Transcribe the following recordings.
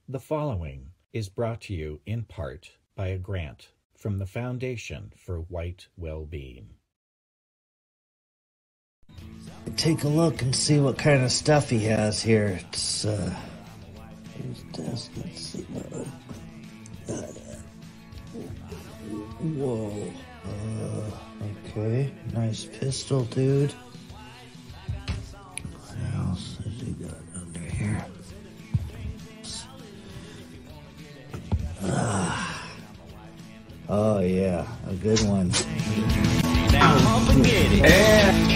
The following is brought to you in part by a grant from the Foundation for White Wellbeing. Take a look and see what kind of stuff he has here. It's here's this. Let's see. Whoa. Okay. Nice pistol, dude. What else has he got under here? Oh yeah, a good one. Now, forget it.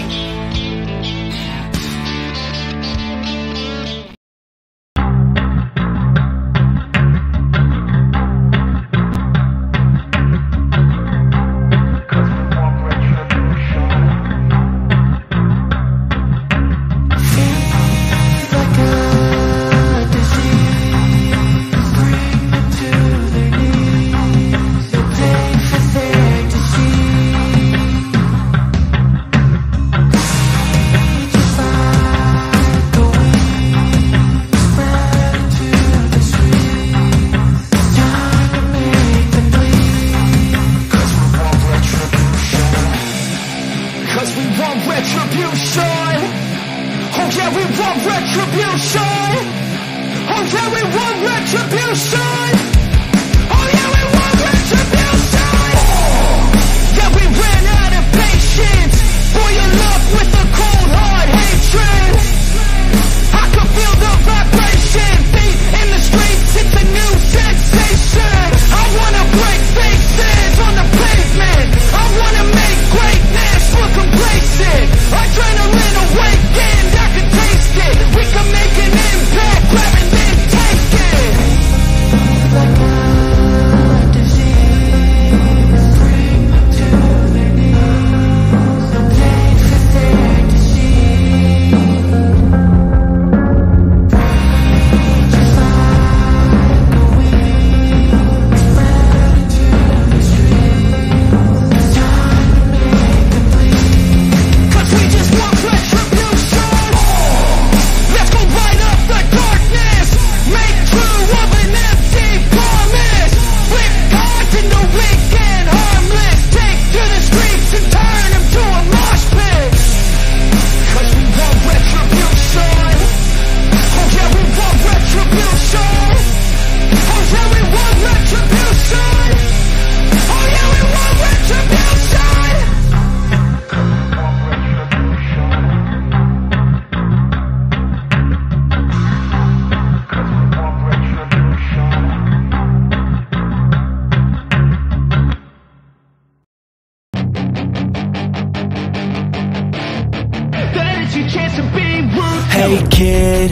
Hey kid,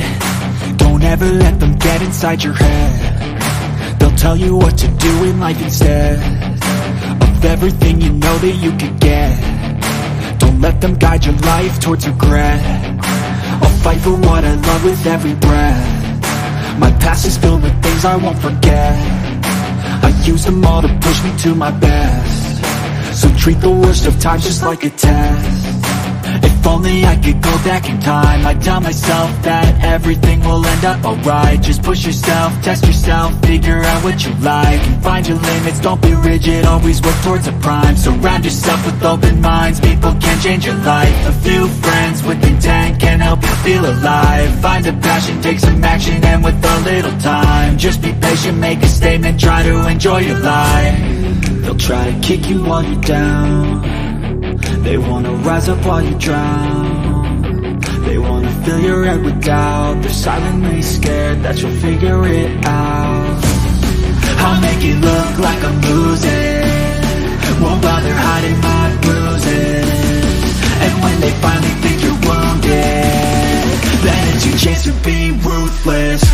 don't ever let them get inside your head. They'll tell you what to do in life instead of everything you know that you could get. Don't let them guide your life towards regret. I'll fight for what I love with every breath. My past is filled with things I won't forget. I use them all to push me to my best. So treat the worst of times just like a test. If only I could go back in time, I'd tell myself that everything will end up alright. Just push yourself, test yourself, figure out what you like, and find your limits, don't be rigid, always work towards a prime. Surround yourself with open minds, people can change your life. A few friends with intent can help you feel alive. Find a passion, take some action, and with a little time, just be patient, make a statement, try to enjoy your life. They'll try to kick you while you're down. They wanna rise up while you drown. They wanna fill your head with doubt. They're silently scared that you'll figure it out. I'll make it look like I'm losing, won't bother hiding my bruises. And when they finally think you're wounded, then it's your chance to be ruthless.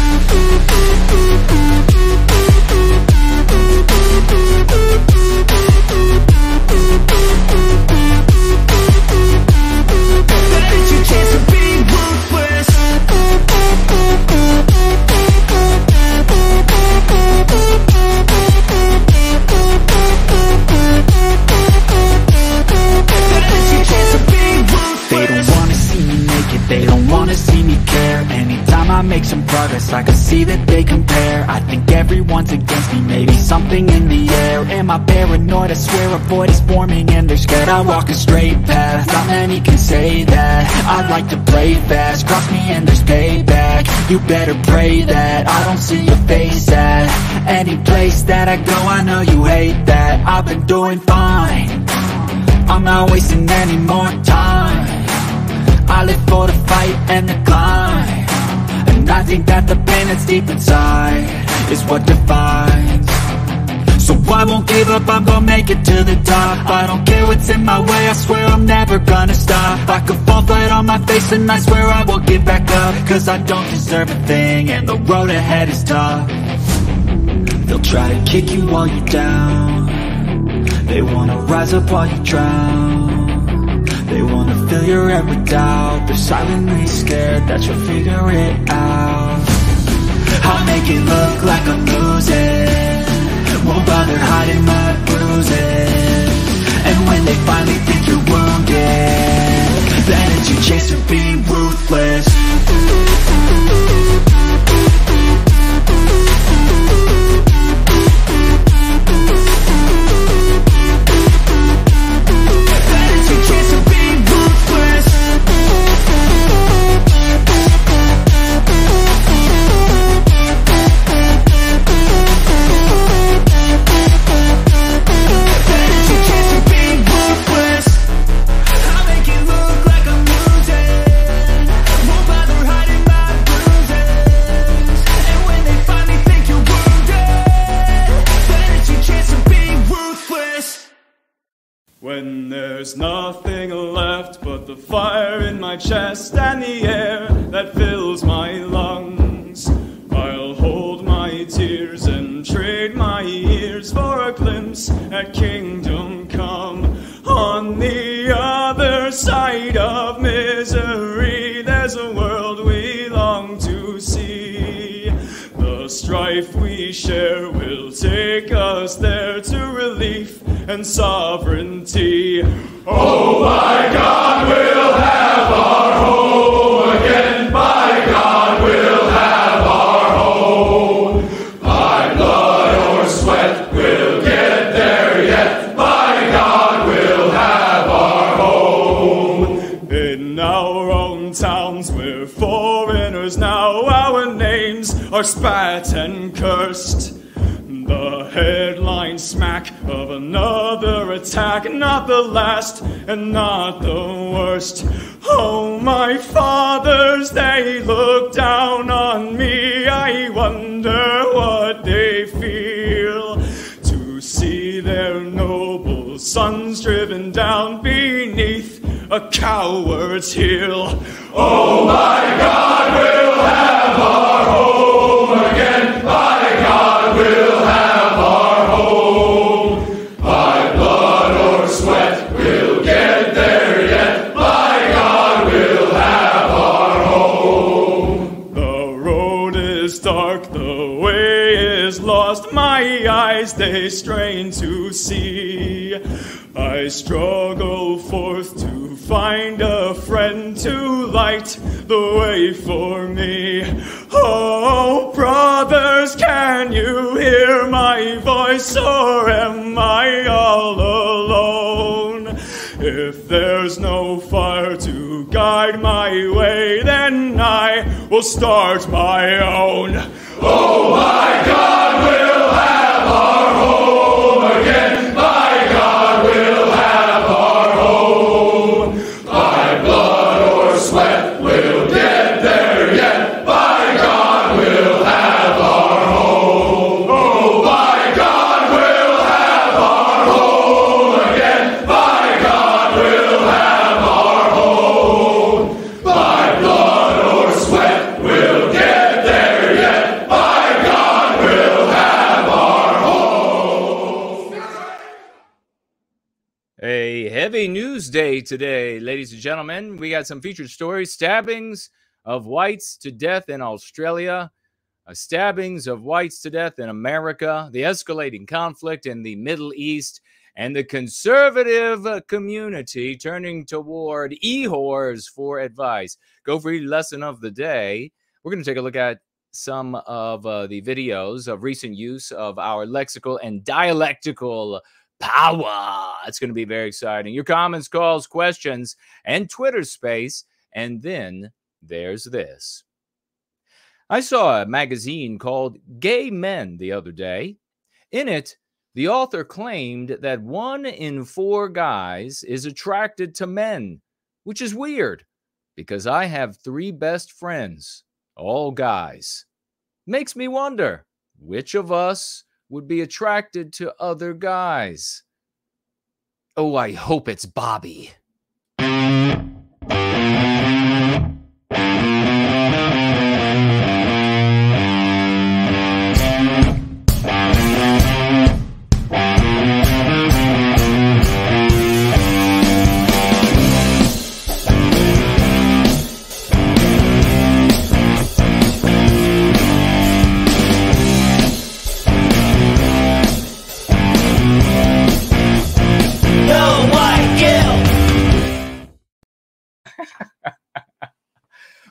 see that they compare. I think everyone's against me, maybe something in the air. Am I paranoid? I swear a void is forming and they're scared. I walk a straight path, not many can say that. I'd like to play fast, cross me and there's payback. You better pray that I don't see your face at any place that I go. I know you hate that. I've been doing fine, I'm not wasting any more time. I live for the fight and the climb, and I think that the pain that's deep inside is what defines. So I won't give up, I'm gonna make it to the top. I don't care what's in my way, I swear I'm never gonna stop. I could fall flat on my face and I swear I won't get back up, cause I don't deserve a thing and the road ahead is tough. They'll try to kick you while you're down, they wanna rise up while you drown. They wanna fill your head with doubt, they're silently scared that you'll figure it out. I'll make it look like I'm losing, won't bother hiding my bruises. And when they finally think you're wounded, then it's your chance to be ruthless. When there's nothing left but the fire in my chest and the air that fills my lungs, I'll hold my tears and trade my ears for a glimpse at kingdom come. On the other side of misery, there's a world we long to see. The strife we share will take us there to relief and sovereignty. Oh, by God, we'll have our home again. By God, we'll have our home. By blood or sweat, we'll get there yet. By God, we'll have our home. In our own towns, we're foreigners now. Our names are spat and cursed. The headline smack of another attack, not the last and not the worst. Oh, my fathers, they look down on me. I wonder what they feel to see their noble sons driven down beneath a coward's heel. Oh, my God, we'll have our home again. By God, we'll have our home. By blood or sweat, we'll get there yet. By God, we'll have our home. The road is dark, the way is lost. My eyes, they strain to see. I struggle forth to find a friend to light the way for me. Oh, brothers, can you hear my voice, or am I all alone? If there's no fire to guide my way, then I will start my own. Oh, my God, we'll have our home again. By God, we'll have our home. By blood or sweat, we'll get there yet. By God, we'll have our home. Oh, by God, we'll have our home again. By God, we'll have our home. By blood or sweat, we'll get there yet. By God, we'll have our home. A heavy news day today, ladies and gentlemen. We got some featured stories. Stabbings of whites to death in Australia. Stabbings of whites to death in America. The escalating conflict in the Middle East. And the conservative community turning toward e-whores for advice. Go for your lesson of the day. We're going to take a look at some of the videos of recent use of our lexical and dialectical power. It's going to be very exciting. Your comments, calls, questions, and Twitter space. And then there's this. I saw a magazine called Gay Men the other day. In it, the author claimed that 1 in 4 guys is attracted to men, which is weird because I have 3 best friends, all guys. Makes me wonder, which of us would be attracted to other guys? Oh, I hope it's Bobby.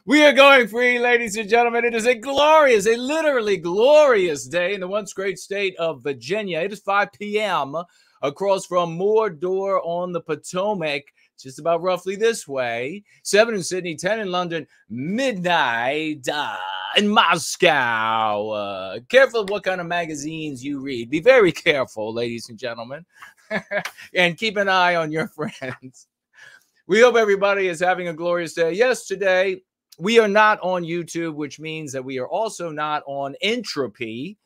We are going free, ladies and gentlemen. It is a glorious, a literally glorious day in the once great state of Virginia. It is 5 p.m. across from Mordor on the Potomac, just about roughly this way. 7 in Sydney, 10 in London, midnight in Moscow. Careful what kind of magazines you read. Be very careful, ladies and gentlemen. And keep an eye on your friends. We hope everybody is having a glorious day. Yes, today we are not on YouTube, which means that we are also not on Entropy.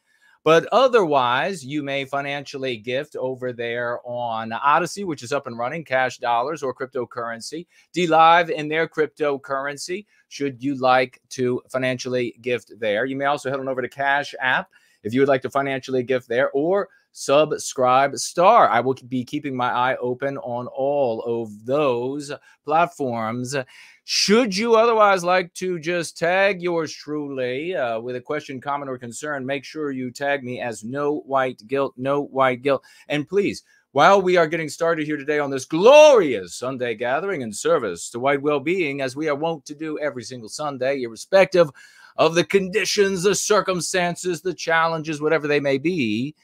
But otherwise, you may financially gift over there on Odyssey, which is up and running, cash dollars or cryptocurrency. DLive in their cryptocurrency, should you like to financially gift there. You may also head on over to Cash App if you would like to financially gift there, or Subscribe Star. I will be keeping my eye open on all of those platforms. Should you otherwise like to just tag yours truly with a question, comment, or concern, make sure you tag me as No White Guilt, No White Guilt. And please, while we are getting started here today on this glorious Sunday gathering in service to white well-being, as we are wont to do every single Sunday, irrespective of the conditions, the circumstances, the challenges, whatever they may be,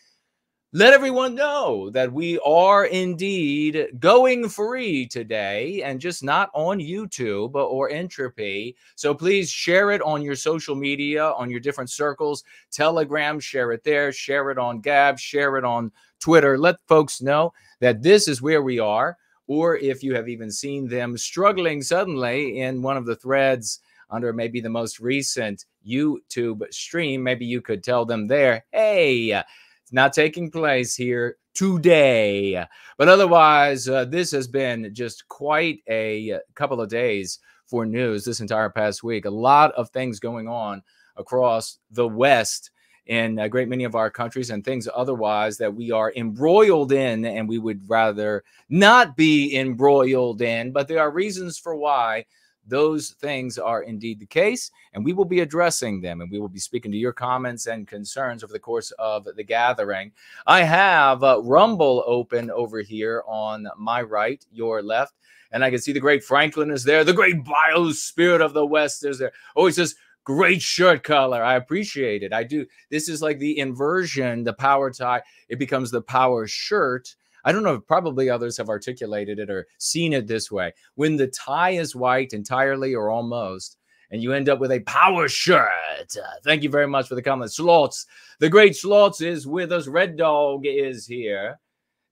let everyone know that we are indeed going free today and just not on YouTube or Entropy. So please share it on your social media, on your different circles, Telegram, share it there, share it on Gab, share it on Twitter. Let folks know that this is where we are. Or if you have even seen them struggling suddenly in one of the threads under maybe the most recent YouTube stream, maybe you could tell them there, hey, not taking place here today. But otherwise, this has been just quite a couple of days for news this entire past week. A lot of things going on across the West in a great many of our countries, and things otherwise that we are embroiled in and we would rather not be embroiled in. But there are reasons for why those things are indeed the case, and we will be addressing them, and we will be speaking to your comments and concerns over the course of the gathering. I have Rumble open over here on my right, your left, and I can see the great Franklin is there. The great bio spirit of the West is there. Oh, he says, great shirt color. I appreciate it. I do. This is like the inversion, the power tie. It becomes the power shirt. I don't know if probably others have articulated it or seen it this way. When the tie is white entirely or almost, and you end up with a power shirt. Thank you very much for the comment. Slots, the great Slots is with us. Red Dog is here.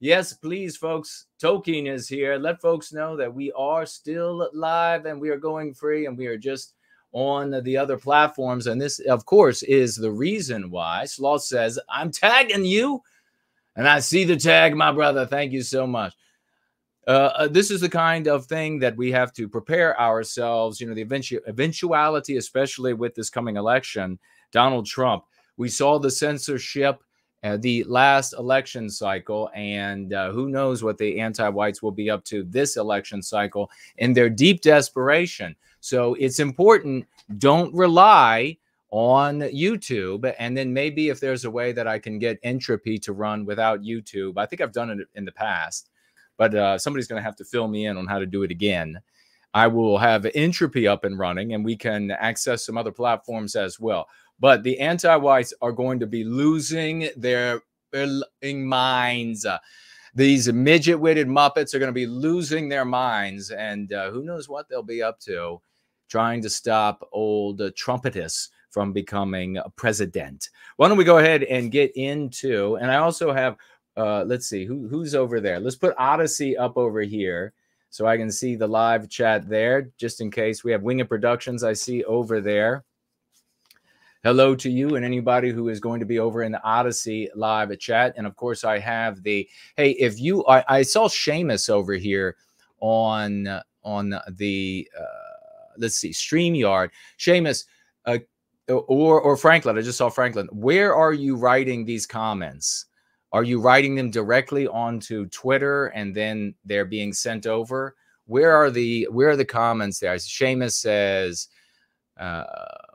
Yes, please, folks. Tolkien is here. Let folks know that we are still live and we are going free and we are just on the other platforms. And this, of course, is the reason why Sloth says, I'm tagging you. And I see the tag, my brother. Thank you so much. This is the kind of thing that we have to prepare ourselves, you know, the eventuality, especially with this coming election, Donald Trump. We saw the censorship, the last election cycle, and who knows what the anti-whites will be up to this election cycle in their deep desperation. So it's important, don't rely on YouTube, and then maybe if there's a way that I can get Entropy to run without YouTube. I think I've done it in the past, but somebody's going to have to fill me in on how to do it again. I will have Entropy up and running, and we can access some other platforms as well. But the anti-whites are going to be losing their minds. These midget-witted Muppets are going to be losing their minds, and who knows what they'll be up to, trying to stop old Trumpetus from becoming a president. Why don't we go ahead and get into, and I also have, let's see, who's over there? Let's put Odyssey up over here so I can see the live chat there, just in case. We have Winged Productions I see over there. Hello to you and anybody who is going to be over in the Odyssey live chat. And of course, I have the, hey, if you, I saw Seamus over here on the, let's see, StreamYard. Seamus, or Franklin, I just saw Franklin. Where are you writing these comments? Are you writing them directly onto Twitter and then they're being sent over? Where are the comments there? Seamus says,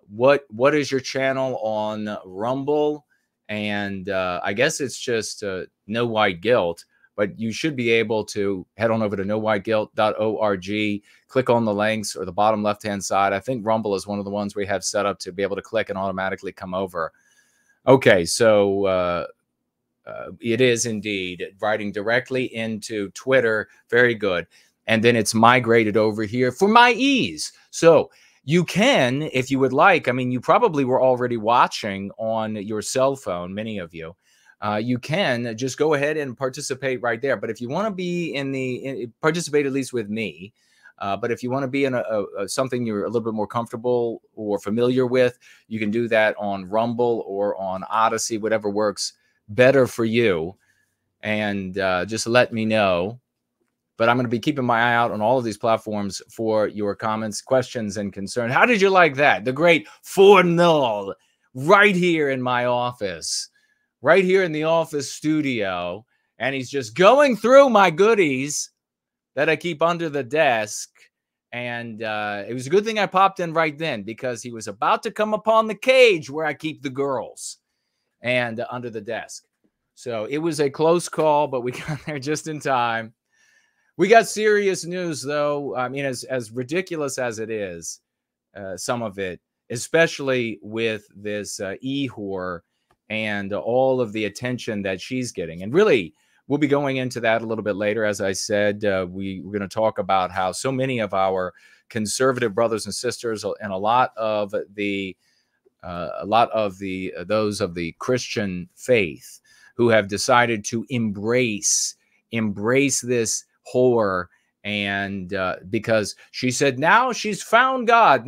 what is your channel on Rumble? And I guess it's just No White Guilt, but you should be able to head on over to nowhiteguilt.org, click on the links or the bottom left-hand side. I think Rumble is one of the ones we have set up to be able to click and automatically come over. Okay, so it is indeed writing directly into Twitter. Very good. And then it's migrated over here for my ease. So you can, if you would like, I mean, you probably were already watching on your cell phone, many of you. You can just go ahead and participate right there. But if you want to be participate at least with me, but if you want to be in something you're a little bit more comfortable or familiar with, you can do that on Rumble or on Odyssey, whatever works better for you. And just let me know. But I'm going to be keeping my eye out on all of these platforms for your comments, questions, and concerns. How did you like that? The great ForNull right here in my office, right here in the office studio. And he's just going through my goodies that I keep under the desk. And it was a good thing I popped in right then, because he was about to come upon the cage where I keep the girls and under the desk. So it was a close call, but we got there just in time. We got serious news, though. I mean, as ridiculous as it is, some of it, especially with this e-whore and all of the attention that she's getting. And really, we'll be going into that a little bit later. As I said, we're going to talk about how so many of our conservative brothers and sisters and a lot of those of the Christian faith who have decided to embrace this whore, and because she said now she's found God,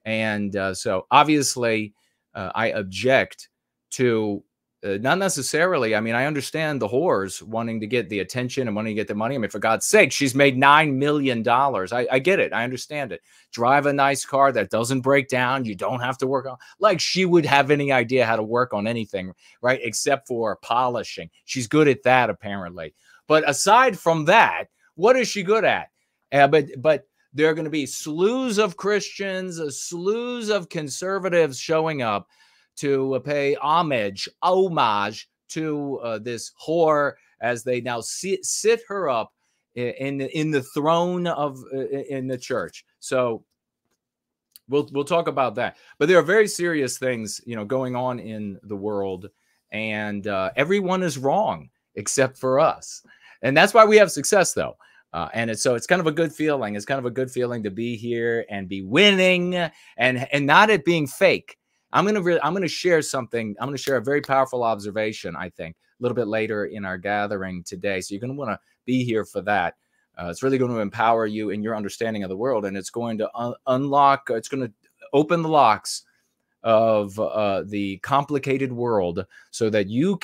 and so obviously I object to not necessarily. I mean, I understand the whores wanting to get the attention and wanting to get the money. I mean, for God's sake, she's made $9 million. I get it. I understand it. Drive a nice car that doesn't break down. You don't have to work on, like she would have any idea how to work on anything, right? Except for polishing. She's good at that, apparently. But aside from that, what is she good at? But there are going to be slews of Christians, slews of conservatives showing up to pay homage to this whore as they now sit her up in the throne of in the church. So we'll talk about that. But there are very serious things, going on in the world, and everyone is wrong except for us. And that's why we have success, though. And so it's kind of a good feeling. It's kind of a good feeling to be here and be winning and not it being fake. I'm going to share something. I'm going to share a very powerful observation, I think, a little bit later in our gathering today. So you're going to want to be here for that. It's really going to empower you in your understanding of the world. And it's going to it's going to open the locks of the complicated world so that you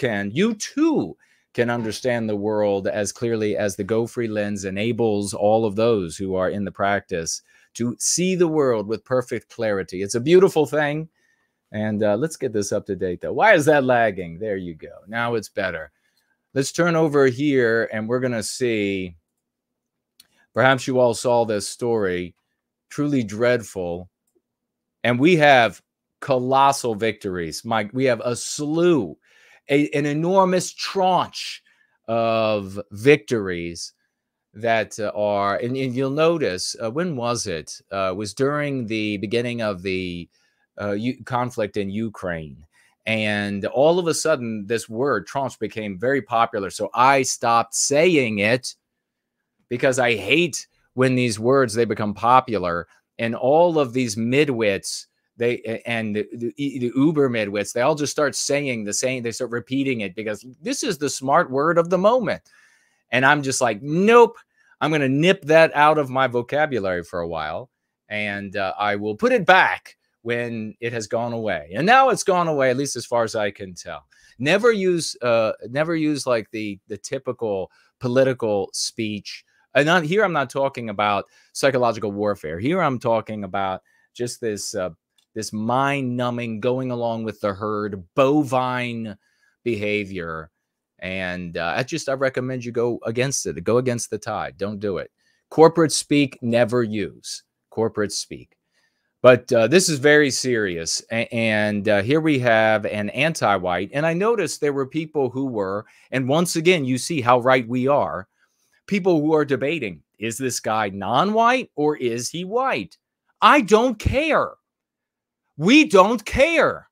too can understand the world as clearly as the Go Free lens enables all of those who are in the practice to see the world with perfect clarity. It's a beautiful thing. And let's get this up to date, though. Why is that lagging? There you go. Now it's better. Let's turn over here, and we're going to see. Perhaps you all saw this story. Truly dreadful. And we have colossal victories. We have a slew, an enormous tranche of victories that are, and you'll notice, when was it? It was during the beginning of the conflict in Ukraine. And all of a sudden, this word Trump became very popular. So I stopped saying it because I hate when these words, they become popular. And all of these midwits, the uber midwits, they all just start saying the same. They start repeating it because this is the smart word of the moment. And I'm just like, nope, I'm going to nip that out of my vocabulary for a while. And I will put it back when it has gone away. And now it's gone away, at least as far as I can tell. Never use like the typical political speech. And here I'm not talking about psychological warfare. Here I'm talking about just this this mind-numbing, going along with the herd, bovine behavior. And I recommend you go against it. Go against the tide. Don't do it. Corporate speak, never use. Corporate speak. But this is very serious. And here we have an anti-white. And I noticed there were people who were, and once again, you see how right we are, people who are debating, is this guy non-white or is he white? I don't care. We don't care.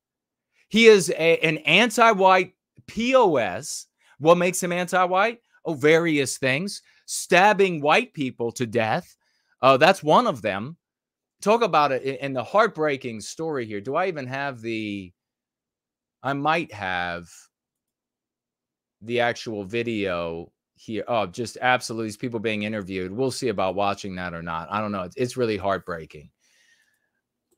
He is an anti-white POS. What makes him anti-white? Oh, various things. Stabbing white people to death. That's one of them. Talk about it in the heartbreaking story here. Do I even have I might have the actual video here. Oh, just absolutely these people being interviewed. We'll see about watching that or not. I don't know. It's really heartbreaking.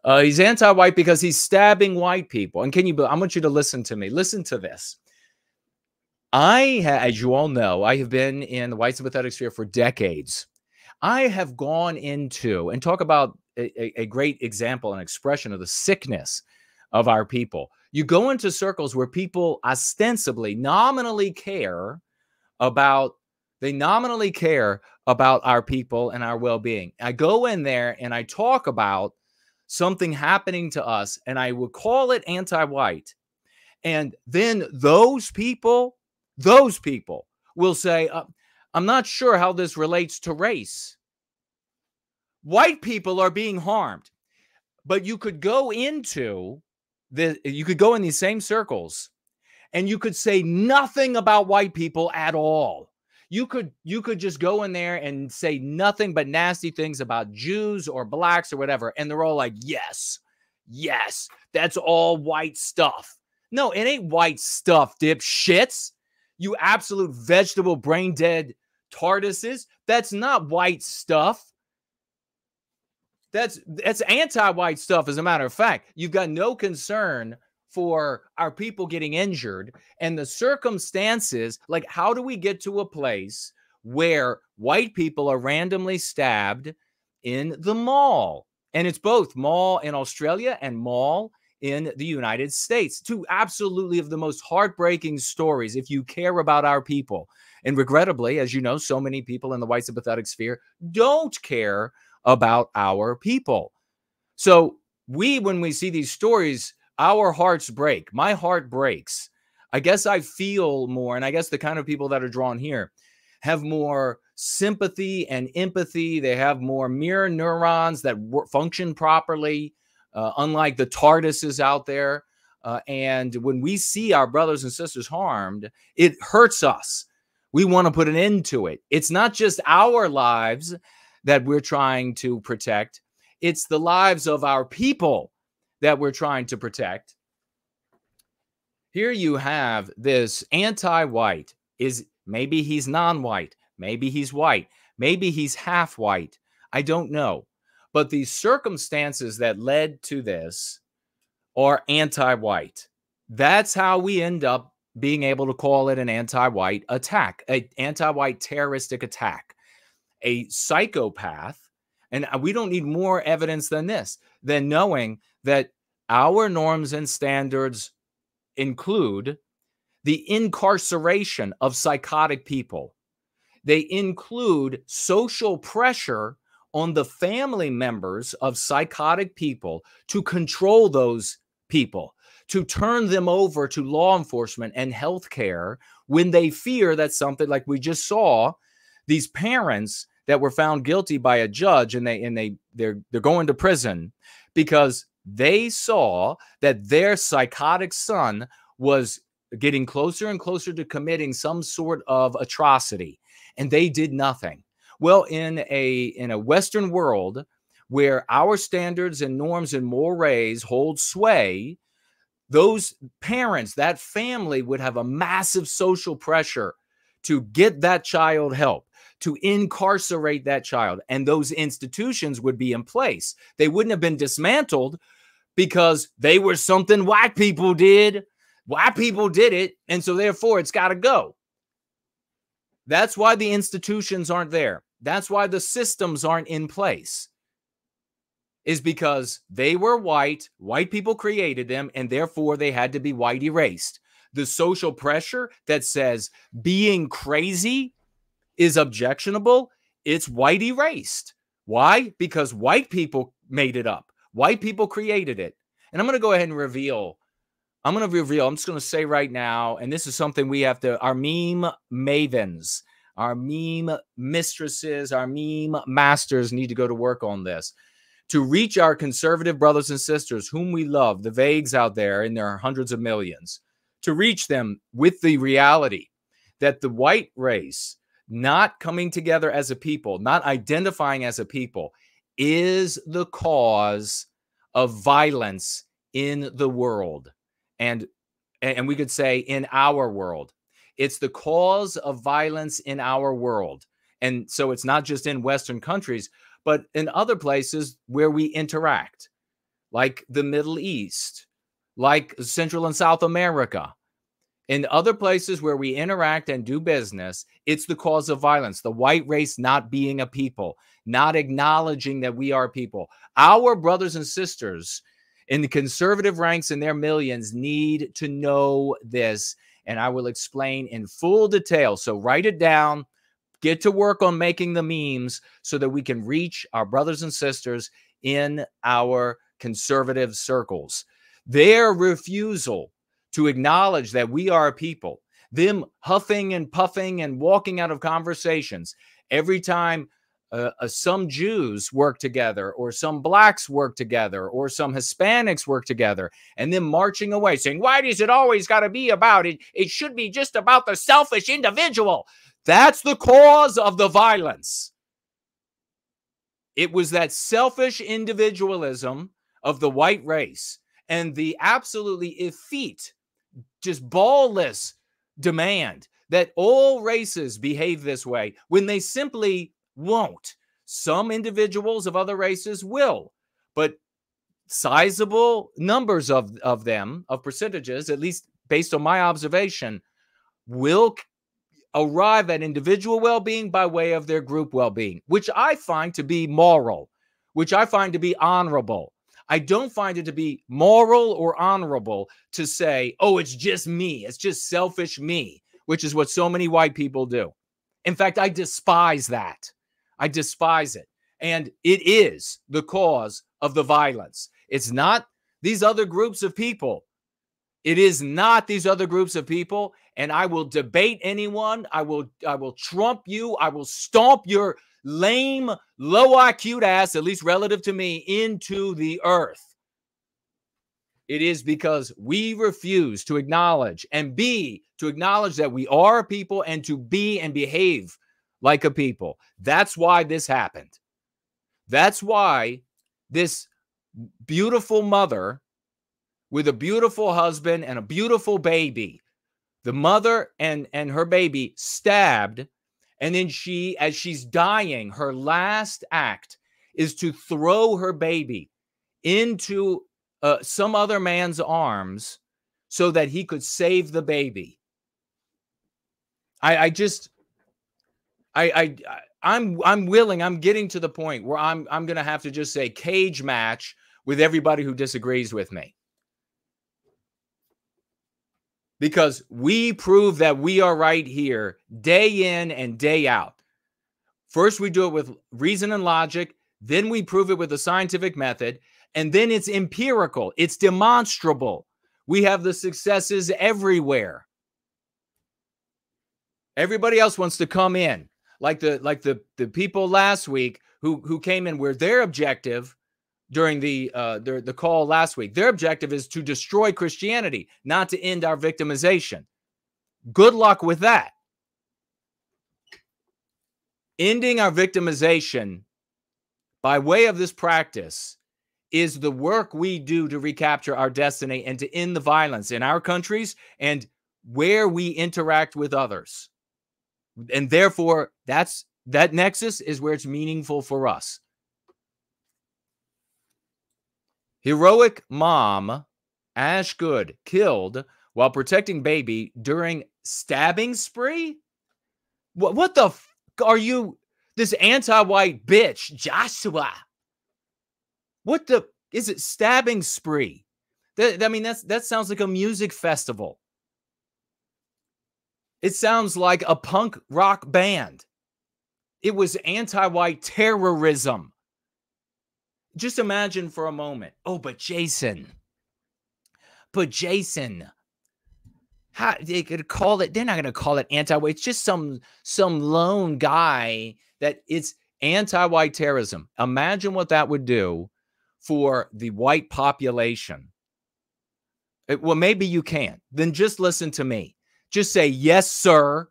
He's anti-white because he's stabbing white people. And I want you to listen to me. Listen to this. As you all know, I have been in the white sympathetic sphere for decades. I have gone into and talk about a great example and expression of the sickness of our people. You go into circles where people ostensibly, nominally care about our people and our well-being. I go in there and I talk about something happening to us, and I would call it anti-white. And then those people will say, I'm not sure how this relates to race. White people are being harmed. But you could go in these same circles and you could say nothing about white people at all. You could just go in there and say nothing but nasty things about Jews or blacks or whatever. And they're all like, yes, that's all white stuff. No, it ain't white stuff, dipshits. You absolute vegetable brain dead tortoises. That's not white stuff. That's anti-white stuff, as a matter of fact. You've got no concern for our people getting injured and the circumstances. Like, how do we get to a place where white people are randomly stabbed in the mall? And it's both mall in Australia and mall in the United States. Two absolutely of the most heartbreaking stories if you care about our people. And regrettably, as you know, so many people in the white sympathetic sphere don't care about our people. So when we see these stories, our hearts break. My heart breaks. I guess I feel more, and I guess the kind of people that are drawn here have more sympathy and empathy. They have more mirror neurons that function properly, unlike the tortoises out there. And when we see our brothers and sisters harmed, it hurts us. We want to put an end to it. It's not just our lives that we're trying to protect. It's the lives of our people that we're trying to protect. Here you have this anti-white. Maybe he's non-white. Maybe he's white. Maybe he's half white. I don't know. But the circumstances that led to this are anti-white. That's how we end up being able to call it an anti-white attack, an anti-white terroristic attack. A psychopath, and we don't need more evidence than this, than knowing that our norms and standards include the incarceration of psychotic people. They include social pressure on the family members of psychotic people to control those people, to turn them over to law enforcement and healthcare when they fear that something, like we just saw, these parents that were found guilty by a judge, and they're going to prison because They saw that their psychotic son was getting closer and closer to committing some sort of atrocity, and they did nothing. Well, in a Western world where our standards and norms and mores hold sway, those parents, that family would have a massive social pressure to get that child help, to incarcerate that child, and those institutions would be in place. They wouldn't have been dismantled because they were something white people did. White people did it, and so therefore it's got to go. That's why the institutions aren't there. That's why the systems aren't in place, is because they were white. White people created them, and therefore they had to be white erased. The social pressure that says being crazy is objectionable, it's white erased. Why? Because white people made it up. White people created it. And I'm going to go ahead and reveal. I'm just going to say right now, and this is something we have to, our meme mavens, our meme mistresses, our meme masters need to go to work on this. To reach our conservative brothers and sisters whom we love, the vagues out there in their hundreds of millions, to reach them with the reality that the white race, not coming together as a people, not identifying as a people, is the cause of violence in the world. And we could say in our world. It's the cause of violence in our world. And so it's not just in Western countries, but in other places where we interact, like the Middle East, like Central and South America. In other places where we interact and do business, it's the cause of violence. The white race not being a people, not acknowledging that we are people. Our brothers and sisters in the conservative ranks in their millions need to know this, and I will explain in full detail. So write it down, get to work on making the memes so that we can reach our brothers and sisters in our conservative circles. Their refusal to acknowledge that we are a people, them huffing and puffing and walking out of conversations every time some Jews work together, or some blacks work together, or some Hispanics work together, and then marching away saying, why does it always got to be about it? It should be just about the selfish individual. That's the cause of the violence. It was that selfish individualism of the white race and the absolutely effete, just ballless demand that all races behave this way when they simply won't. Some individuals of other races will, but sizable numbers of them, of percentages, at least based on my observation, will arrive at individual well-being by way of their group well-being, which I find to be moral, which I find to be honorable. I don't find it to be moral or honorable to say, oh, it's just me. It's just selfish me, which is what so many white people do. In fact, I despise that. I despise it. And it is the cause of the violence. It's not these other groups of people. It is not these other groups of people. And I will debate anyone. I will trump you. I will stomp your lame, low IQ ass, at least relative to me, into the earth. It is because we refuse to acknowledge that we are a people and to be and behave like a people. That's why this happened. That's why this beautiful mother with a beautiful husband and a beautiful baby, the mother and her baby stabbed, and then she, as she's dying, her last act is to throw her baby into some other man's arms so that he could save the baby. I'm willing, I'm getting to the point where I'm going to have to just say cage match with everybody who disagrees with me. Because we prove that we are right here day in and day out. First, we do it with reason and logic. Then we prove it with a scientific method. And then it's empirical. It's demonstrable. We have the successes everywhere. Everybody else wants to come in. Like the people last week who came in where their objective during the call last week. Their objective is to destroy Christianity, not to end our victimization. Good luck with that. Ending our victimization by way of this practice is the work we do to recapture our destiny and to end the violence in our countries and where we interact with others. And therefore, that nexus is where it's meaningful for us. Heroic mom, Ash Good, killed while protecting baby during stabbing spree? What the f are you, this anti-white bitch, Joshua? What the, is it stabbing spree? I mean, that sounds like a music festival. It sounds like a punk rock band. It was anti-white terrorism. Just imagine for a moment. Oh, but Jason, how they could call it? They're not going to call it anti-white. It's just some lone guy that it's anti-white terrorism. Imagine what that would do for the white population. Well, maybe you can't. Then just listen to me. Just say, yes, sir,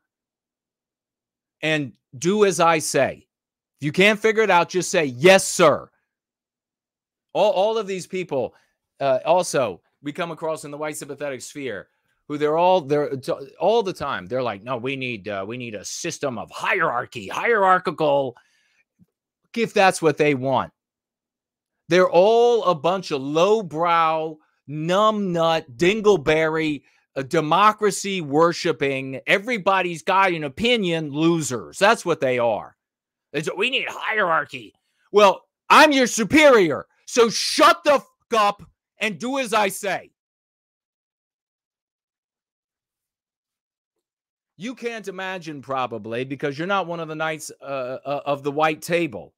and do as I say. If you can't figure it out, just say, yes, sir. All of these people, also, we come across in the white sympathetic sphere, who they're all the time. They're like, no, we need a system of hierarchy, hierarchical, if that's what they want. They're all a bunch of lowbrow, numbnut, dingleberry, democracy worshiping, everybody's got an opinion losers. That's what they are. We need hierarchy. Well, I'm your superior, so shut the fuck up and do as I say. You can't imagine, probably, because you're not one of the knights of the white table.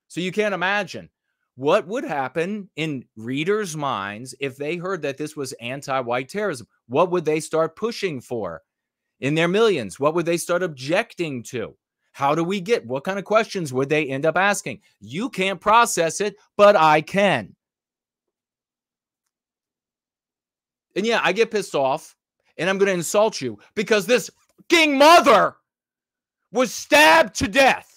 So you can't imagine what would happen in readers' minds if they heard that this was anti-white terrorism. What would they start pushing for in their millions? What would they start objecting to? How do we get? What kind of questions would they end up asking? You can't process it, but I can. And yeah, I get pissed off, and I'm going to insult you because this fucking mother was stabbed to death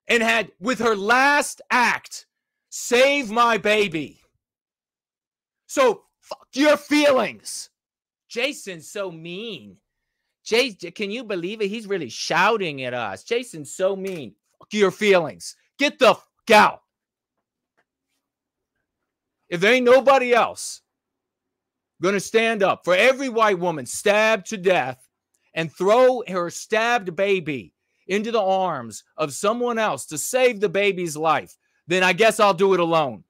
and had, with her last act, save my baby. So, fuck your feelings. Jason's so mean. Jason, can you believe it? He's really shouting at us. Jason's so mean. Fuck your feelings. Get the fuck out. If there ain't nobody else going to stand up for every white woman stabbed to death and throw her stabbed baby into the arms of someone else to save the baby's life, then I guess I'll do it alone.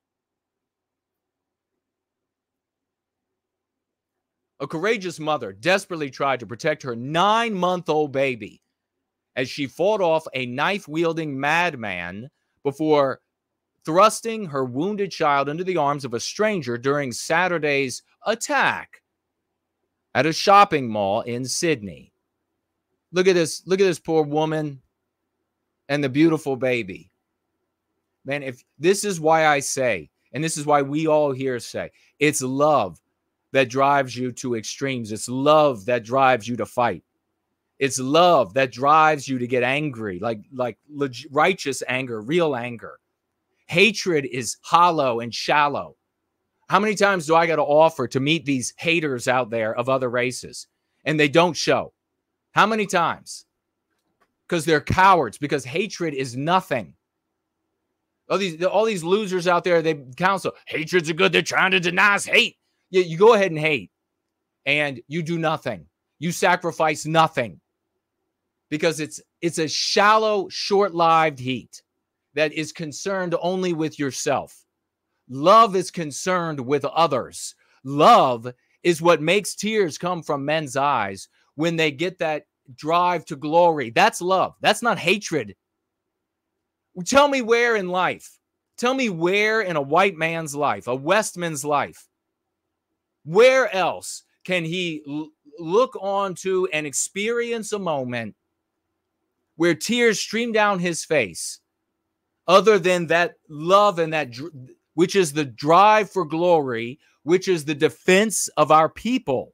A courageous mother desperately tried to protect her 9-month-old baby as she fought off a knife-wielding madman before thrusting her wounded child into the arms of a stranger during Saturday's attack at a shopping mall in Sydney. Look at this. Look at this poor woman and the beautiful baby. Man, if this is why I say, and this is why we all here say, it's love that drives you to extremes. It's love that drives you to fight. It's love that drives you to get angry, like righteous anger, real anger. Hatred is hollow and shallow. How many times do I got to offer to meet these haters out there of other races? And they don't show. How many times? Because they're cowards, because hatred is nothing. All these losers out there, they counsel, hatred's a good, they're trying to deny us hate. Yeah, you go ahead and hate, and you do nothing. You sacrifice nothing. Because it's a shallow, short-lived heat that is concerned only with yourself. Love is concerned with others. Love is what makes tears come from men's eyes when they get that drive to glory. That's love. That's not hatred. Tell me where in life. Tell me where in a white man's life, a Westman's life, where else can he look on to and experience a moment where tears stream down his face other than that love and that, which is the drive for glory, which is the defense of our people.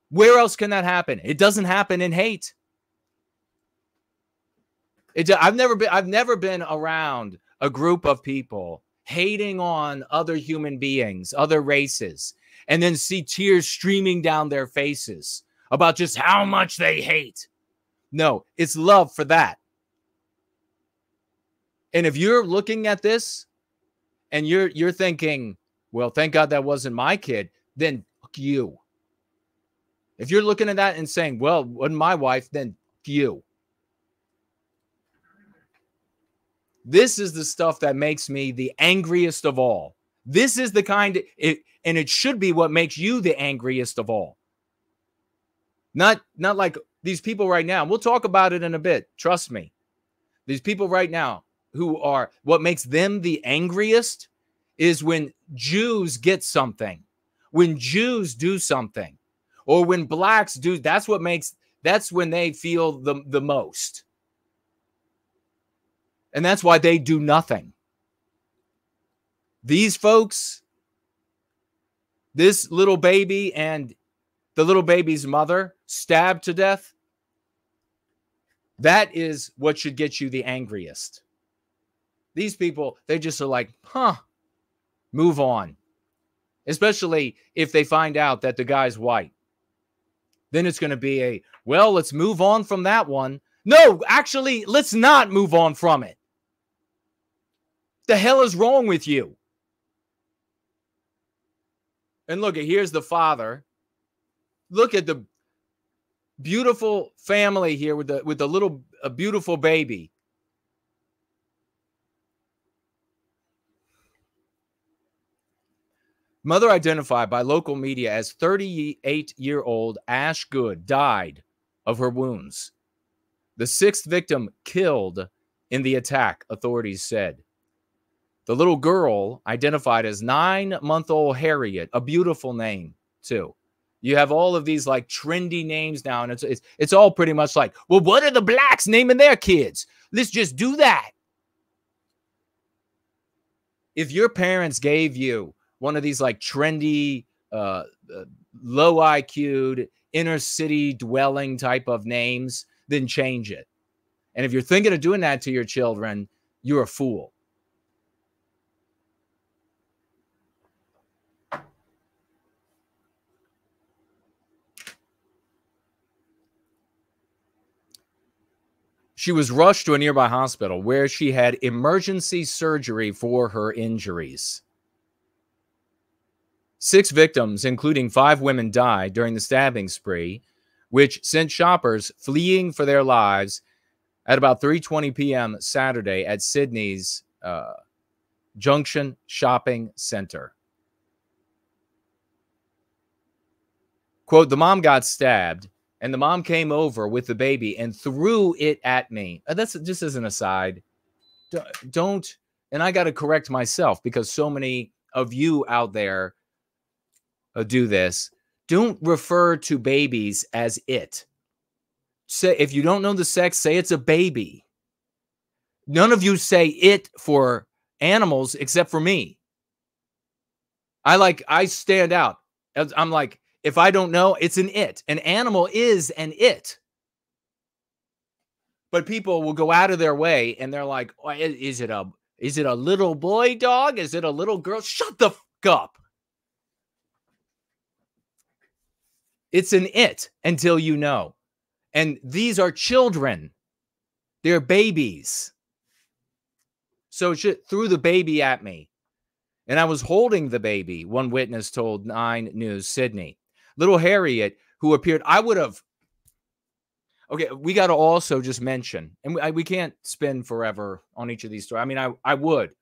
Where else can that happen? It doesn't happen in hate. I've never been around a group of people hating on other human beings, other races, and then see tears streaming down their faces about just how much they hate. No, it's love for that. And if you're looking at this and you're thinking, well, thank God that wasn't my kid, then fuck you. If you're looking at that and saying, well, wasn't my wife, then fuck you. This is the stuff that makes me the angriest of all. This is the kind of, and it should be what makes you the angriest of all. Not like these people right now. We'll talk about it in a bit. Trust me. These people right now who are, what makes them the angriest is when Jews get something, when Jews do something, or when blacks do. That's when they feel the most. And that's why they do nothing. These folks, this little baby and the little baby's mother stabbed to death, that is what should get you the angriest. These people, they just are like, move on. Especially if they find out that the guy's white. Then it's going to be well, let's move on from that one. No, actually, let's not move on from it. The hell is wrong with you? And look, here's the father. Look at the beautiful family here with a beautiful baby. Mother identified by local media as 38-year-old Ash Good died of her wounds. The sixth victim killed in the attack, authorities said. The little girl identified as 9-month-old Harriet, a beautiful name too. You have all of these like trendy names now, and it's all pretty much like, well, what are the blacks naming their kids? Let's just do that. If your parents gave you one of these like trendy, low IQ'd, inner city dwelling type of names, then change it. And if you're thinking of doing that to your children, you're a fool. She was rushed to a nearby hospital where she had emergency surgery for her injuries. 6 victims, including 5 women, died during the stabbing spree, which sent shoppers fleeing for their lives at about 3:20 p.m. Saturday at Sydney's Junction Shopping Center. Quote, the mom got stabbed, and the mom came over with the baby and threw it at me. That's just as an aside. Don't, and I got to correct myself because so many of you out there do this. Don't refer to babies as it. Say, if you don't know the sex, say it's a baby. None of you say it for animals except for me. I stand out. I'm like, if I don't know, it's an it. An animal is an it. But people will go out of their way and they're like, oh, is it a little boy dog? Is it a little girl? Shut the fuck up. It's an it until you know. And these are children. They're babies. So she threw the baby at me. And I was holding the baby, one witness told 9 News Sydney. Little Harriet, who appeared, I would have. Okay, we got to also just mention, and we can't spin forever on each of these stories. I mean, I would.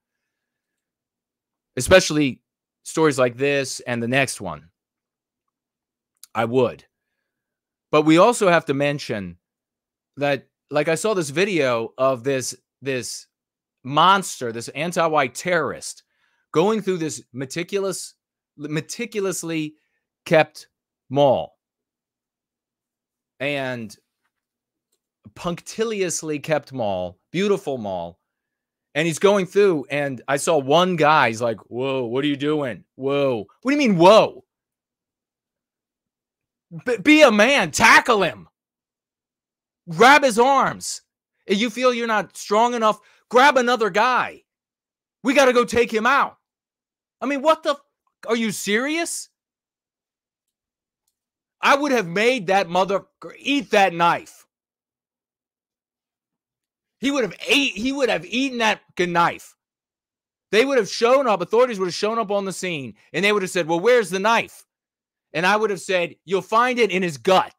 Especially stories like this and the next one. I would. But we also have to mention that, like, I saw this video of this monster, this anti-white terrorist, going through this meticulously kept mall and punctiliously kept mall, beautiful mall, And he's going through, and I saw one guy, he's like, whoa, what are you doing? Whoa. What do you mean, whoa? Be a man. Tackle him. Grab his arms. If you feel you're not strong enough, grab another guy. We got to go take him out. I mean, what the? Are you serious? I would have made that mother eat that knife. He would have eaten that knife. They would have shown up, authorities would have shown up on the scene, and they would have said, well, where's the knife? And I would have said, you'll find it in his gut,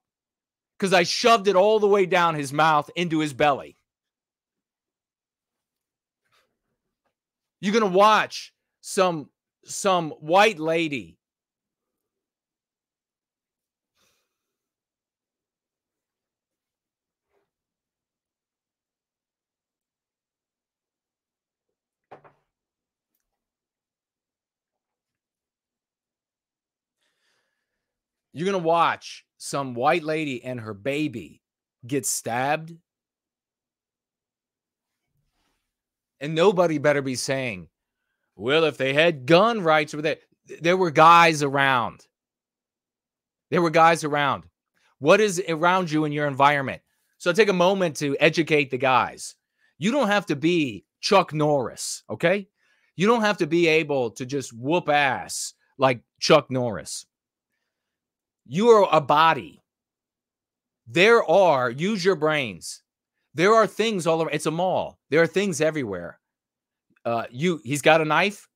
because I shoved it all the way down his mouth into his belly. You're going to watch some white lady and her baby get stabbed. And nobody better be saying, well, if they had gun rights, there were guys around. There were guys around. What is around you in your environment? So take a moment to educate the guys. You don't have to be Chuck Norris, okay? You don't have to be able to just whoop ass like Chuck Norris. You are a body. Use your brains. There are things all around. It's a mall. There are things everywhere. He's got a knife.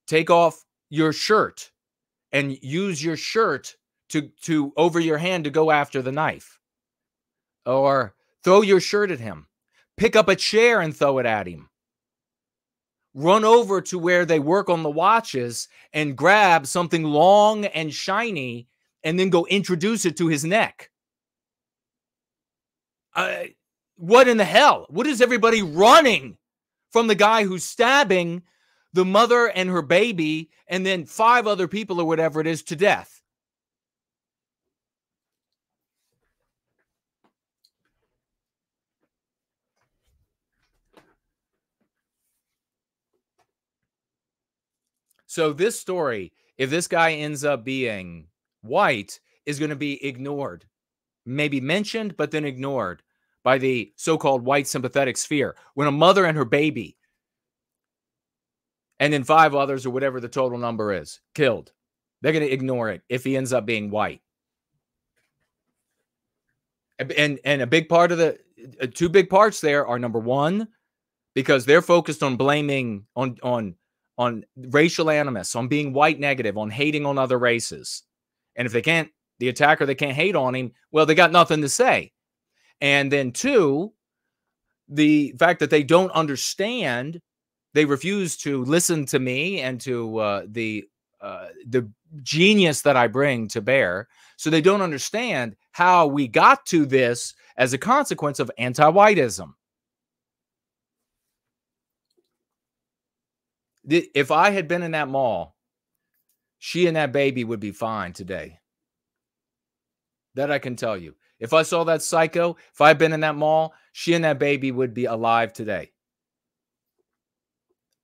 Take off your shirt and use your shirt to over your hand to go after the knife. Or throw your shirt at him. Pick up a chair and throw it at him. Run over to where they work on the watches and grab something long and shiny and then go introduce it to his neck. What in the hell? What is everybody running from the guy who's stabbing the mother and her baby and then 5 other people or whatever it is to death? So this story, if this guy ends up being white, is going to be ignored. Maybe mentioned, but then ignored by the so-called white sympathetic sphere. When a mother and her baby, and then 5 others or whatever the total number is, killed, they're going to ignore it if he ends up being white. And a big part of the 2 big parts there are, number one, because they're focused on blaming on racial animus, on being white negative, on hating on other races. And if they can't, the attacker, they can't hate on him, well, they got nothing to say. And then 2, the fact that they don't understand, they refuse to listen to me and to the genius that I bring to bear. So they don't understand how we got to this as a consequence of anti-whiteism. If I had been in that mall, she and that baby would be fine today. That I can tell you. If I saw that psycho, if I'd been in that mall, she and that baby would be alive today.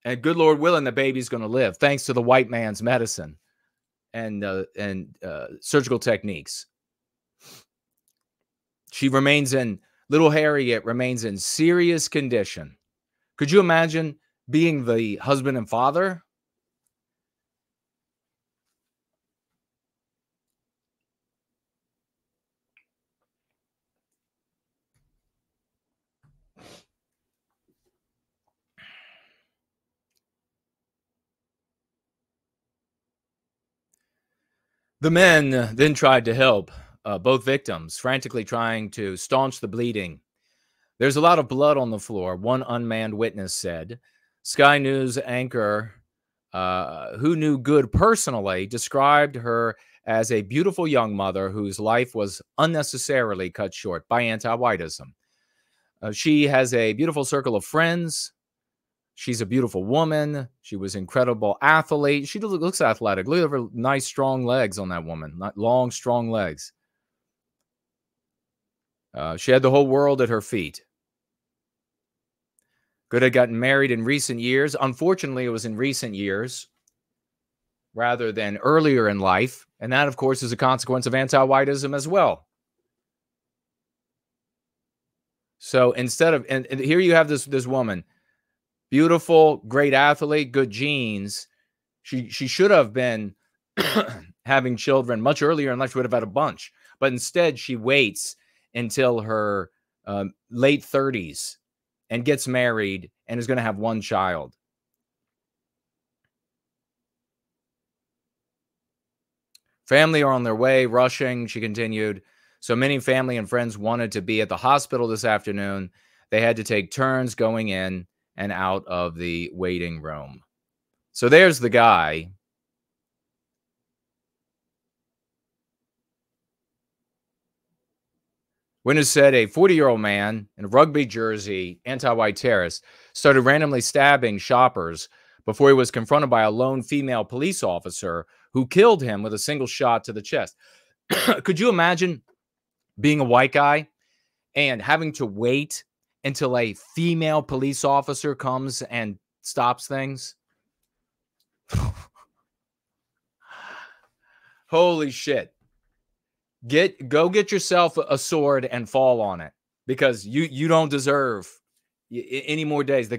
And good Lord willing, the baby's going to live, thanks to the white man's medicine and surgical techniques. Little Harriet remains in serious condition. Could you imagine being the husband and father? The men then tried to help both victims, frantically trying to staunch the bleeding. There's a lot of blood on the floor, one unmanned witness said. Sky News anchor, who knew Good personally, described her as a beautiful young mother whose life was unnecessarily cut short by anti-whiteism. She has a beautiful circle of friends. She's a beautiful woman. She was an incredible athlete. She looks athletic. Look at her nice, strong legs on that woman. Long, strong legs. She had the whole world at her feet. Could have gotten married in recent years. Unfortunately, it was in recent years rather than earlier in life. And that, of course, is a consequence of anti-whiteism as well. So instead of, and here you have this woman, beautiful, great athlete, good genes. She should have been having children much earlier in life. She would have had a bunch. But instead, she waits until her late 30s and gets married and is going to have one child. Family are on their way, rushing, she continued. So many family and friends wanted to be at the hospital this afternoon. They had to take turns going in and out of the waiting room. So there's the guy. Witness said a 40-year-old man in a rugby jersey, anti-white terrorist, started randomly stabbing shoppers before he was confronted by a lone female police officer who killed him with a single shot to the chest. Could you imagine being a white guy and having to wait until a female police officer comes and stops things? Holy shit. Go get yourself a sword and fall on it, because you don't deserve any more days. The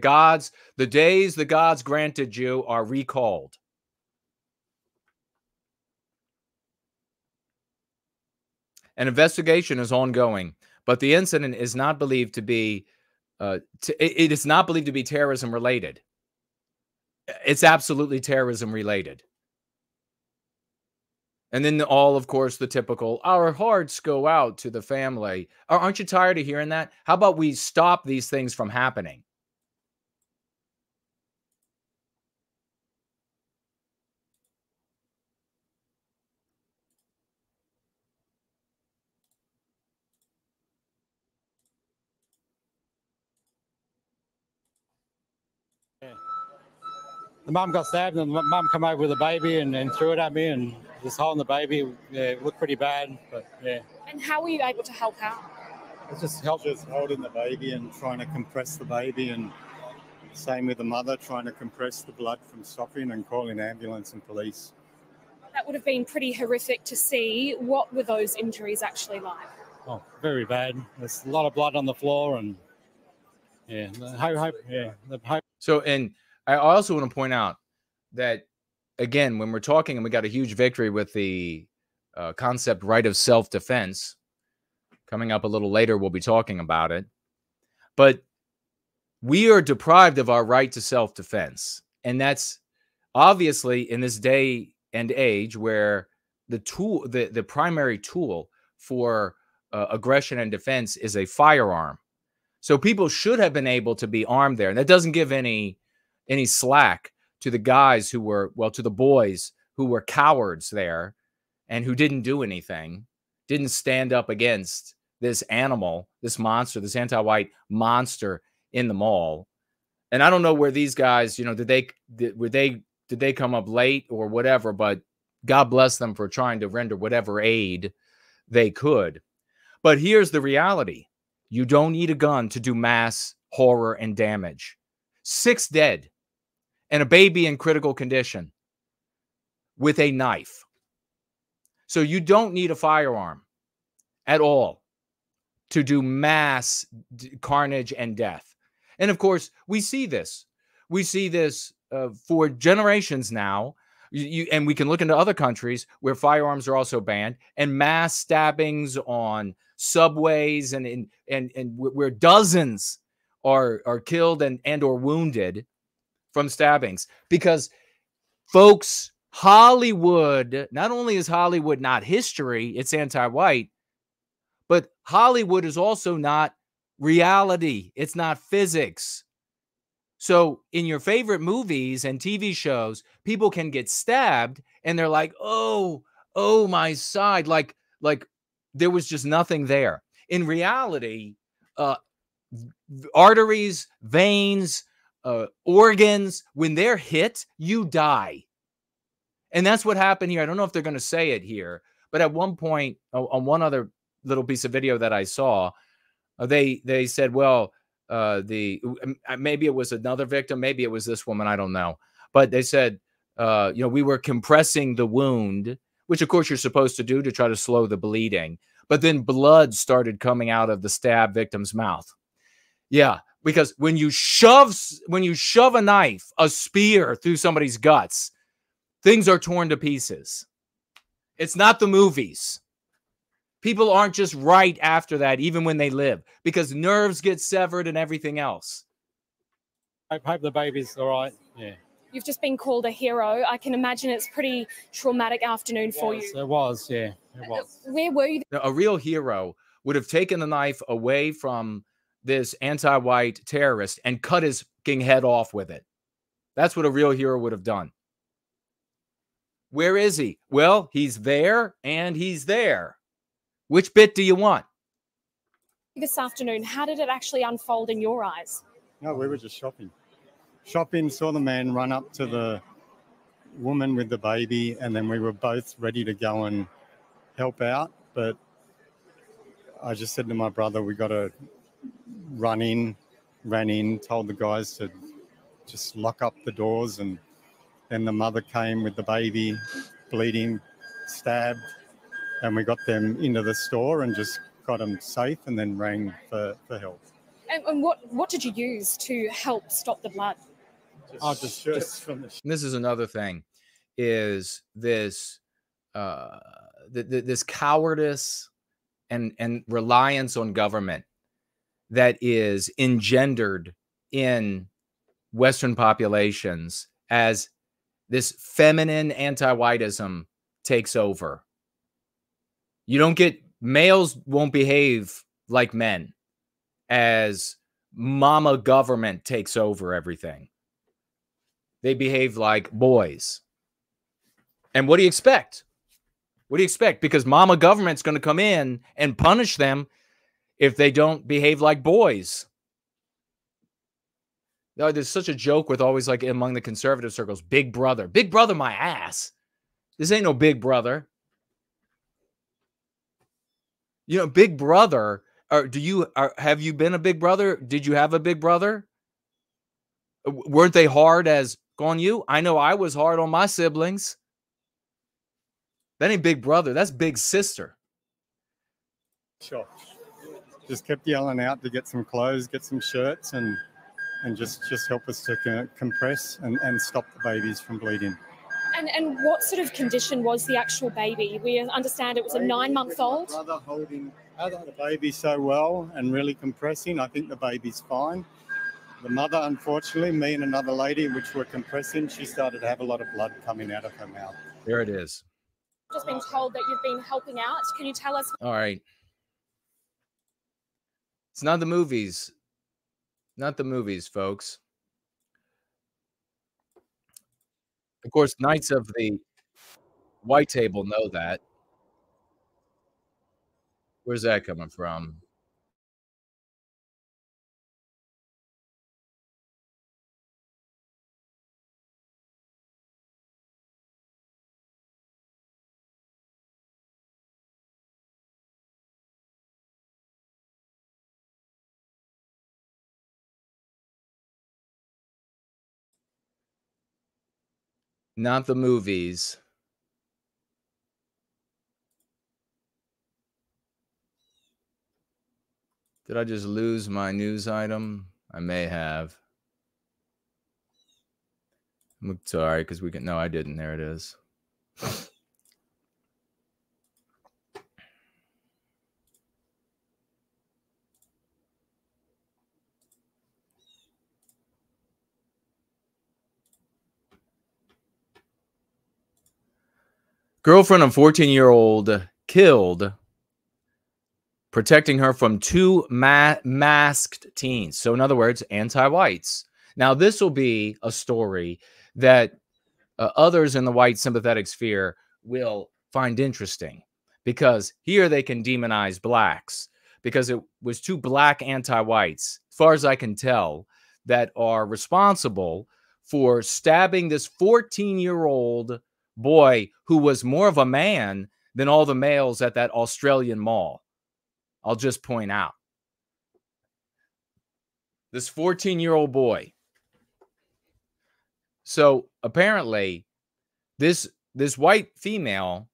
days the gods granted you are recalled. An investigation is ongoing, but the incident is not believed to be it is not believed to be terrorism related. It's absolutely terrorism related. And then of course, the typical, our hearts go out to the family. Aren't you tired of hearing that? How about we stop these things from happening? The mum got stabbed, and the mum come over with a baby and threw it at me, and just holding the baby. Yeah, it looked pretty bad, but yeah. And how were you able to help out? It just helped us holding the baby and trying to compress the baby, and same with the mother, trying to compress the blood from stopping and calling ambulance and police. That would have been pretty horrific to see. What were those injuries actually like? Oh, very bad. There's a lot of blood on the floor, and yeah, So, and I also want to point out that, again, when we're talking, and we got a huge victory with the concept right of self-defense coming up a little later, we'll be talking about it. But we are deprived of our right to self-defense. And that's obviously in this day and age where the primary tool for aggression and defense is a firearm. So people should have been able to be armed there. And that doesn't give any slack to the guys who were, well, to the boys who were cowards there and who didn't do anything, didn't stand up against this animal, this monster, this anti-white monster in the mall. And I don't know where these guys, you know, did they come up late or whatever, but God bless them for trying to render whatever aid they could. But here's the reality. You don't need a gun to do mass horror and damage. 6 dead and a baby in critical condition with a knife. So you don't need a firearm at all to do mass carnage and death. And of course, we see this. We see this for generations now. And we can look into other countries where firearms are also banned, and mass stabbings on subways and where dozens are killed and or wounded from stabbings. Because, folks, Hollywood, not only is Hollywood not history, it's anti-white, but Hollywood is also not reality. It's not physics. So in your favorite movies and TV shows, people can get stabbed and they're like, oh, my side. Like there was just nothing there. In reality, arteries, veins, organs, when they're hit, you die. And that's what happened here. I don't know if they're going to say it here, but at one point on one other little piece of video that I saw, they said, well, maybe it was another victim, maybe it was this woman, I don't know. But they said, you know, we were compressing the wound, which of course you're supposed to do to try to slow the bleeding. But then blood started coming out of the stab victim's mouth. Yeah, because when you shove a knife, a spear through somebody's guts, things are torn to pieces. It's not the movies. People aren't just right after that, even when they live, because nerves get severed and everything else. I hope the baby's all right. Yeah. You've just been called a hero. I can imagine it's a pretty traumatic afternoon for you. It was, yeah. It was. Where were you? A real hero would have taken the knife away from this anti-white terrorist and cut his fucking head off with it. That's what a real hero would have done. Where is he? Well, he's there and he's there. Which bit do you want? This afternoon, how did it actually unfold in your eyes? No, we were just shopping. Shopping, saw the man run up to the woman with the baby, and then we were both ready to go and help out. But I just said to my brother, we got to ran in, told the guys to just lock up the doors, and then the mother came with the baby, bleeding, stabbed, and we got them into the store and just got them safe, and then rang for help. And what did you use to help stop the blood? Just from the... This is another thing, is this this cowardice and reliance on government that is engendered in Western populations as this feminine anti-whiteism takes over. You don't get, males won't behave like men as mama government takes over everything. They behave like boys. And what do you expect? What do you expect? Because mama government's going to come in and punish them if they don't behave like boys. No, there's such a joke with always like among the conservative circles, big brother. Big brother my ass. This ain't no big brother. You know, big brother, have you been a big brother? Did you have a big brother? Weren't they hard as on you? I know I was hard on my siblings. That ain't big brother. That's big sister. Sure. Just kept yelling out to get some clothes, get some shirts, and just help us to compress and stop the babies from bleeding. And what sort of condition was the actual baby? We understand it was a 9-month-old. My brother holding the baby so well and really compressing. I think the baby's fine. The mother, unfortunately, me and another lady, which were compressing, she started to have a lot of blood coming out of her mouth. There it is. Just been told that you've been helping out. Can you tell us? All right. It's not the movies. Not the movies, folks. Of course, Knights of the White Table know that. Where's that coming from? Not the movies. Did I just lose my news item? I may have. I'm sorry, because we can. No, I didn't. There it is. Girlfriend of 14-year-old killed, protecting her from two masked teens. So in other words, anti-whites. Now, this will be a story that others in the white sympathetic sphere will find interesting, because here they can demonize blacks because it was two black anti-whites, as far as I can tell, that are responsible for stabbing this 14-year-old boy who was more of a man than all the males at that Australian mall. I'll just point out. This 14-year-old boy. So apparently, this white female,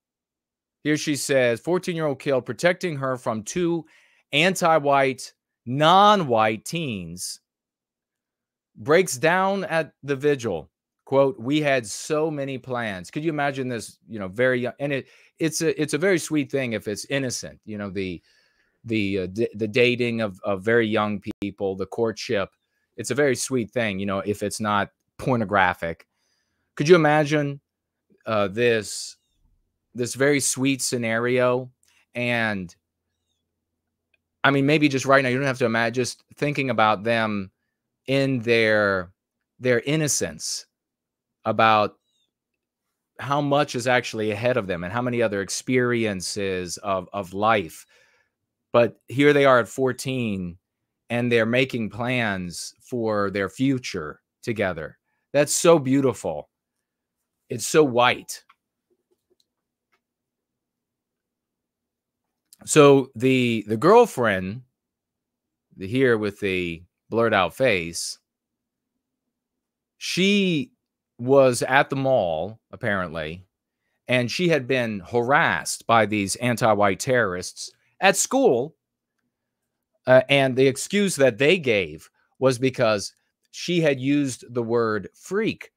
here she says, 14-year-old killed, protecting her from 2 anti-white, non-white teens, breaks down at the vigil. Quote, "We had so many plans." Could you imagine this? You know, very young, and it's a very sweet thing if it's innocent. You know, the dating of very young people, the courtship. It's a very sweet thing. You know, if it's not pornographic. Could you imagine this very sweet scenario? And I mean, maybe just right now, you don't have to imagine, just thinking about them in their innocence, about how much is actually ahead of them and how many other experiences of life. But here they are at 14 and they're making plans for their future together. That's so beautiful. It's so white. So the girlfriend here with the blurred out face, she was at the mall, apparently, and she had been harassed by these anti-white terrorists at school. And the excuse that they gave was because she had used the word freak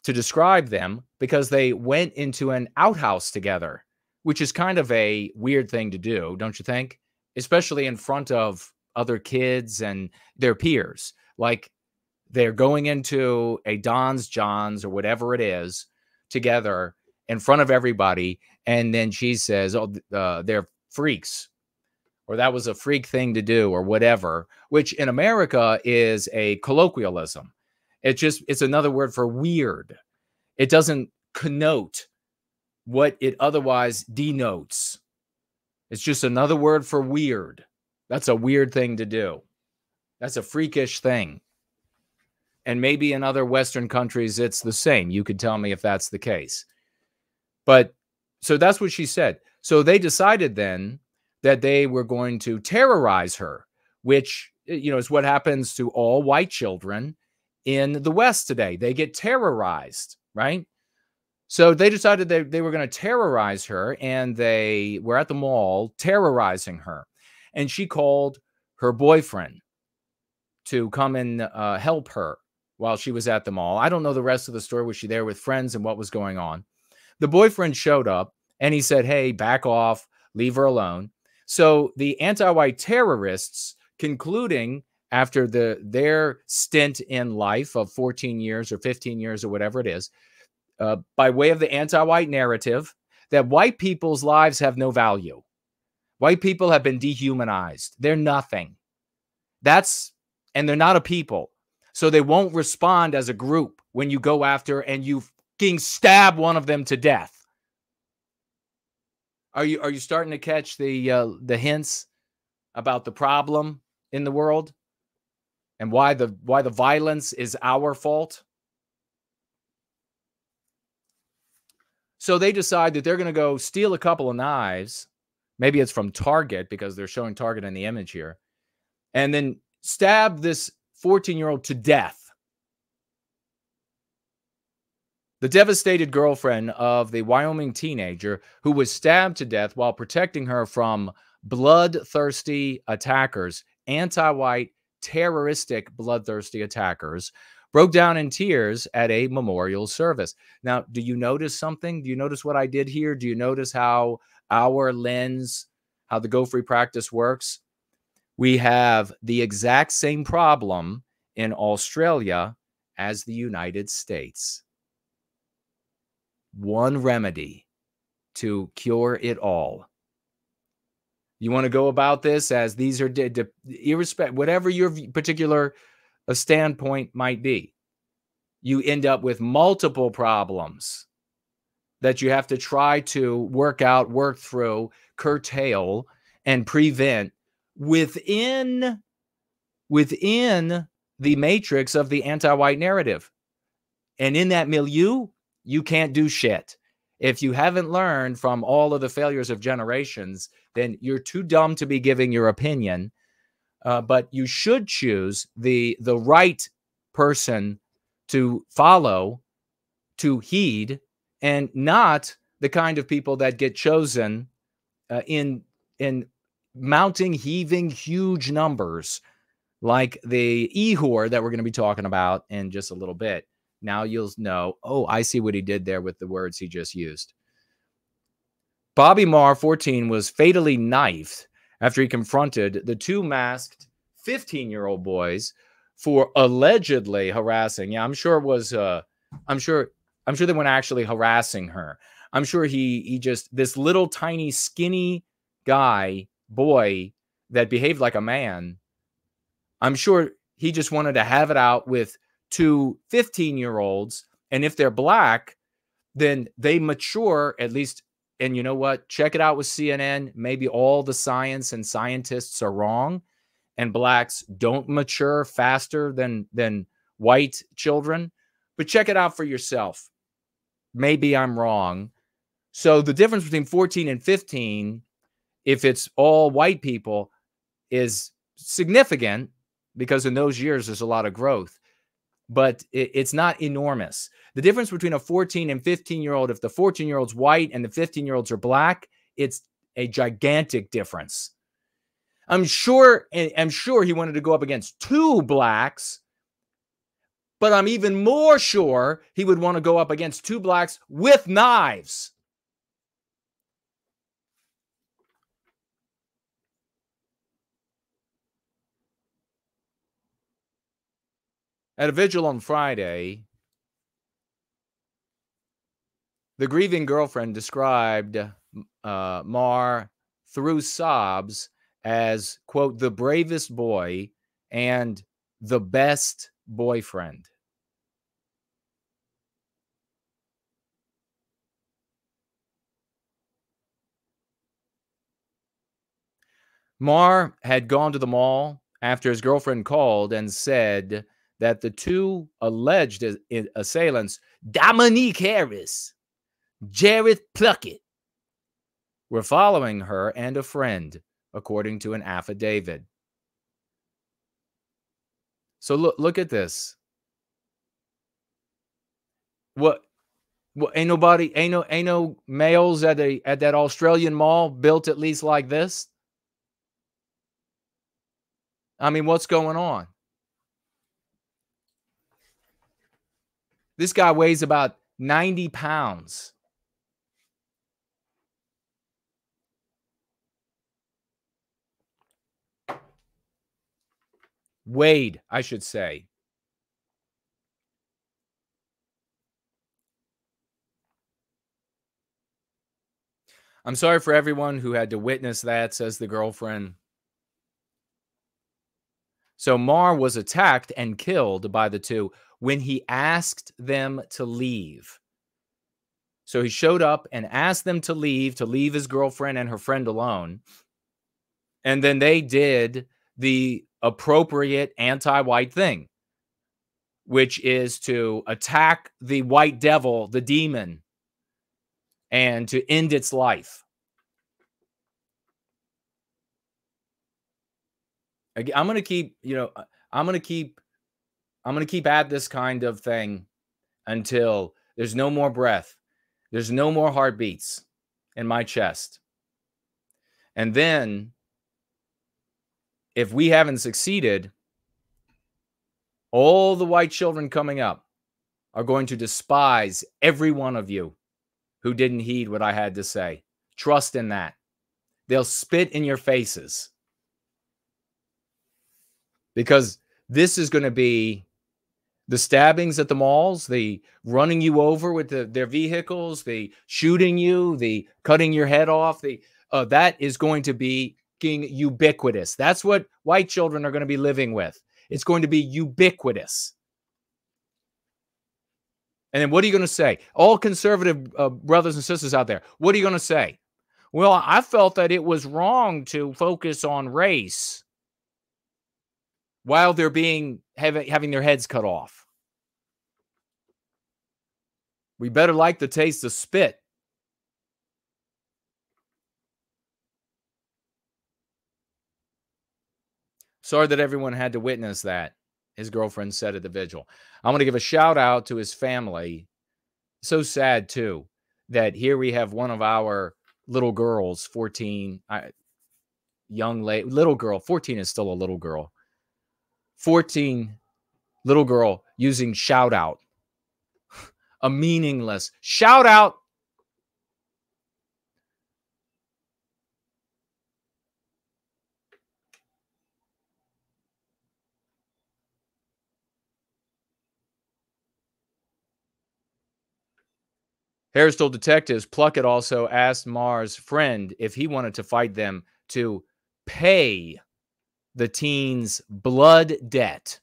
to describe them because they went into an outhouse together, which is kind of a weird thing to do, don't you think? Especially in front of other kids and their peers. Like, they're going into a Don's John's or whatever it is together in front of everybody. And then she says, oh, they're freaks, or that was a freak thing to do, or whatever, which in America is a colloquialism. It's another word for weird. It doesn't connote what it otherwise denotes. It's just another word for weird. That's a weird thing to do. That's a freakish thing. And maybe in other Western countries, it's the same. You could tell me if that's the case. But so that's what she said. So they decided then that they were going to terrorize her, which, you know, is what happens to all white children in the West today. They get terrorized, right? So they decided they were going to terrorize her, and they were at the mall terrorizing her. And she called her boyfriend to come and help her while she was at the mall. I don't know the rest of the story. Was she there with friends and what was going on? The boyfriend showed up and he said, hey, back off, leave her alone. So the anti-white terrorists, concluding after their stint in life of 14 years or 15 years or whatever it is, by way of the anti-white narrative, that white people's lives have no value. White people have been dehumanized. They're nothing. And they're not a people. So they won't respond as a group when you go after and you fucking stab one of them to death. Are you starting to catch the hints about the problem in the world and why the violence is our fault? So they decide that they're going to go steal a couple of knives. Maybe it's from Target because they're showing Target in the image here. And then stab this 14-year-old to death. The devastated girlfriend of the Wyoming teenager who was stabbed to death while protecting her from bloodthirsty attackers, anti-white, terroristic, bloodthirsty attackers, broke down in tears at a memorial service. Now, do you notice something? Do you notice what I did here? Do you notice how our lens, how the Go Free practice works? We have the exact same problem in Australia as the United States. One remedy to cure it all. You want to go about this as these are irrespective, whatever your particular standpoint might be. You end up with multiple problems that you have to try to work out, work through, curtail, and prevent within the matrix of the anti-white narrative. And in that milieu, you can't do shit. If you haven't learned from all of the failures of generations, then you're too dumb to be giving your opinion. but you should choose the right person to follow, to heed, and not the kind of people that get chosen in mounting, heaving huge numbers, like the Ehor that we're going to be talking about in just a little bit. Now you'll know, oh, I see what he did there with the words he just used. Bobby Marr, 14, was fatally knifed after he confronted the two masked 15-year-old boys for allegedly harassing. Yeah, I'm sure it was, I'm sure they weren't actually harassing her. I'm sure he just, this little tiny skinny boy that behaved like a man, I'm sure he just wanted to have it out with two 15-year-olds. And if they're black, then they mature at least. And you know what? Check it out with CNN. Maybe all the science and scientists are wrong, and blacks don't mature faster than white children. But check it out for yourself. Maybe I'm wrong. So the difference between 14 and 15, if it's all white people, is significant, because in those years there's a lot of growth, but it's not enormous. The difference between a 14 and 15-year-old, if the 14-year-old's white and the 15-year-olds are black, it's a gigantic difference. I'm sure he wanted to go up against two blacks, but I'm even more sure he would want to go up against two blacks with knives. At a vigil on Friday, the grieving girlfriend described Marr through sobs as, quote, the bravest boy and the best boyfriend. Marr had gone to the mall after his girlfriend called and said that the two alleged assailants, Dominique Harris, Jared Pluckett, were following her and a friend, according to an affidavit. So look at this. What ain't no males at that Australian mall built at least like this? I mean, what's going on? This guy weighs about 90 pounds. Weighed, I should say. I'm sorry for everyone who had to witness that, says the girlfriend. So Marr was attacked and killed by the two when he asked them to leave. So he showed up and asked them to leave his girlfriend and her friend alone. And then they did the appropriate anti-white thing, which is to attack the white devil, the demon, and to end its life. I'm going to keep, I'm going to keep at this kind of thing until there's no more breath. There's no more heartbeats in my chest. And then, if we haven't succeeded, all the white children coming up are going to despise every one of you who didn't heed what I had to say. Trust in that. They'll spit in your faces. Because this is going to be the stabbings at the malls, the running you over with their vehicles, the shooting you, the cutting your head off. That is going to be ubiquitous. That's what white children are going to be living with. It's going to be ubiquitous. And then what are you going to say? All conservative brothers and sisters out there, what are you going to say? Well, I felt that it was wrong to focus on race while they're having their heads cut off. We better like the taste of spit. Sorry that everyone had to witness that, his girlfriend said at the vigil. I want to give a shout out to his family. So sad, too, that here we have one of our little girls, 14, little girl, 14 is still a little girl, 14, little girl using shout out, a meaningless shout out. Harris told detectives Pluckett also asked Marr's friend if he wanted to fight them to pay the teen's blood debt.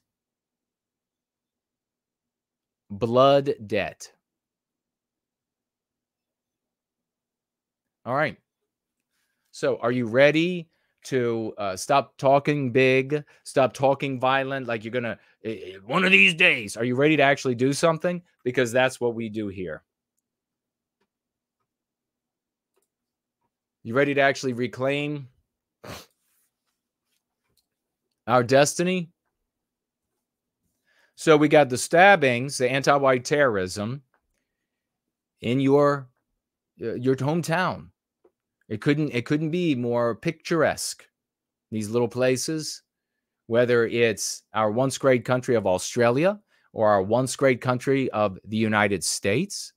Blood debt. All right. So are you ready to stop talking big, stop talking violent, like you're going to, one of these days, are you ready to actually do something? Because that's what we do here. You ready to actually reclaim our destiny? So we got the stabbings, the anti-white terrorism in your hometown. It couldn't be more picturesque. These little places, whether it's our once great country of Australia or our once great country of the United States.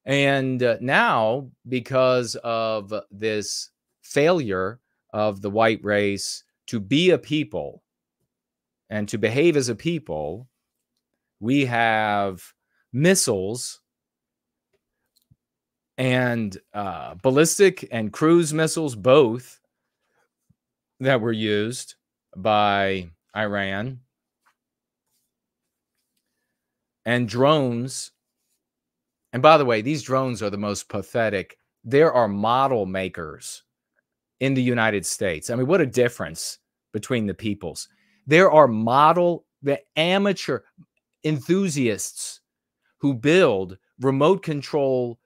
And now, because of this failure of the white race to be a people and to behave as a people, we have missiles and ballistic and cruise missiles, both, that were used by Iran, and drones. And by the way, these drones are the most pathetic. There are model makers in the United States. I mean, what a difference between the peoples. There are the amateur enthusiasts who build remote control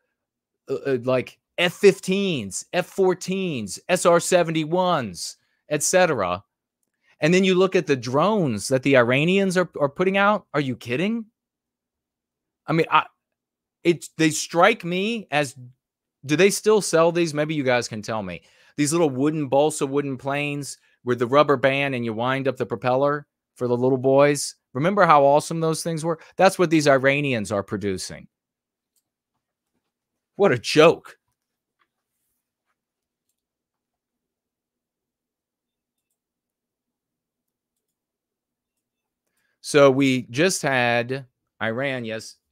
like F-15s, F-14s, SR-71s, etc. And then you look at the drones that the Iranians are putting out. Are you kidding? I mean, they strike me as, do they still sell these? Maybe you guys can tell me. These little balsa wooden planes with the rubber band and you wind up the propeller for the little boys. Remember how awesome those things were? That's what these Iranians are producing. What a joke. So we just had Iran,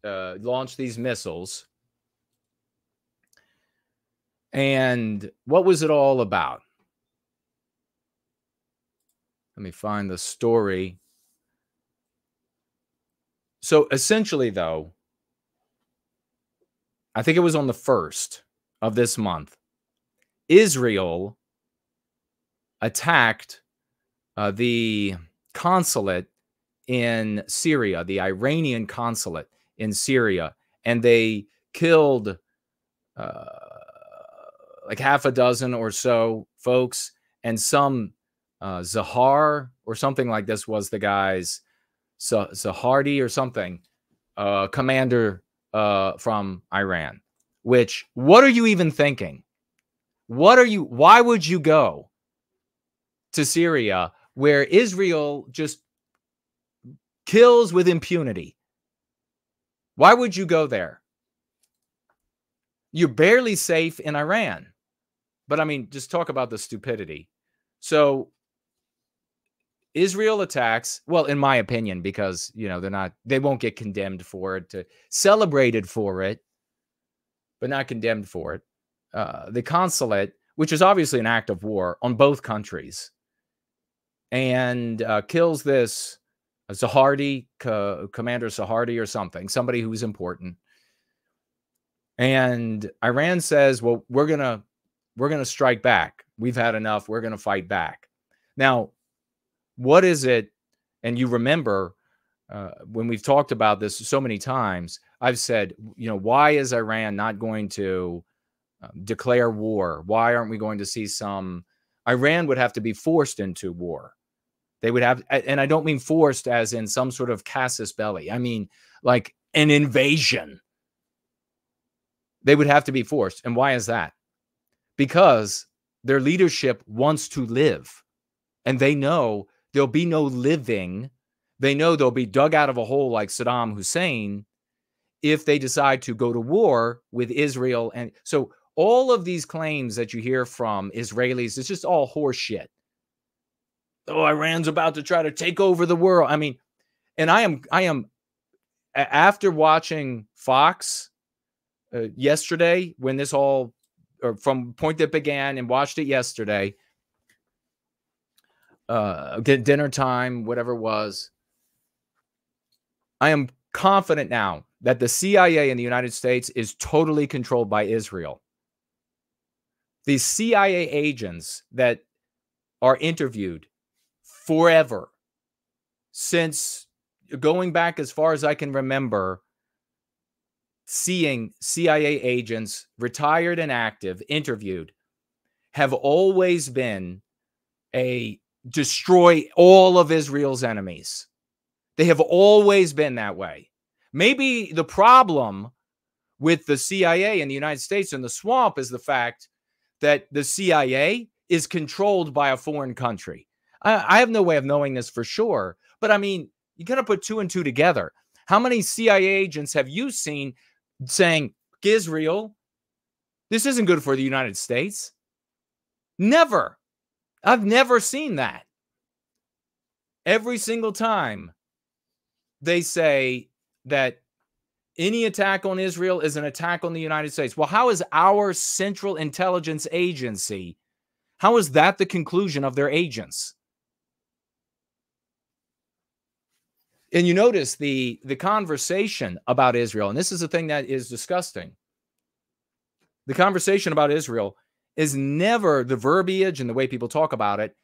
launch these missiles. And what was it all about? Let me find the story. So essentially, though, I think it was on the 1st of this month, Israel attacked the consulate in Syria, the Iranian consulate in Syria, and they killed like half a dozen or so folks, and some Zahar or something like this was the guy's, Zahardi or something, commander from Iran. Which, what are you even thinking? Why would you go to Syria where Israel just kills with impunity? Why would you go there? You're barely safe in Iran. But I mean, just talk about the stupidity. So Israel attacks, well, in my opinion, because, you know, they won't get condemned for it, celebrated for it, but not condemned for it. The consulate, which is obviously an act of war on both countries, and kills this Zahardi, Commander Zahardi or something, somebody who's important. And Iran says, well, we're gonna strike back. We've had enough. We're gonna fight back. Now, what is it? And you remember when we've talked about this so many times, I've said, you know, why is Iran not going to declare war? Why aren't we going to see some? Iran would have to be forced into war They would have, and I don't mean forced as in some sort of casus belli. I mean like an invasion. They would have to be forced. And why is that? Because their leadership wants to live. And they know there'll be no living. They know they'll be dug out of a hole like Saddam Hussein if they decide to go to war with Israel. And so all of these claims that you hear from Israelis, it's just all horse shit. Oh, Iran's about to try to take over the world. I mean, and I am after watching Fox yesterday, when this all, or from point that began, and watched it yesterday, dinner time, whatever it was, I am confident now that the CIA in the United States is totally controlled by Israel. These CIA agents that are interviewed forever, since going back as far as I can remember, seeing CIA agents, retired and active, interviewed, have always been a destroy all of Israel's enemies. They have always been that way. Maybe the problem with the CIA in the United States and the swamp is the fact that the CIA is controlled by a foreign country. I have no way of knowing this for sure, but I mean, you got to put two and two together. How many CIA agents have you seen saying, Israel, this isn't good for the United States? Never. I've never seen that. Every single time they say that any attack on Israel is an attack on the United States. Well, how is our Central Intelligence Agency, how is that the conclusion of their agents? And you notice the conversation about Israel, and this is the thing that is disgusting. The conversation about Israel is never, the verbiage and the way people talk about it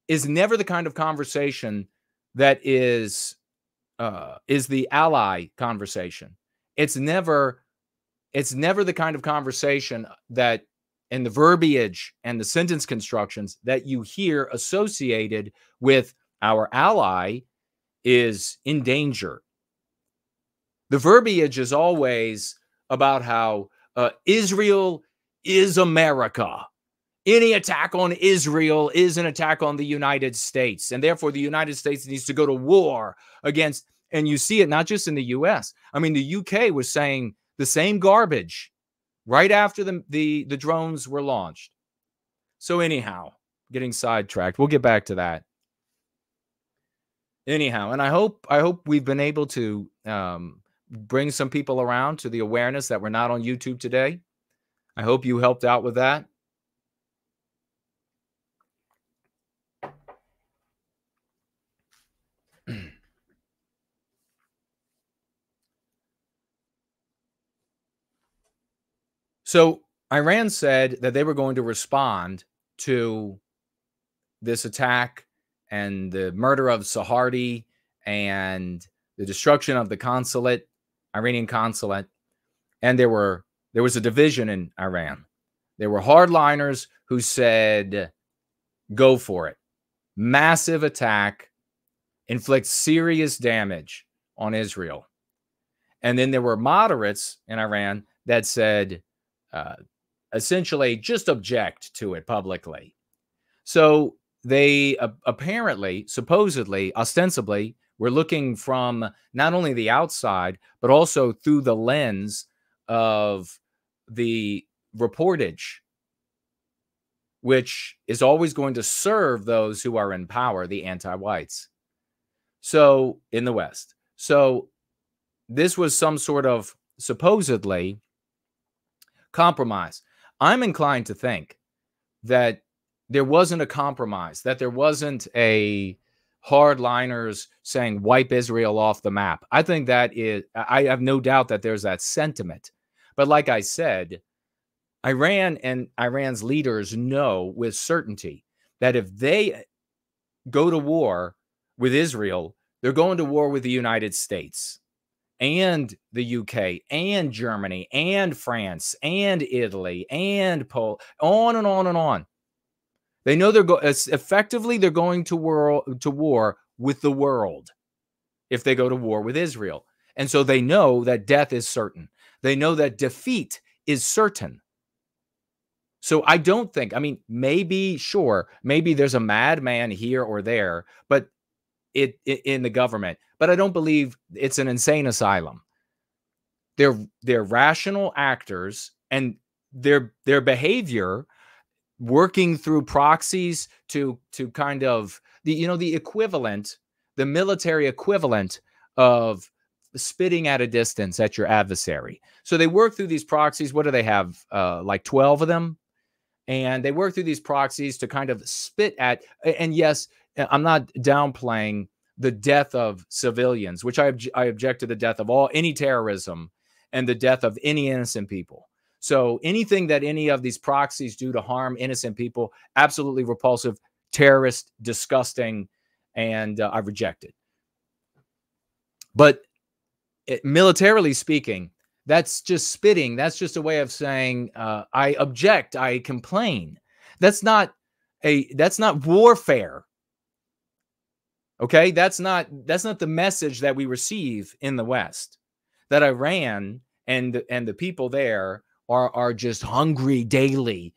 is never the kind of conversation that is the ally conversation. It's never the kind of conversation that, in the verbiage and the sentence constructions, that you hear associated with our ally is in danger. The verbiage is always about how Israel is America. Any attack on Israel is an attack on the United States, and therefore the United States needs to go to war against. And you see it not just in the U.S. I mean, the UK was saying the same garbage right after the drones were launched. So anyhow, getting sidetracked. We'll get back to that. Anyhow, and I hope we've been able to bring some people around to the awareness that we're not on YouTube today. I hope you helped out with that. So Iran said that they were going to respond to this attack and the murder of Sahardi and the destruction of the consulate, Iranian consulate. And there was a division in Iran. There were hardliners who said, go for it. Massive attack, inflict serious damage on Israel. And then there were moderates in Iran that said, essentially just object to it publicly. So they apparently, supposedly, ostensibly, were looking from not only the outside, but also through the lens of the reportage, which is always going to serve those who are in power, the anti-whites. So in the West. So this was some sort of supposedly compromise. I'm inclined to think that there wasn't a compromise, that there wasn't a hardliners saying wipe Israel off the map. I think that is, I have no doubt that there's that sentiment. But like I said, Iran and Iran's leaders know with certainty that if they go to war with Israel, they're going to war with the United States and the UK and Germany and France and Italy and Poland, on and on and on. They know effectively they're going to war with the world if they go to war with Israel. And so they know that death is certain. They know that defeat is certain. So I don't think, I mean, maybe there's a madman here or there, but in the government, but I don't believe it's an insane asylum. They're rational actors, and their behavior, working through proxies to kind of the equivalent, the military equivalent of spitting at a distance at your adversary. So they work through these proxies. What do they have? Like 12 of them. And they work through these proxies to kind of spit at, and yes, I'm not downplaying the death of civilians, which I object to the death of any terrorism and the death of any innocent people. So anything that any of these proxies do to harm innocent people, absolutely repulsive, terrorist, disgusting, and I reject it. But militarily speaking, that's just spitting. That's just a way of saying, I object, I complain. That's not warfare. Okay, that's not the message that we receive in the West. That Iran and the people there are just hungry daily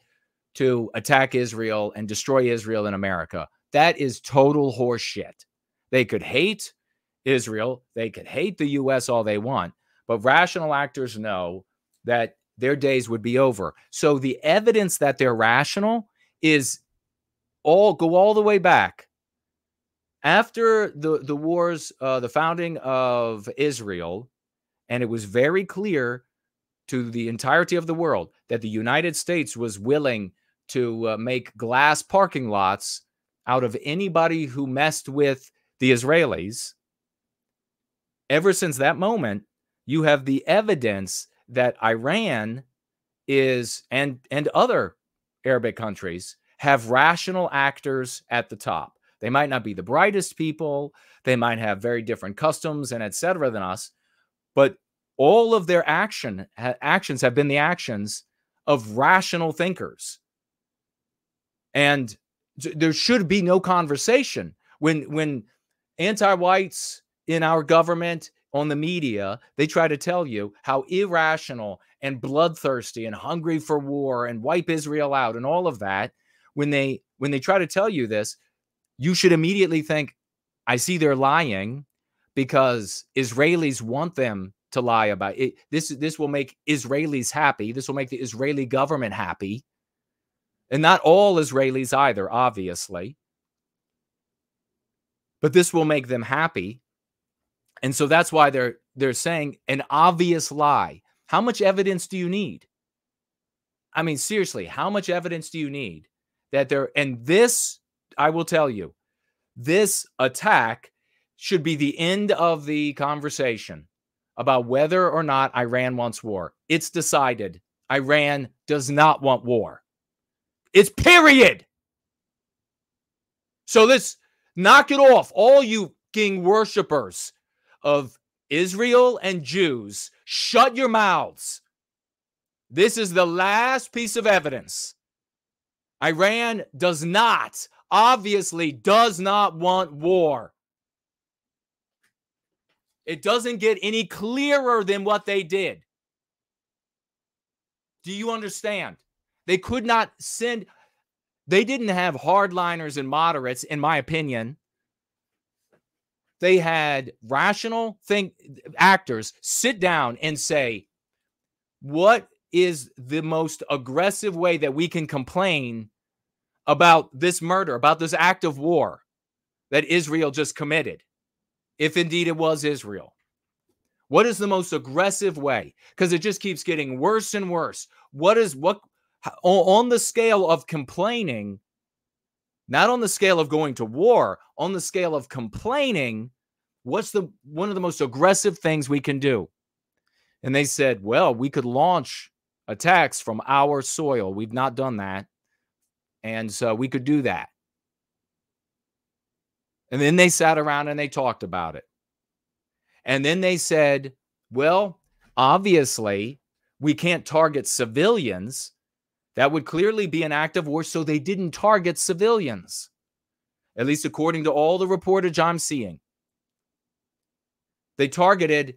to attack Israel and destroy Israel in America. That is total horseshit. They could hate Israel, they could hate the U.S. all they want, but rational actors know that their days would be over. So the evidence that they're rational is go all the way back. After the wars, the founding of Israel, and it was very clear to the entirety of the world that the United States was willing to make glass parking lots out of anybody who messed with the Israelis. Ever since that moment, you have the evidence that Iran is, and other Arabic countries, have rational actors at the top. They might not be the brightest people. They might have very different customs and etc. than us, but all of their actions have been the actions of rational thinkers. And there should be no conversation when anti-whites in our government, on the media, they try to tell you how irrational and bloodthirsty and hungry for war and wipe Israel out and all of that. When they try to tell you this, you should immediately think, I see they're lying because Israelis want them to lie about it. This will make Israelis happy. This will make the Israeli government happy. And not all Israelis either, obviously. But this will make them happy. And so that's why they're saying an obvious lie. How much evidence do you need? I mean, seriously, how much evidence do you need that and this, I will tell you, this attack should be the end of the conversation about whether or not Iran wants war. It's decided. Iran does not want war. It's period. So let's knock it off. All you king worshipers of Israel and Jews, shut your mouths. This is the last piece of evidence. Iran obviously does not want war. It doesn't get any clearer than what they did. Do you understand? They could not they didn't have hardliners and moderates, in my opinion. They had rational actors sit down and say, what is the most aggressive way that we can complain about this murder, about this act of war that Israel just committed, if indeed it was Israel? What is the most aggressive way? Because it just keeps getting worse and worse. On the scale of complaining, not on the scale of going to war, on the scale of complaining, what's one of the most aggressive things we can do? And they said, well, we could launch attacks from our soil. We've not done that. And so we could do that. And then they sat around and they talked about it. And then they said, well, obviously, we can't target civilians That would clearly be an act of war, so they didn't target civilians, at least according to all the reportage I'm seeing. They targeted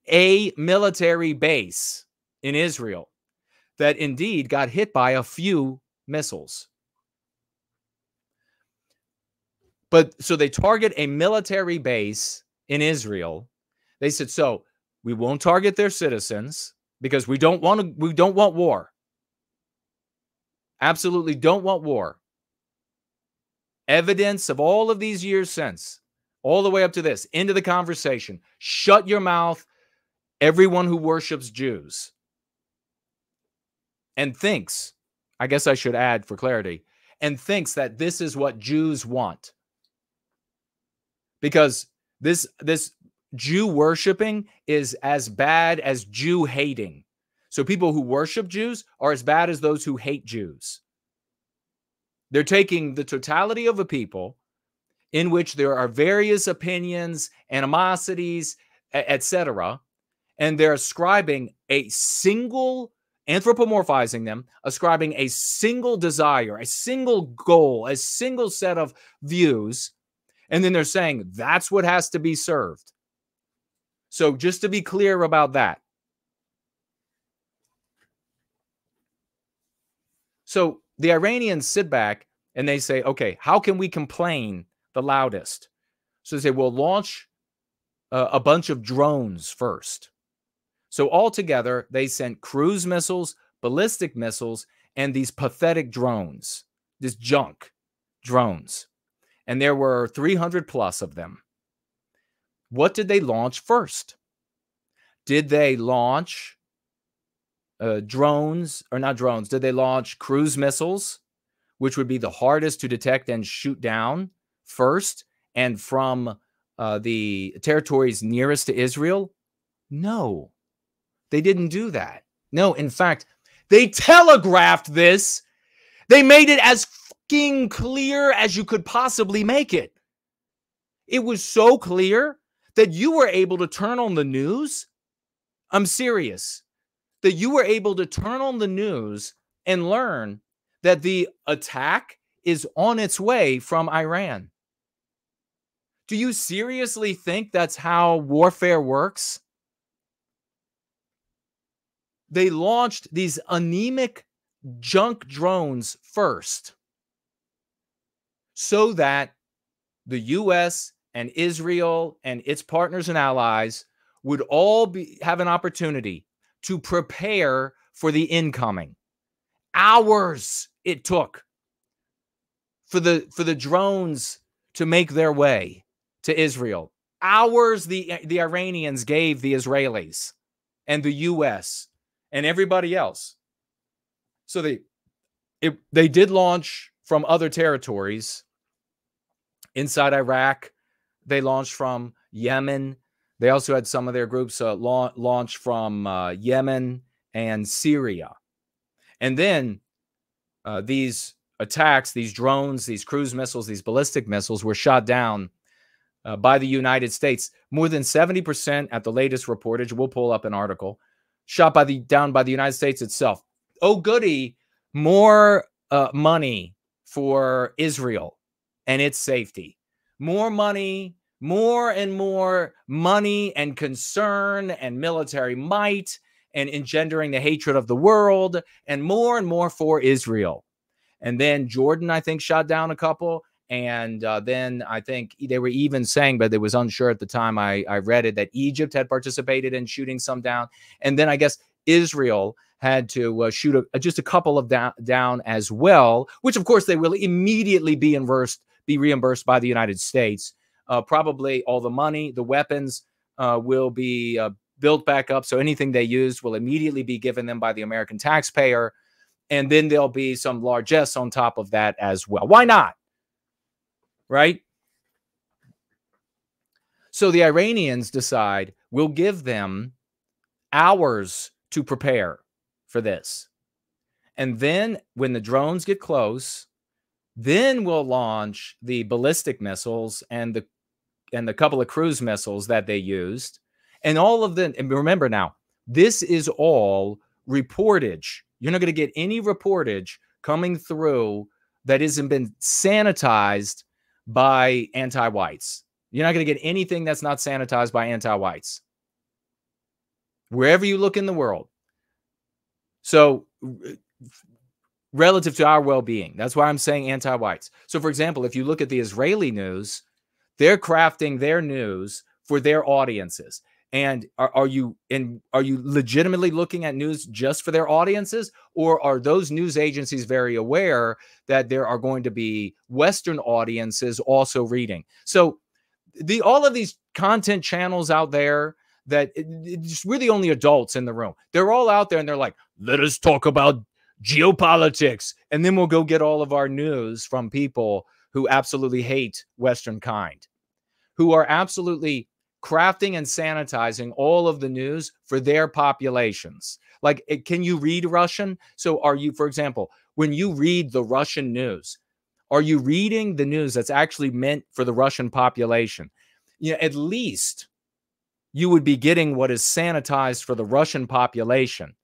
a military base in Israel that indeed got hit by a few missiles. But so they target a military base in Israel. They said, so we won't target their citizens because we don't want war. Absolutely don't want war. Evidence of all of these years since, all the way up to this, into the conversation. Shut your mouth, everyone who worships Jews. And thinks, I guess I should add for clarity, and thinks that this is what Jews want. Because this Jew worshiping is as bad as Jew hating. So people who worship Jews are as bad as those who hate Jews. They're taking the totality of a people in which there are various opinions, animosities, etc., and they're ascribing a single, anthropomorphizing them, ascribing a single desire, a single goal, a single set of views, and then they're saying that's what has to be served. So just to be clear about that. So the Iranians sit back and they say, okay, how can we complain the loudest? So they say, we'll launch a bunch of drones first. So altogether, they sent cruise missiles, ballistic missiles, and these pathetic drones, this junk drones. And there were 300 plus of them. What did they launch first? Did they launch drones, or not drones, did they launch cruise missiles, which would be the hardest to detect and shoot down first, and from the territories nearest to Israel? No, they didn't do that. No, in fact, they telegraphed this. They made it as fucking clear as you could possibly make it. It was so clear that you were able to turn on the news. I'm serious. That you were able to turn on the news and learn that the attack is on its way from Iran. Do you seriously think that's how warfare works? They launched these anemic junk drones first so that the U.S. and Israel and its partners and allies would all have an opportunity to prepare for the incoming. Hours it took for the drones to make their way to Israel. Hours the Iranians gave the Israelis and the U.S. and everybody else. So they did launch from other territories. Inside Iraq, they launched from Yemen. They also had some of their groups launch from Yemen and Syria. And then these attacks, these drones, these cruise missiles, these ballistic missiles were shot down by the United States. More than 70% at the latest reportage, we'll pull up an article, shot down by the United States itself. Oh, goody, more money for Israel and its safety. More money, more and more money and concern and military might and engendering the hatred of the world and more for Israel. And then Jordan, I think, shot down a couple. And then I think they were even saying, but it was unsure at the time I read it, that Egypt had participated in shooting some down. And then I guess Israel had to shoot just a couple of down as well, which of course they will immediately be reimbursed by the United States. Probably all the money, the weapons will be built back up. So anything they used will immediately be given them by the American taxpayer. And then there'll be some largesse on top of that as well. Why not? Right? So the Iranians decide we'll give them hours to prepare for this. And then when the drones get close, then we'll launch the ballistic missiles and the couple of cruise missiles that they used. And all of them, and remember now, this is all reportage. You're not going to get any reportage coming through that hasn't been sanitized by anti-whites. You're not going to get anything that's not sanitized by anti-whites. Wherever you look in the world. So relative to our well-being, that's why I'm saying anti-whites. So for example, if you look at the Israeli news, they're crafting their news for their audiences. And are you legitimately looking at news just for their audiences? Or are those news agencies very aware that there are going to be Western audiences also reading? So all of these content channels out there that we're the only adults in the room. They're all out there and they're like, let us talk about geopolitics. And then we'll go get all of our news from people who absolutely hate Western kind, who are absolutely crafting and sanitizing all of the news for their populations. Like, can you read Russian? So are you, for example, when you read the Russian news, are you reading the news that's actually meant for the Russian population? You know, at least you would be getting what is sanitized for the Russian population,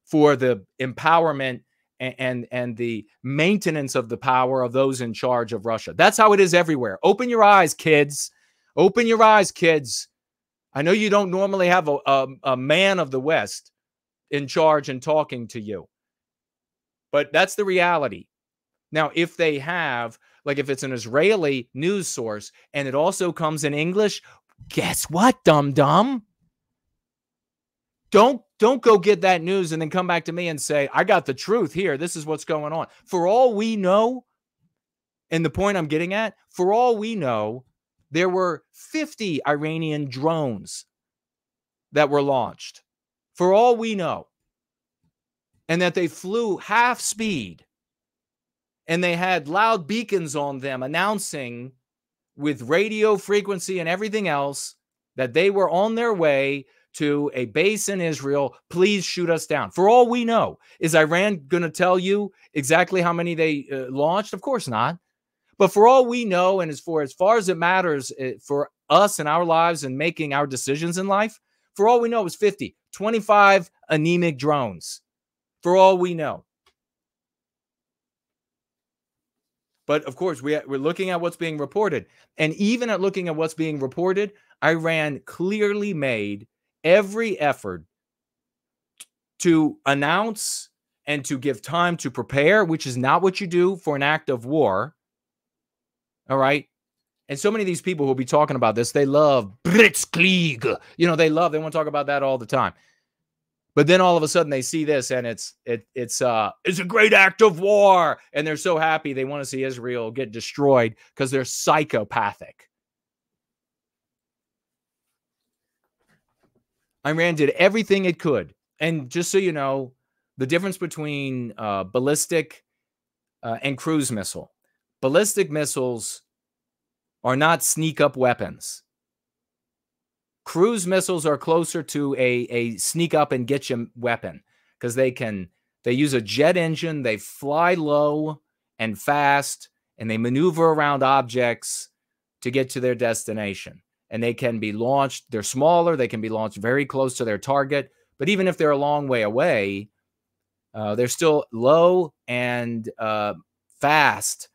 for the empowerment and the maintenance of the power of those in charge of Russia. That's how it is everywhere. Open your eyes, kids. Open your eyes, kids. I know you don't normally have a man of the West in charge and talking to you, but that's the reality. Now, if they have, like if it's an Israeli news source and it also comes in English, guess what, dum-dum? Don't go get that news and then come back to me and say, I got the truth here. This is what's going on. For all we know, and the point I'm getting at, for all we know, there were 50 Iranian drones that were launched. For all we know. And that they flew half speed. And they had loud beacons on them announcing with radio frequency and everything else that they were on their way to a base in Israel. Please shoot us down. For all we know, is Iran going to tell you exactly how many they launched? Of course not. But for all we know, and as far as it matters for us and our lives and making our decisions in life, for all we know, it was 50, 25 anemic drones. For all we know. But of course, we're looking at what's being reported. And even at looking at what's being reported, Iran clearly made every effort to announce and to give time to prepare, which is not what you do for an act of war. All right. And so many of these people who will be talking about this, they love Blitzkrieg. You know, they want to talk about that all the time. But then all of a sudden they see this and it's a great act of war. And they're so happy they want to see Israel get destroyed because they're psychopathic. Iran did everything it could. And just so you know, the difference between ballistic and cruise missile. Ballistic missiles are not sneak up weapons. Cruise missiles are closer to a sneak up and get you weapon because they use a jet engine. They fly low and fast and they maneuver around objects to get to their destination. And they can be launched. They're smaller. They can be launched very close to their target. But even if they're a long way away, they're still low and fast,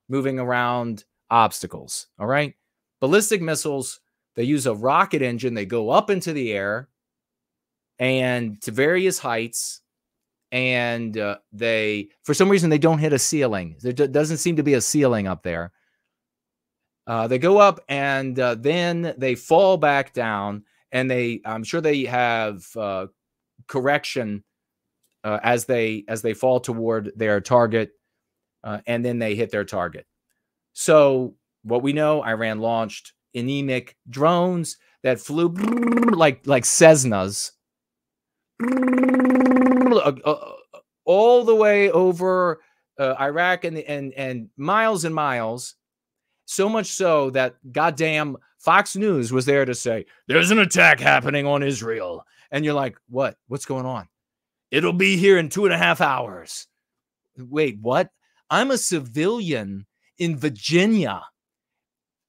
moving around obstacles. All right. Ballistic missiles, they use a rocket engine. They go up into the air and to various heights. And for some reason, they don't hit a ceiling. There doesn't seem to be a ceiling up there. They go up and then they fall back down. And I'm sure they have correction as they fall toward their target. And then they hit their target. So what we know, Iran launched anemic drones that flew like Cessnas all the way over Iraq and miles and miles. So much so that goddamn Fox News was there to say, there's an attack happening on Israel. And you're like, what? What's going on? It'll be here in 2.5 hours. Wait, what? I'm a civilian in Virginia.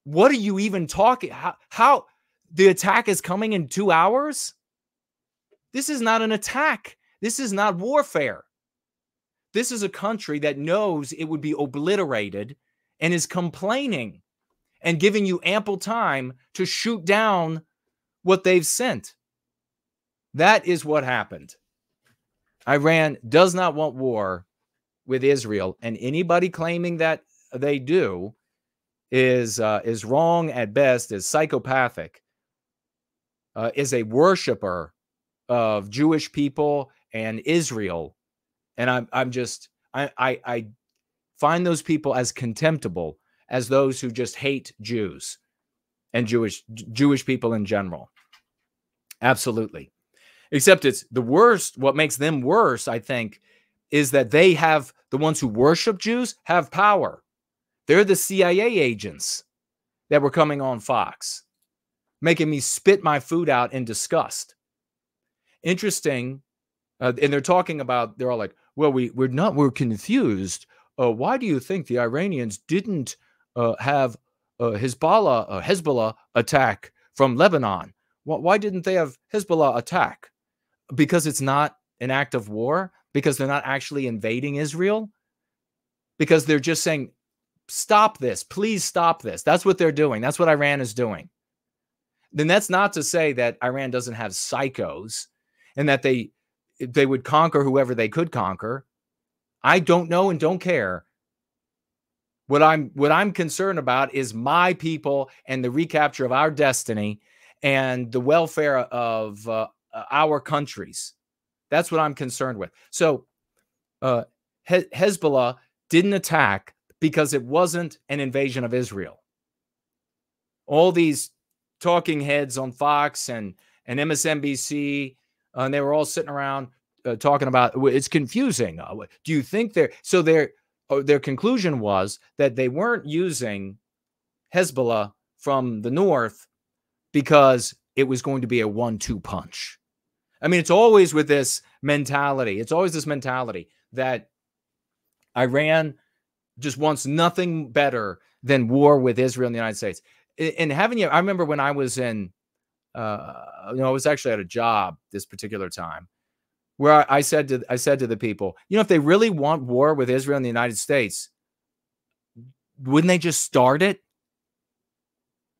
What are you even talking? How the attack is coming in 2 hours? This is not an attack. This is not warfare. This is a country that knows it would be obliterated and is complaining and giving you ample time to shoot down what they've sent. That is what happened. Iran does not want war with Israel, and anybody claiming that they do is wrong at best, is psychopathic, is a worshiper of Jewish people and Israel. And I find those people as contemptible as those who just hate Jews and Jewish people in general. Absolutely. Except it's the worst. What makes them worse, I think, is that they have, the ones who worship Jews have power. They're the CIA agents that were coming on Fox, making me spit my food out in disgust. Interesting. And they're talking about, they're all like, well, we're confused. Why do you think the Iranians didn't have Hezbollah attack from Lebanon? Why didn't they have Hezbollah attack? Because it's not an act of war? Because they're not actually invading Israel? Because they're just saying, stop this, please stop this. That's what they're doing. That's what Iran is doing. Then that's not to say that Iran doesn't have psychos and that they would conquer whoever they could conquer. I don't know and don't care. What I'm concerned about is my people and the recapture of our destiny and the welfare of our countries. That's what I'm concerned with. So Hezbollah didn't attack because it wasn't an invasion of Israel. All these talking heads on Fox and MSNBC, and they were all sitting around talking about, it's confusing. Do you think their conclusion was that they weren't using Hezbollah from the north because it was going to be a 1-2 punch. I mean, it's always with this mentality. It's always this mentality that Iran just wants nothing better than war with Israel and the United States. And I remember when I was in, I was actually at a job this particular time where I said to the people, if they really want war with Israel and the United States, wouldn't they just start it?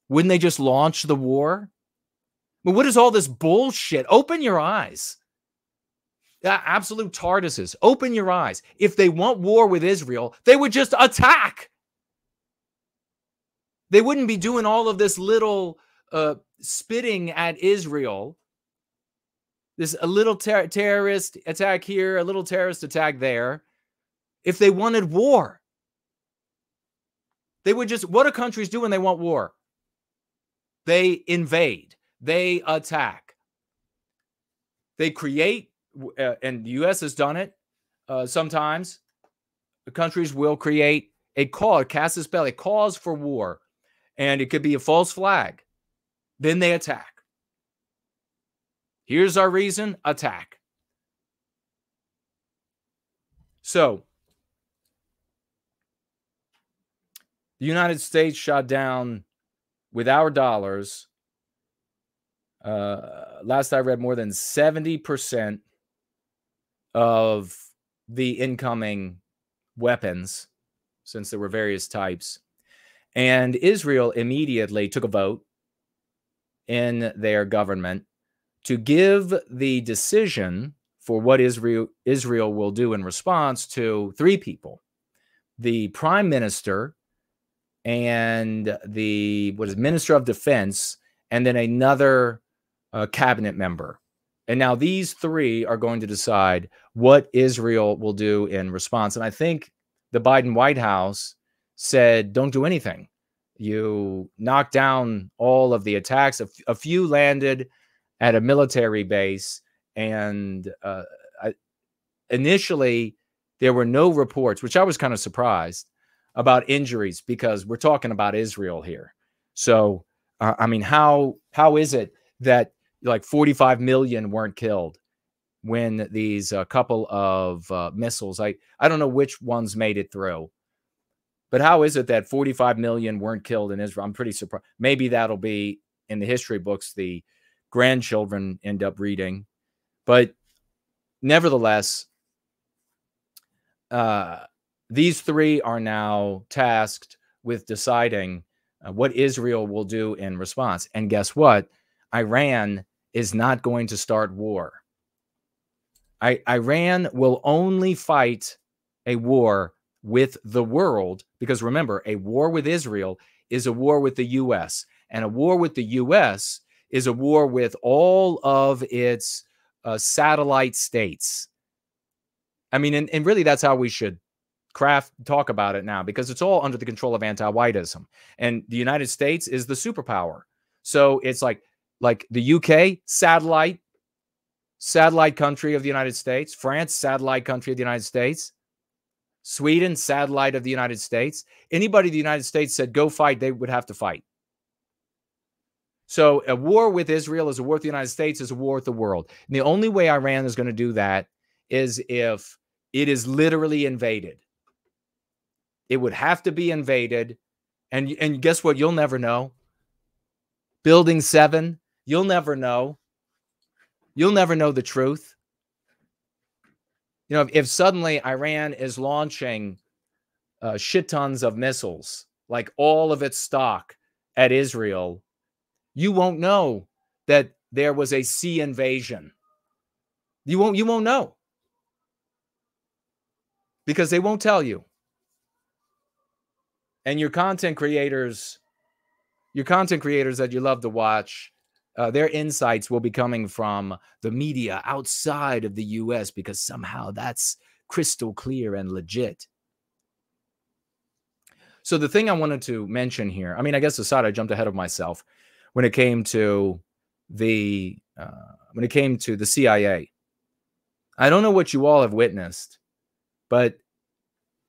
Wouldn't they just launch the war? But what is all this bullshit? Open your eyes. Absolute tardises. Open your eyes. If they want war with Israel, they would just attack. They wouldn't be doing all of this little spitting at Israel. A little terrorist attack here, a little terrorist attack there. If they wanted war, they would just, what do countries do when they want war? They invade. They attack. They create, and the U.S. has done it sometimes. The countries will create a cause, casus belli, a cause for war, and it could be a false flag. Then they attack. Here's our reason, attack. So, the United States shot down, with our dollars, last I read, more than 70% of the incoming weapons, since there were various types. And Israel immediately took a vote in their government to give the decision for what Israel will do in response to 3 people: the prime minister and the minister of defense, and then another cabinet member. And now these 3 are going to decide what Israel will do in response. And I think the Biden White House said, don't do anything. You knock down all of the attacks. A few landed at a military base. And initially, there were no reports, which I was kind of surprised, about injuries, because we're talking about Israel here. So, I mean, how is it that like 45 million weren't killed when these couple of missiles, I don't know which ones made it through, but how is it that 45 million weren't killed in Israel? I'm pretty surprised. Maybe that'll be in the history books the grandchildren end up reading. But nevertheless, these three are now tasked with deciding what Israel will do in response. And guess what? Iran is not going to start war. Iran will only fight a war with the world, because remember, a war with Israel is a war with the U.S., and a war with the U.S. is a war with all of its satellite states. I mean, and really that's how we should talk about it now, because it's all under the control of anti-whiteism, and the United States is the superpower. So it's like the UK, satellite country of the United States, France, satellite country of the United States, Sweden, satellite of the United States. Anybody the United States said go fight, they would have to fight. So a war with Israel is a war with the United States, is a war with the world. And the only way Iran is going to do that is if it is literally invaded. It would have to be invaded. And guess what? You'll never know. Building 7, you'll never know. You'll never know the truth. You know, if suddenly Iran is launching shit tons of missiles, like all of its stock at Israel, you won't know that there was a sea invasion. You won't know, because they won't tell you. And your content creators that you love to watch, their insights will be coming from the media outside of the U.S. because somehow that's crystal clear and legit. So the thing I wanted to mention here, I mean, I guess aside, I jumped ahead of myself when it came to the CIA. I don't know what you all have witnessed, but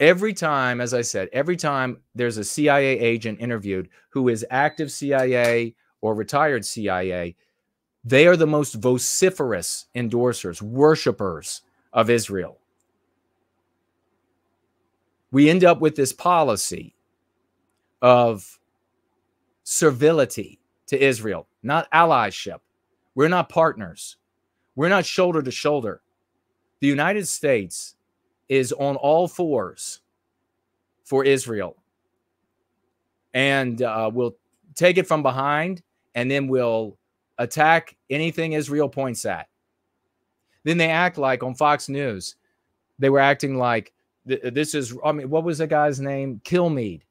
every time, as I said, every time there's a CIA agent interviewed who is active CIA or retired CIA, they are the most vociferous endorsers, worshipers of Israel. We end up with this policy of servility to Israel, not allyship. We're not partners. We're not shoulder to shoulder. The United States is on all fours for Israel, and we'll take it from behind, and then we'll attack anything Israel points at. Then they act like on Fox News, they were acting like this is, I mean, what was the guy's name? Kilmeade.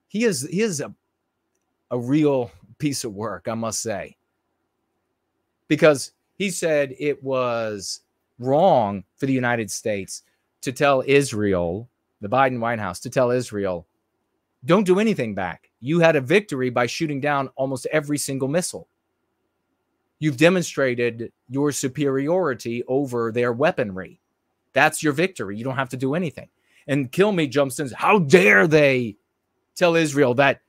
He is a real piece of work, I must say, because he said it was wrong for the United States to tell Israel, the Biden White House, to tell Israel, don't do anything back. You had a victory by shooting down almost every single missile. You've demonstrated your superiority over their weaponry. That's your victory. You don't have to do anything. And Kilmeade jumps in and says, how dare they tell Israel that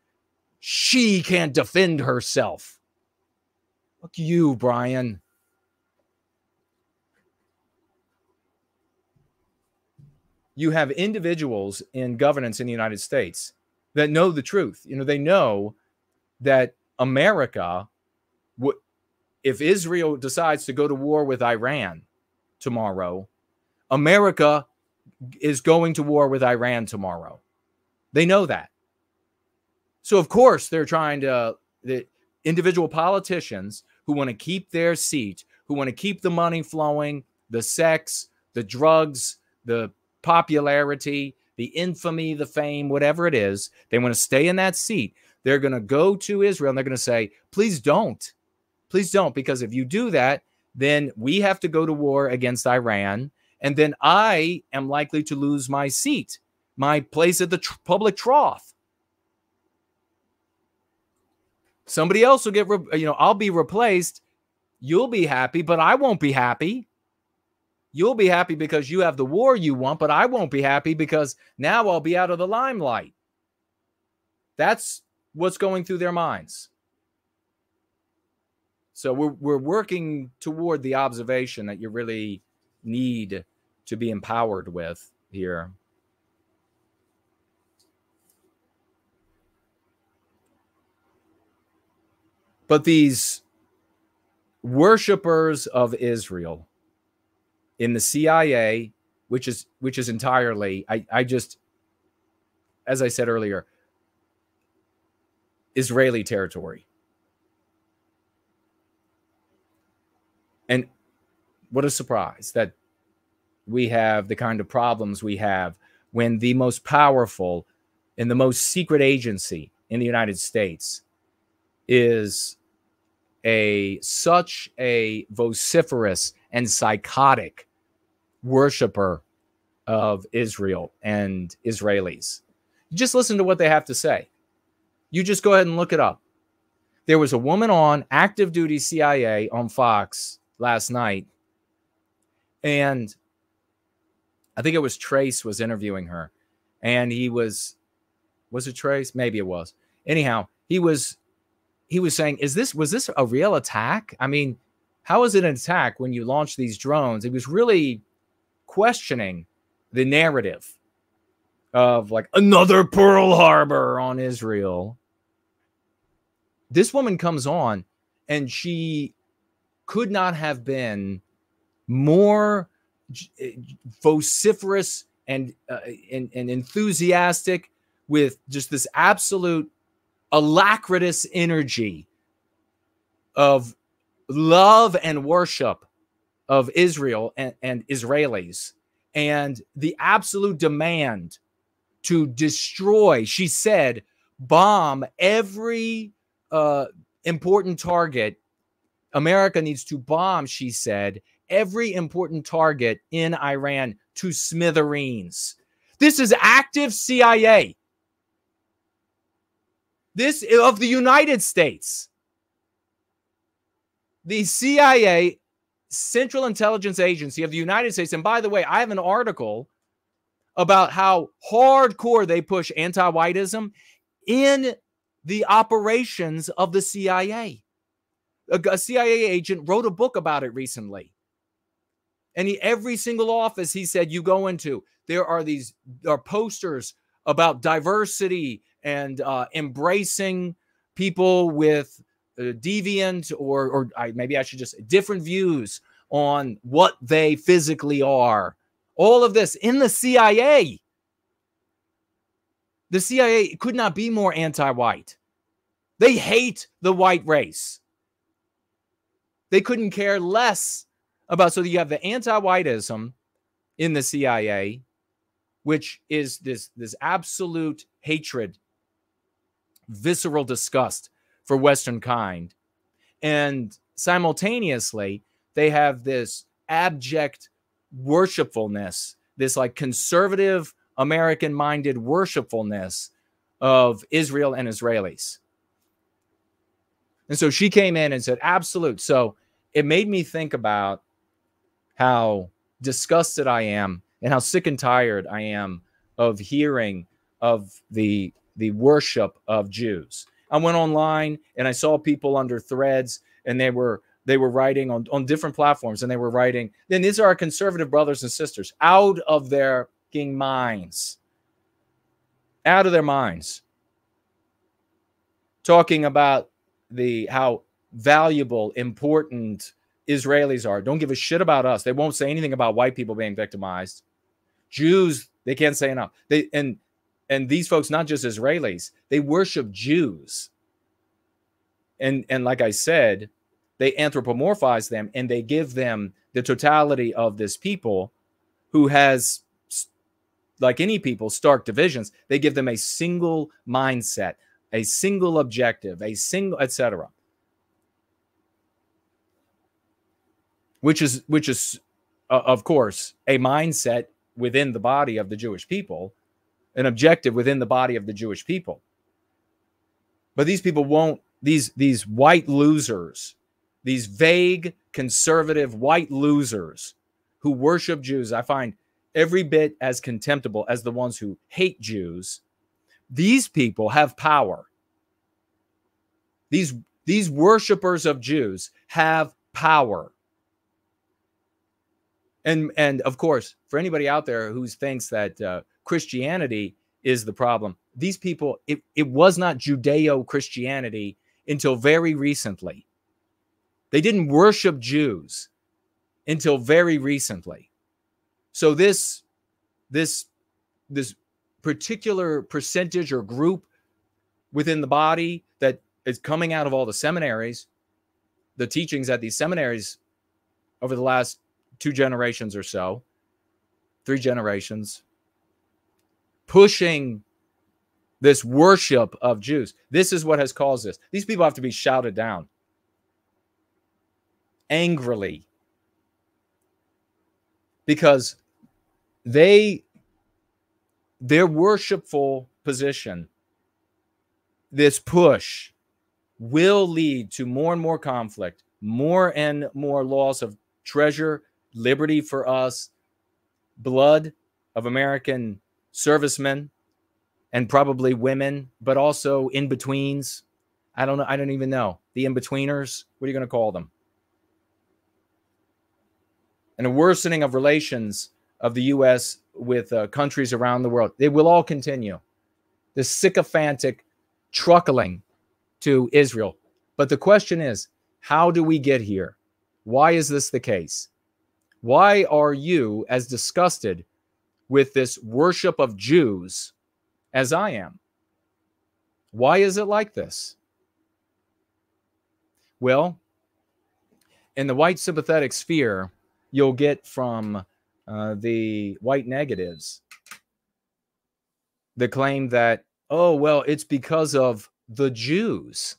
she can't defend herself? Fuck you, Brian. You have individuals in governance in the United States that know the truth. You know, they know that America, if Israel decides to go to war with Iran tomorrow, America is going to war with Iran tomorrow. They know that. So, of course, they're trying to, the individual politicians who want to keep their seat, who want to keep the money flowing, the sex, the drugs, the popularity, the infamy, the fame, whatever it is, they want to stay in that seat. They're going to go to Israel and they're going to say, please don't. Please don't, because if you do that, then we have to go to war against Iran, and then I am likely to lose my seat, my place at the public trough. Somebody else will get, I'll be replaced. You'll be happy, but I won't be happy. You'll be happy because you have the war you want, but I won't be happy because now I'll be out of the limelight. That's what's going through their minds. So we're working toward the observation that you really need to be empowered with here. But these worshipers of Israel in the CIA, which is entirely, I just, as I said earlier, Israeli territory. And what a surprise that we have the kind of problems we have when the most powerful and the most secret agency in the United States is such a vociferous and psychotic worshiper of Israel and Israelis. Just listen to what they have to say. You just go ahead and look it up. There was a woman on active duty CIA on Fox last night, and I think it was Trace was interviewing her, and he was it Trace? Maybe it was. Anyhow, he was saying, was this a real attack? I mean, how is it an attack when you launch these drones? He was really questioning the narrative of like another Pearl Harbor on Israel. This woman comes on, and she could not have been more vociferous and enthusiastic, with just this absolute alacritous energy of love and worship of Israel and Israelis, and the absolute demand to destroy, she said, bomb every important target. America needs to bomb, she said, every important target in Iran to smithereens. This is active CIA. This of the United States. The CIA, Central Intelligence Agency of the United States. And by the way, I have an article about how hardcore they push anti-whiteism in the operations of the CIA. A CIA agent wrote a book about it recently. And every single office he said you go into, there are posters about diversity and embracing people with deviant or maybe I should just different views on what they physically are. All of this in the CIA. The CIA could not be more anti-white. They hate the white race. They couldn't care less about, so you have the anti-whiteism in the CIA, which is this absolute hatred, visceral disgust for Western kind. And simultaneously, they have this abject worshipfulness, this like conservative American-minded worshipfulness of Israel and Israelis. And so she came in and said, absolute. So it made me think about how disgusted I am and how sick and tired I am of hearing of the worship of Jews. I went online and I saw people under threads, and they were writing on different platforms, and they were writing, then these are our conservative brothers and sisters out of their minds, out of their minds, talking about how valuable, important Israelis are. Don't give a shit about us. They won't say anything about white people being victimized. Jews, they can't say enough. And these folks, not just Israelis, they worship Jews. And like I said, they anthropomorphize them, and they give them the totality of this people who has, like any people, stark divisions. They give them a single mindset, a single objective, a single, etc. Which is, of course, a mindset within the body of the Jewish people, an objective within the body of the Jewish people. But these people won't, these white losers, these vague, conservative white losers who worship Jews, I find every bit as contemptible as the ones who hate Jews. These people have power. These worshipers of Jews have power. And of course, for anybody out there who thinks that Christianity is the problem, these people, it was not Judeo-Christianity until very recently. They didn't worship Jews until very recently. So this particular percentage or group within the body that is coming out of all the seminaries, the teachings at these seminaries over the last 2 generations or so, 3 generations, pushing this worship of Jews. This is what has caused this. These people have to be shouted down angrily, because their worshipful position, this push, will lead to more and more conflict, more and more loss of treasure, liberty for us, blood of American servicemen, and probably women, but also in-betweens. I don't know. I don't even know. The in-betweeners, what are you going to call them? And a worsening of relations of the U.S. with countries around the world. They will all continue. This sycophantic truckling to Israel. But the question is, how do we get here? Why is this the case? Why are you as disgusted with this worship of Jews as I am? Why is it like this? Well, in the white sympathetic sphere, you'll get from the white negatives the claim that, oh, well, it's because of the Jews.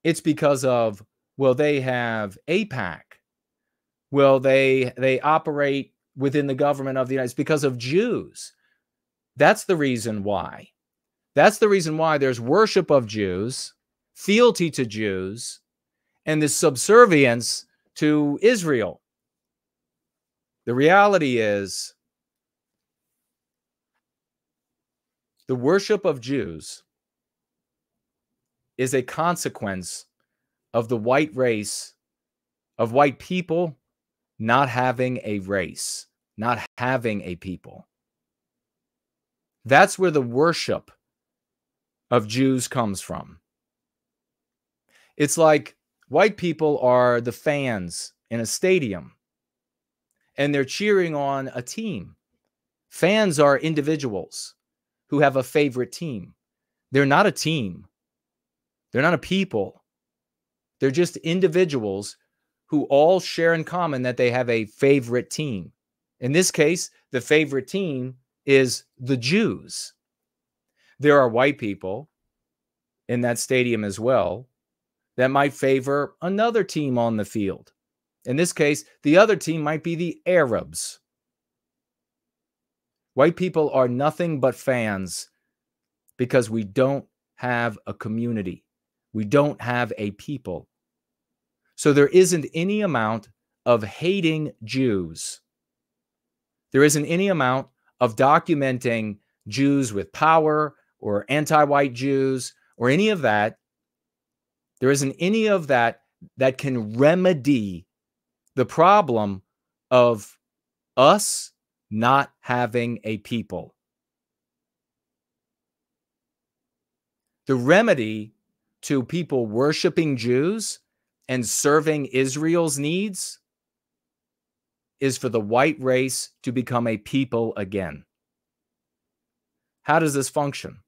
It's because of, well, they have AIPAC. Well, they operate within the government of the United States because of Jews. That's the reason why. That's the reason why there's worship of Jews, fealty to Jews, and this subservience to Israel. The reality is, the worship of Jews is a consequence of the white race, of white people not having a race, not having a people. That's where the worship of Jews comes from. It's like white people are the fans in a stadium, and they're cheering on a team. Fans are individuals who have a favorite team. They're not a team. They're not a people. They're just individuals who all share in common that they have a favorite team. In this case, the favorite team is the Jews. There are white people in that stadium as well that might favor another team on the field. In this case, the other team might be the Arabs. White people are nothing but fans because we don't have a community. We don't have a people. So there isn't any amount of hating Jews. There isn't any amount of documenting Jews with power or anti-white Jews or any of that. There isn't any of that that can remedy the problem of us not having a people. The remedy to people worshiping Jews and serving Israel's needs is for the white race to become a people again. How does this function?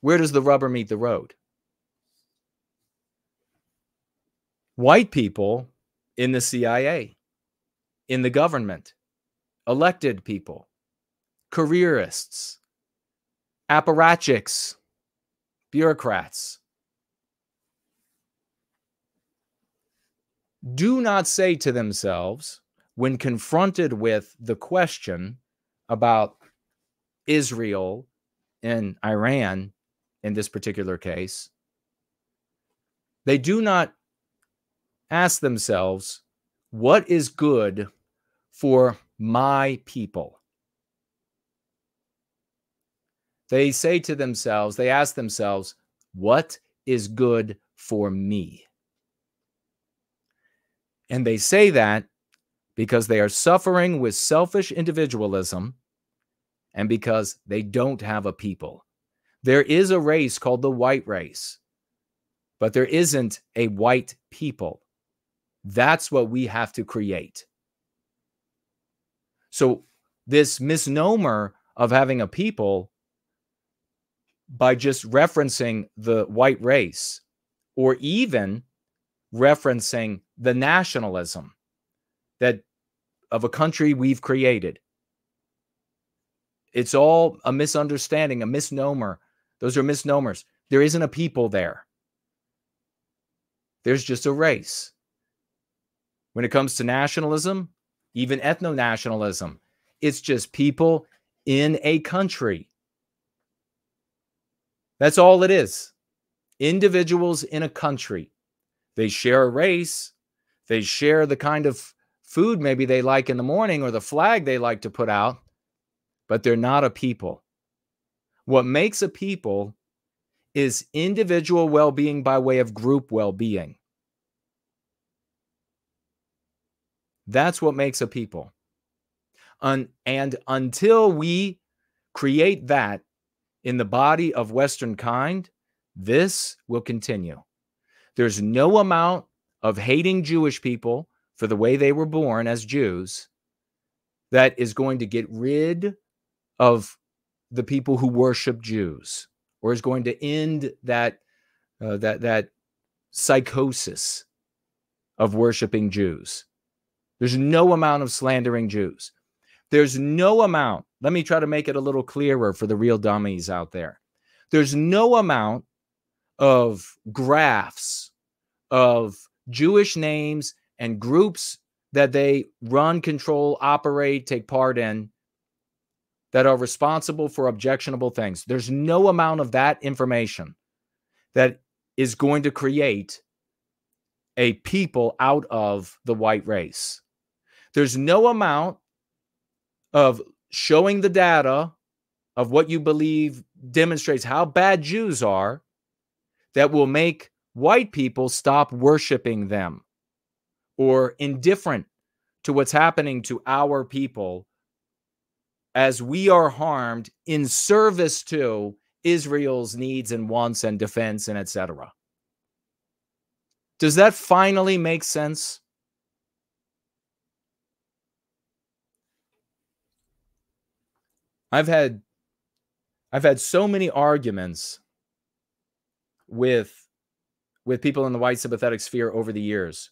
Where does the rubber meet the road? White people in the CIA, in the government, elected people, careerists, apparatchiks, bureaucrats, do not say to themselves, when confronted with the question about Israel and Iran in this particular case, they do not ask themselves, what is good for my people? They say to themselves, they ask themselves, what is good for me? And they say that because they are suffering with selfish individualism and because they don't have a people. There is a race called the white race, but there isn't a white people. That's what we have to create. So this misnomer of having a people by just referencing the white race, or even referencing the nationalism that of a country we've created. It's all a misunderstanding, a misnomer. Those are misnomers. There isn't a people there. There's just a race. When it comes to nationalism, even ethno-nationalism, it's just people in a country. That's all it is. Individuals in a country. They share a race. They share the kind of food maybe they like in the morning or the flag they like to put out, but they're not a people. What makes a people is individual well-being by way of group well-being. That's what makes a people. And until we create that in the body of Western kind, this will continue. There's no amount of hating Jewish people for the way they were born as Jews that is going to get rid of the people who worship Jews, or is going to end that that psychosis of worshiping Jews. There's no amount of slandering Jews. There's no amount. Let me try to make it a little clearer for the real dummies out there. There's no amount of graphs of Jewish names and groups that they run, control, operate, take part in that are responsible for objectionable things. There's no amount of that information that is going to create a people out of the white race. There's no amount of showing the data of what you believe demonstrates how bad Jews are that will make white people stop worshiping them or indifferent to what's happening to our people as we are harmed in service to Israel's needs and wants and defense and etc. Does that finally make sense? I've had so many arguments with people in the white sympathetic sphere over the years.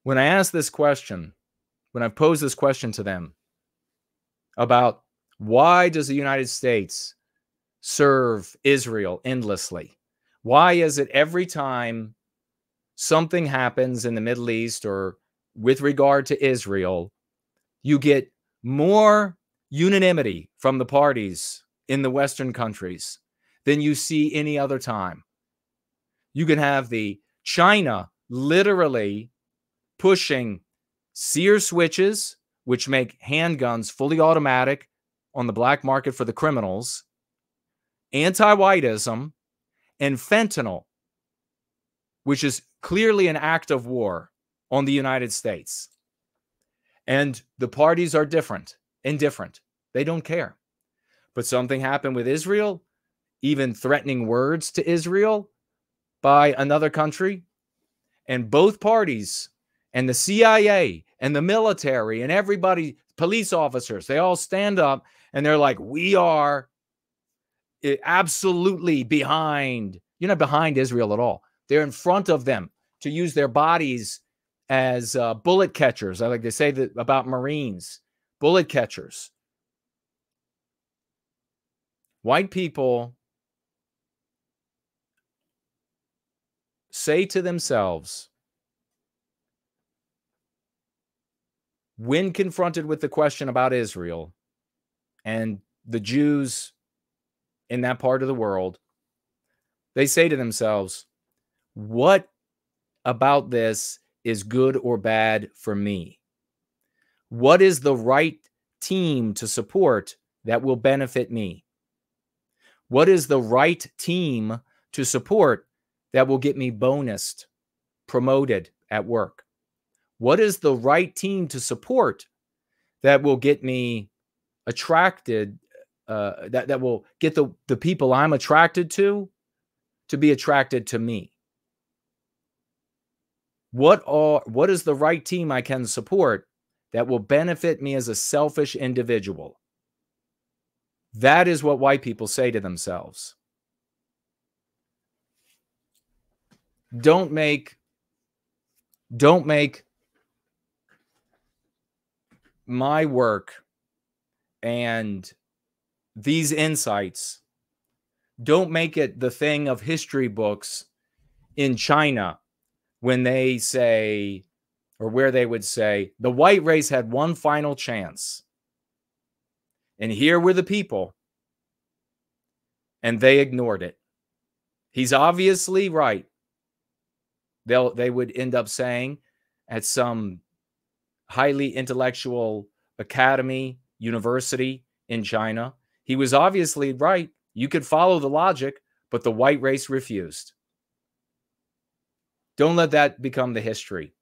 When I ask this question, when I've posed this question to them about why does the United States serve Israel endlessly? Why is it every time something happens in the Middle East or with regard to Israel, you get more unanimity from the parties in the Western countries than you see any other time? You can have the China literally pushing sear switches, which make handguns fully automatic on the black market for the criminals, anti-whiteism, and fentanyl, which is clearly an act of war on the United States. And the parties are indifferent. They don't care. But something happened with Israel, even threatening words to Israel by another country, and both parties and the CIA and the military and everybody, police officers, they all stand up and they're like, we are absolutely behind. You're not behind Israel at all. They're in front of them to use their bodies as bullet catchers. I like to say that about Marines, bullet catchers. White people say to themselves, when confronted with the question about Israel and the Jews in that part of the world, they say to themselves, what about this is good or bad for me? What is the right team to support that will benefit me? What is the right team to support that will get me bonused, promoted at work? What is the right team to support that will get me attracted, that will get the people I'm attracted to be attracted to me? What is the right team I can support that will benefit me as a selfish individual. That is what white people say to themselves. Don't make my work and these insights, don't make it the thing of history books in China when they say, or where they would say, the white race had one final chance. And here were the people, and they ignored it. He's obviously right. They would end up saying at some highly intellectual academy, university in China, he was obviously right. You could follow the logic, but the white race refused. Don't let that become the history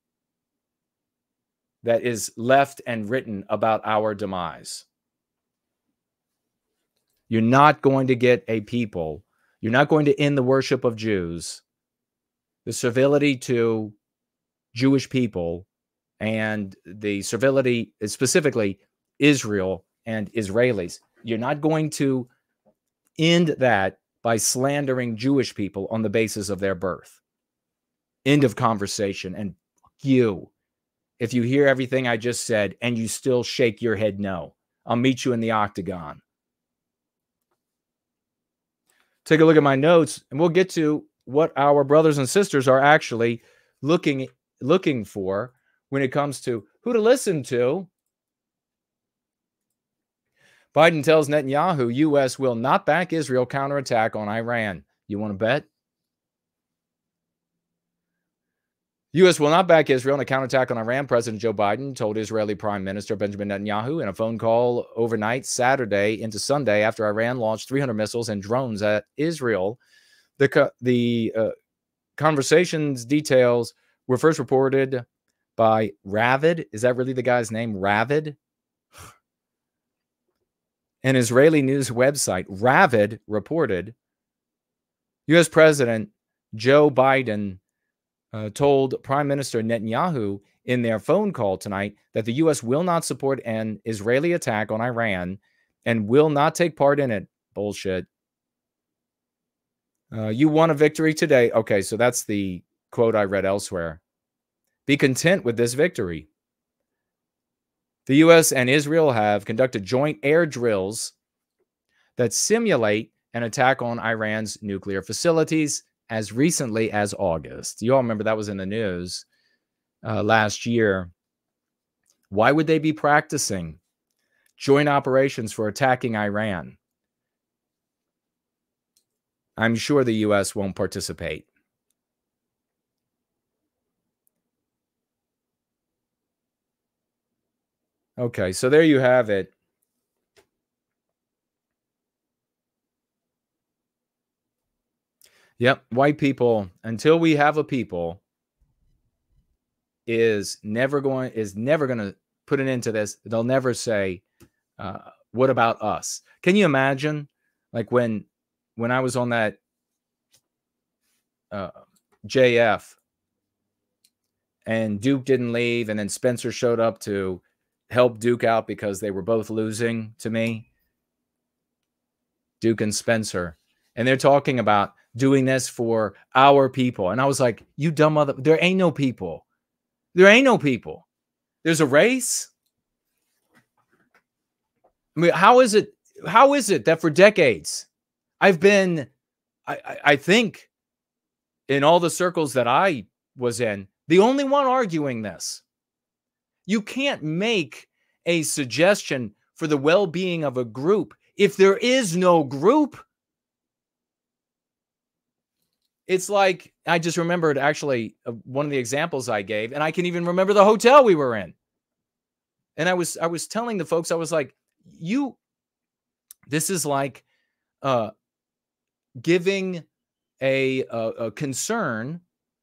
that is left and written about our demise. You're not going to get a people. You're not going to end the worship of Jews, the servility to Jewish people, and the servility, specifically Israel and Israelis. You're not going to end that by slandering Jewish people on the basis of their birth. End of conversation. And you, if you hear everything I just said and you still shake your head no, I'll meet you in the octagon. Take a look at my notes, and we'll get to what our brothers and sisters are actually looking for when it comes to who to listen to. Biden tells Netanyahu, U.S. will not back Israel counterattack on Iran. You want to bet? U.S. will not back Israel in a counterattack on Iran. President Joe Biden told Israeli Prime Minister Benjamin Netanyahu in a phone call overnight Saturday into Sunday after Iran launched 300 missiles and drones at Israel. The conversation's details were first reported by Ravid. Is that really the guy's name? Ravid? An Israeli news website. Ravid reported U.S. President Joe Biden told Prime Minister Netanyahu in their phone call tonight that the U.S. will not support an Israeli attack on Iran and will not take part in it. Bullshit. You won a victory today. Okay, so that's the quote I read elsewhere. Be content with this victory. The U.S. and Israel have conducted joint air drills that simulate an attack on Iran's nuclear facilities as recently as August. You all remember that was in the news last year. Why would they be practicing joint operations for attacking Iran? I'm sure the U.S. won't participate. Okay, so there you have it. Yep, white people, until we have a people, is never going to put an end to this. They'll never say, what about us? Can you imagine, like when I was on that JF and Duke didn't leave, and then Spencer showed up to help Duke out because they were both losing to me, Duke and Spencer, and they're talking about doing this for our people. And I was like, you dumb mother, there ain't no people. There ain't no people. There's a race. I mean, how is it that for decades I've been, I think in all the circles that I was in, the only one arguing this? You can't make a suggestion for the well-being of a group if there is no group. It's like, I just remembered actually one of the examples I gave, and I can even remember the hotel we were in. And I was telling the folks, I was like, this is like giving a concern,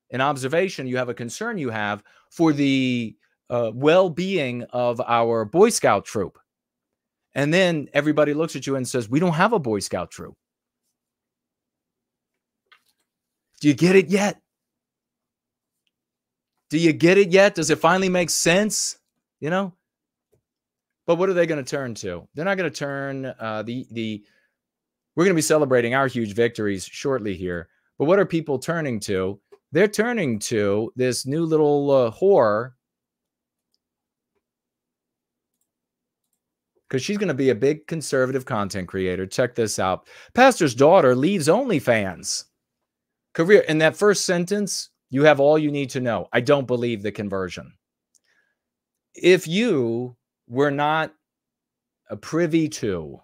an observation. You have a concern you have for the well-being of our Boy Scout troop. And then everybody looks at you and says, we don't have a Boy Scout troop. Do you get it yet? Do you get it yet? Does it finally make sense? You know, But what are they going to turn to? They're not going to turn we're going to be celebrating our huge victories shortly here. But what are people turning to? They're turning to this new little whore, because she's going to be a big conservative content creator. Check this out. Pastor's daughter leaves OnlyFans. Career. In that first sentence, you have all you need to know. I don't believe the conversion. If you were not privy to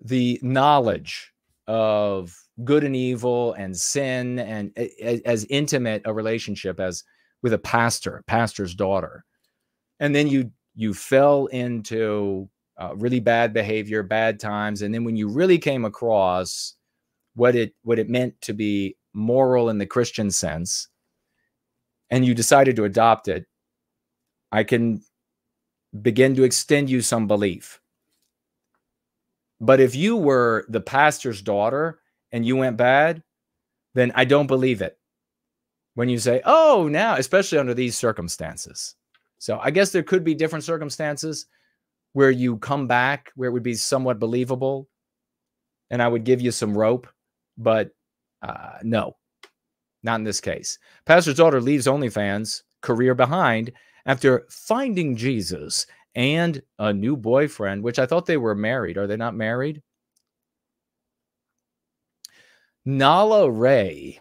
the knowledge of good and evil and sin and as intimate a relationship as with a pastor's daughter, and then you fell into really bad behavior, bad times, and then when you really came across what it meant to be moral in the Christian sense, and you decided to adopt it, I can begin to extend you some belief. But if you were the pastor's daughter and you went bad, then I don't believe it. When you say, oh, now, especially under these circumstances. So I guess there could be different circumstances where you come back, where it would be somewhat believable, and I would give you some rope. But no, not in this case. Pastor's daughter leaves OnlyFans career behind after finding Jesus and a new boyfriend, which I thought they were married. Are they not married? Nala Ray,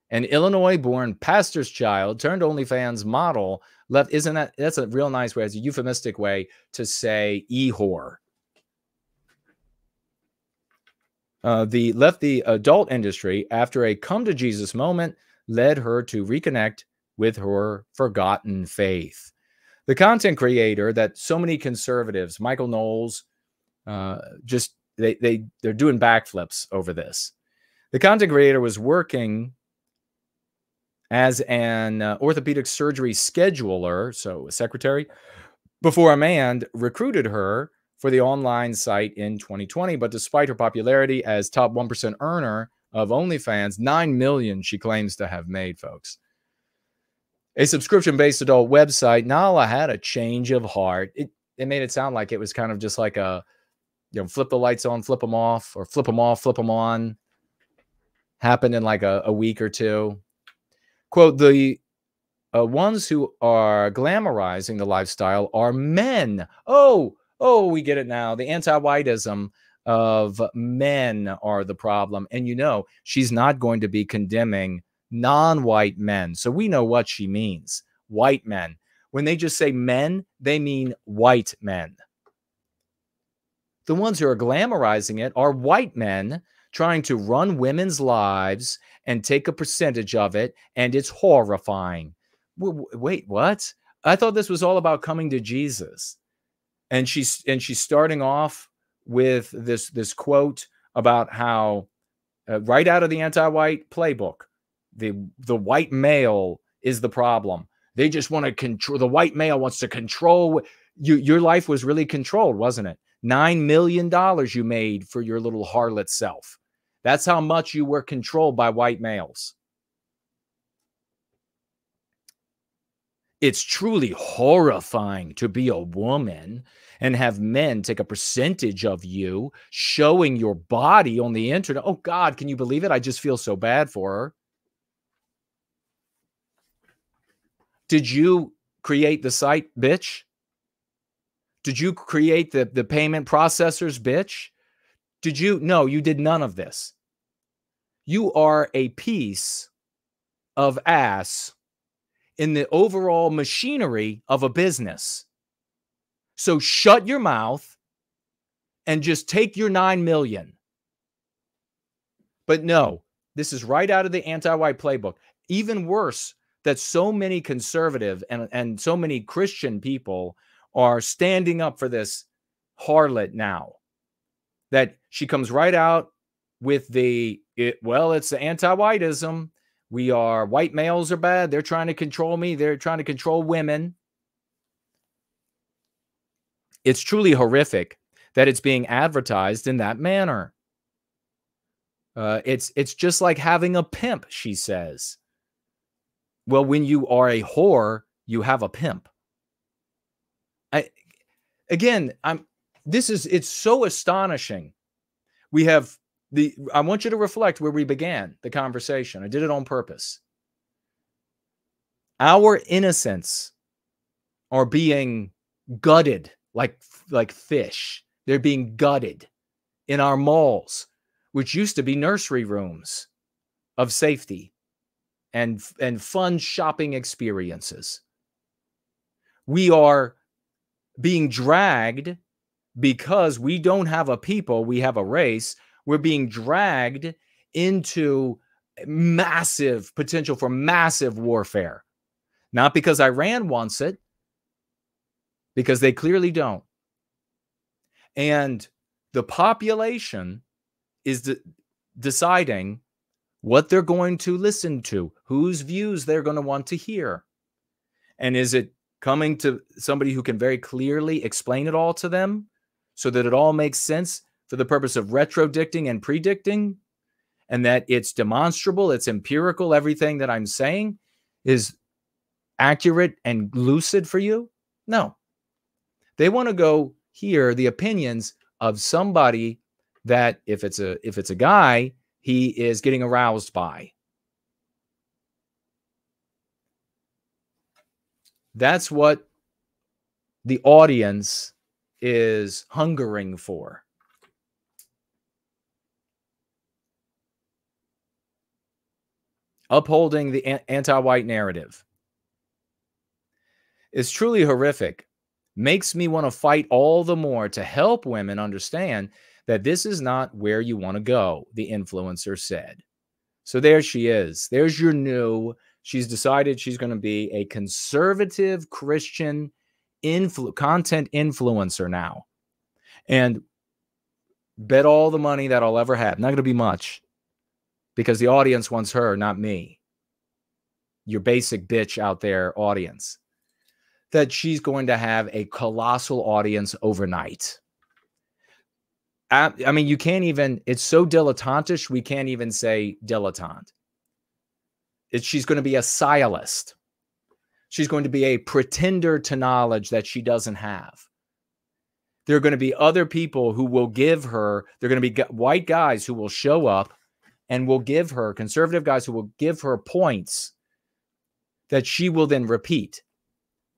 an Illinois-born pastor's child turned OnlyFans model, left. That's a real nice way, it's a euphemistic way to say e-whore. Left the adult industry after a come to Jesus moment led her to reconnect with her forgotten faith. The content creator that so many conservatives, Michael Knowles, they're doing backflips over this. The content creator was working as an orthopedic surgery scheduler, so a secretary, before a man recruited her for the online site in 2020. But despite her popularity as top 1% earner of OnlyFans, $9 million she claims to have made, folks. A subscription-based adult website, Nala had a change of heart. It made it sound like it was kind of just like a, flip the lights on, flip them off, or flip them off, flip them on. Happened in like a week or two. Quote, the ones who are glamorizing the lifestyle are men. Oh, we get it now. The anti-whiteism of men are the problem. And she's not going to be condemning non-white men. So we know what she means. White men. When they just say men, they mean white men. The ones who are glamorizing it are white men trying to run women's lives and take a percentage of it, and it's horrifying. Wait, what? I thought this was all about coming to Jesus. And she's starting off with this quote about how right out of the anti-white playbook, the white male is the problem. They just want to control. The white male wants to control you. Your life was really controlled, wasn't it? $9 million you made for your little harlot self. That's how much you were controlled by white males. It's truly horrifying to be a woman and have men take a percentage of you showing your body on the internet. Oh, God, can you believe it? I just feel so bad for her. Did you create the site, bitch? Did you create the payment processors, bitch? Did you? No, you did none of this. You are a piece of ass in the overall machinery of a business. So shut your mouth and just take your $9 million. But no, this is right out of the anti-white playbook. Even worse, that so many conservative and so many Christian people are standing up for this harlot now. That she comes right out with it's the anti-whiteism. White males are bad. They're trying to control me. They're trying to control women. It's truly horrific that it's being advertised in that manner. It's just like having a pimp, she says. Well, when you are a whore, you have a pimp. again, it's so astonishing. I want you to reflect where we began the conversation. I did it on purpose. Our innocents are being gutted like fish. They're being gutted in our malls, which used to be nursery rooms of safety and fun shopping experiences. We are being dragged because we don't have a people, we have a race. We're being dragged into massive potential for massive warfare. Not because Iran wants it, because they clearly don't. And the population is deciding what they're going to listen to, whose views they're going to want to hear. And is it coming to somebody who can very clearly explain it all to them so that it all makes sense for the purpose of retrodicting and predicting, and that it's demonstrable, it's empirical, everything that I'm saying is accurate and lucid for you? No. They want to go hear the opinions of somebody that if it's a guy, he is getting aroused by. That's what the audience is hungering for. Upholding the anti-white narrative is truly horrific. Makes me want to fight all the more to help women understand that this is not where you want to go, the influencer said. So there she is. There's your new. She's decided she's going to be a conservative Christian content influencer now. And bet all the money that I'll ever have. Not going to be much. Because the audience wants her, not me. Your basic bitch out there audience. That she's going to have a colossal audience overnight. I mean, you can't even, it's so dilettantish, we can't even say dilettante. She's going to be a sciolist. She's going to be a pretender to knowledge that she doesn't have. There are going to be other people who will give her, there are going to be white guys who will show up and will give her, conservative guys who will give her points that she will then repeat.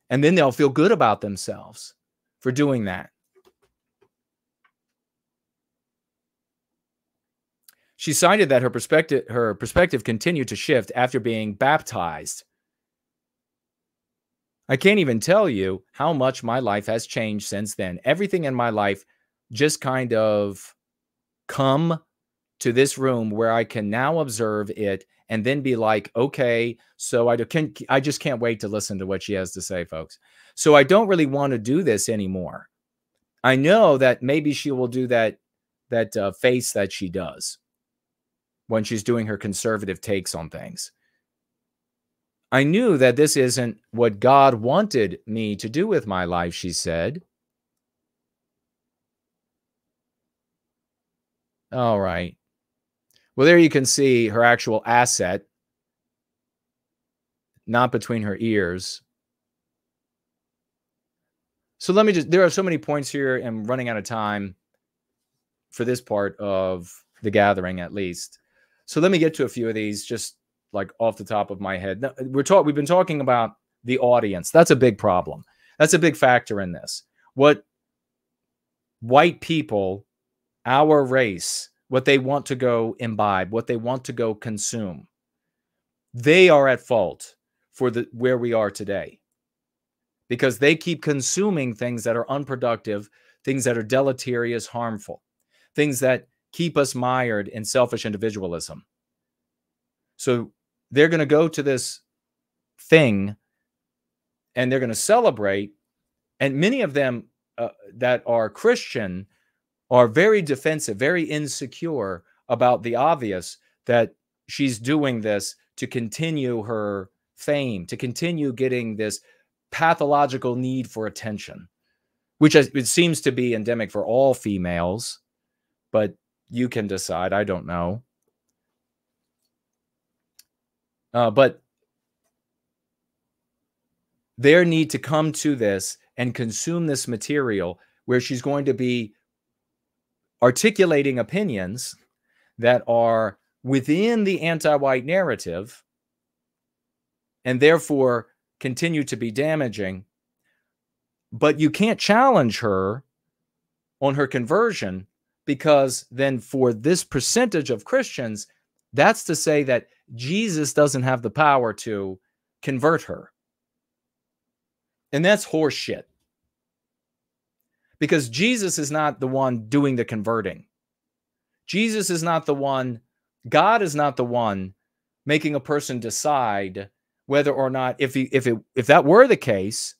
And then they'll feel good about themselves for doing that. She cited that her perspective continued to shift after being baptized. I can't even tell you how much my life has changed since then. Everything in my life just kind of come to this room where I can now observe it and then be like, okay, so I just can't wait to listen to what she has to say, folks. So I don't really want to do this anymore. I know that maybe she will do that face that she does when she's doing her conservative takes on things. I knew that this isn't what God wanted me to do with my life, she said. All right. Well, there you can see her actual asset, not between her ears. So let me there are so many points here. I'm running out of time for this part of the gathering, at least. So let me get to a few of these just like off the top of my head. Now, we've been talking about the audience. That's a big problem. That's a big factor in this. What white people, our race, what they want to go imbibe, what they want to go consume. They are at fault for where we are today. Because they keep consuming things that are unproductive, things that are deleterious, harmful, things that keep us mired in selfish individualism. So they're going to go to this thing and they're going to celebrate. And many of them that are Christian are very defensive, very insecure about the obvious that she's doing this to continue her fame, to continue getting this pathological need for attention, which it seems to be endemic for all females, but you can decide. I don't know. But their need to come to this and consume this material where she's going to be articulating opinions that are within the anti-white narrative and therefore continue to be damaging. But you can't challenge her on her conversion, because then for this percentage of Christians, that's to say that Jesus doesn't have the power to convert her. And that's horseshit. Because Jesus is not the one doing the converting. Jesus is not the one, God is not the one making a person decide whether or not, if that were the case,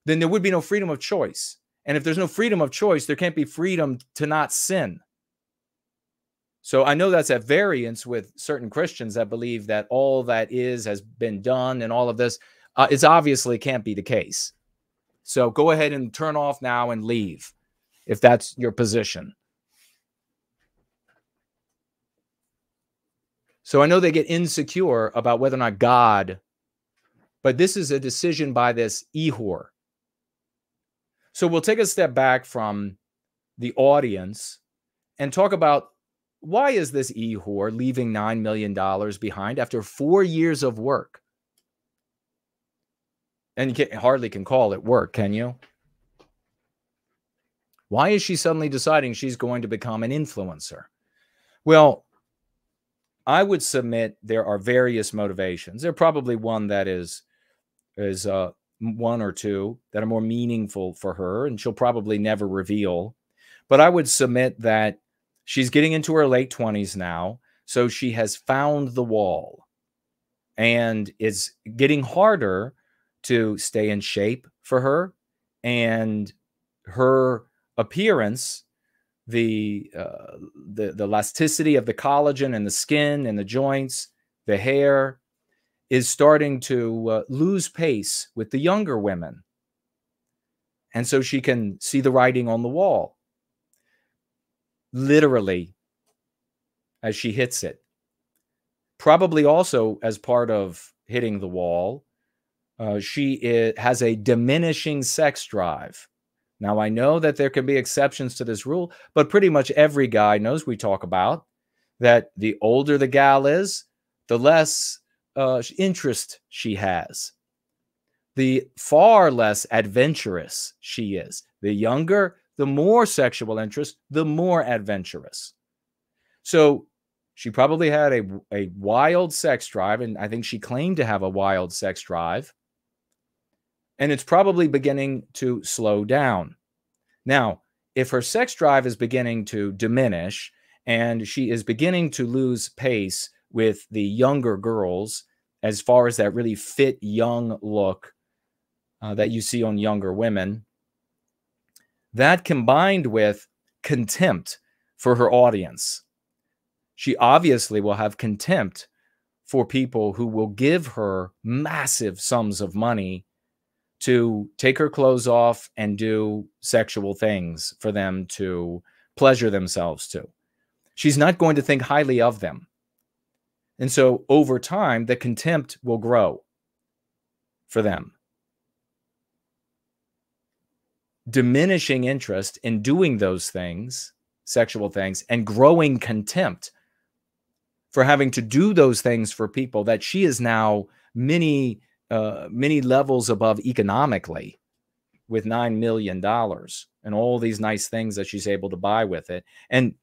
then there would be no freedom of choice. And if there's no freedom of choice, there can't be freedom to not sin. So I know that's at variance with certain Christians that believe that all that has been done and all of this. It's obviously can't be the case. So go ahead and turn off now and leave if that's your position. So I know they get insecure about whether or not God, but this is a decision by this Ehor. So we'll take a step back from the audience and talk about, why is this Ehor leaving $9 million behind after 4 years of work? And you hardly can call it work, can you? Why is she suddenly deciding she's going to become an influencer? Well, I would submit there are various motivations. There are probably one that is one or two that are more meaningful for her, and she'll probably never reveal. But I would submit that she's getting into her late 20s now, so she has found the wall. And it's getting harder to stay in shape for her. And her appearance, the elasticity of the collagen and the skin and the joints, the hair, is starting to lose pace with the younger women. And so she can see the writing on the wall, literally, as she hits it. Probably also as part of hitting the wall, she has a diminishing sex drive. Now, I know that there can be exceptions to this rule, but pretty much every guy knows, we talk about, that the older the gal is, the less interest she has. The far less adventurous she is. The younger, the more sexual interest, the more adventurous. So she probably had a wild sex drive, and I think she claimed to have a wild sex drive. And it's probably beginning to slow down. Now, if her sex drive is beginning to diminish and she is beginning to lose pace with the younger girls, as far as that really fit young look that you see on younger women, that combined with contempt for her audience, she obviously will have contempt for people who will give her massive sums of money to take her clothes off and do sexual things for them to pleasure themselves to. She's not going to think highly of them. And so over time, the contempt will grow for them. Diminishing interest in doing those things, sexual things, and growing contempt for having to do those things for people that she is now many levels above economically, with $9 million and all these nice things that she's able to buy with it. And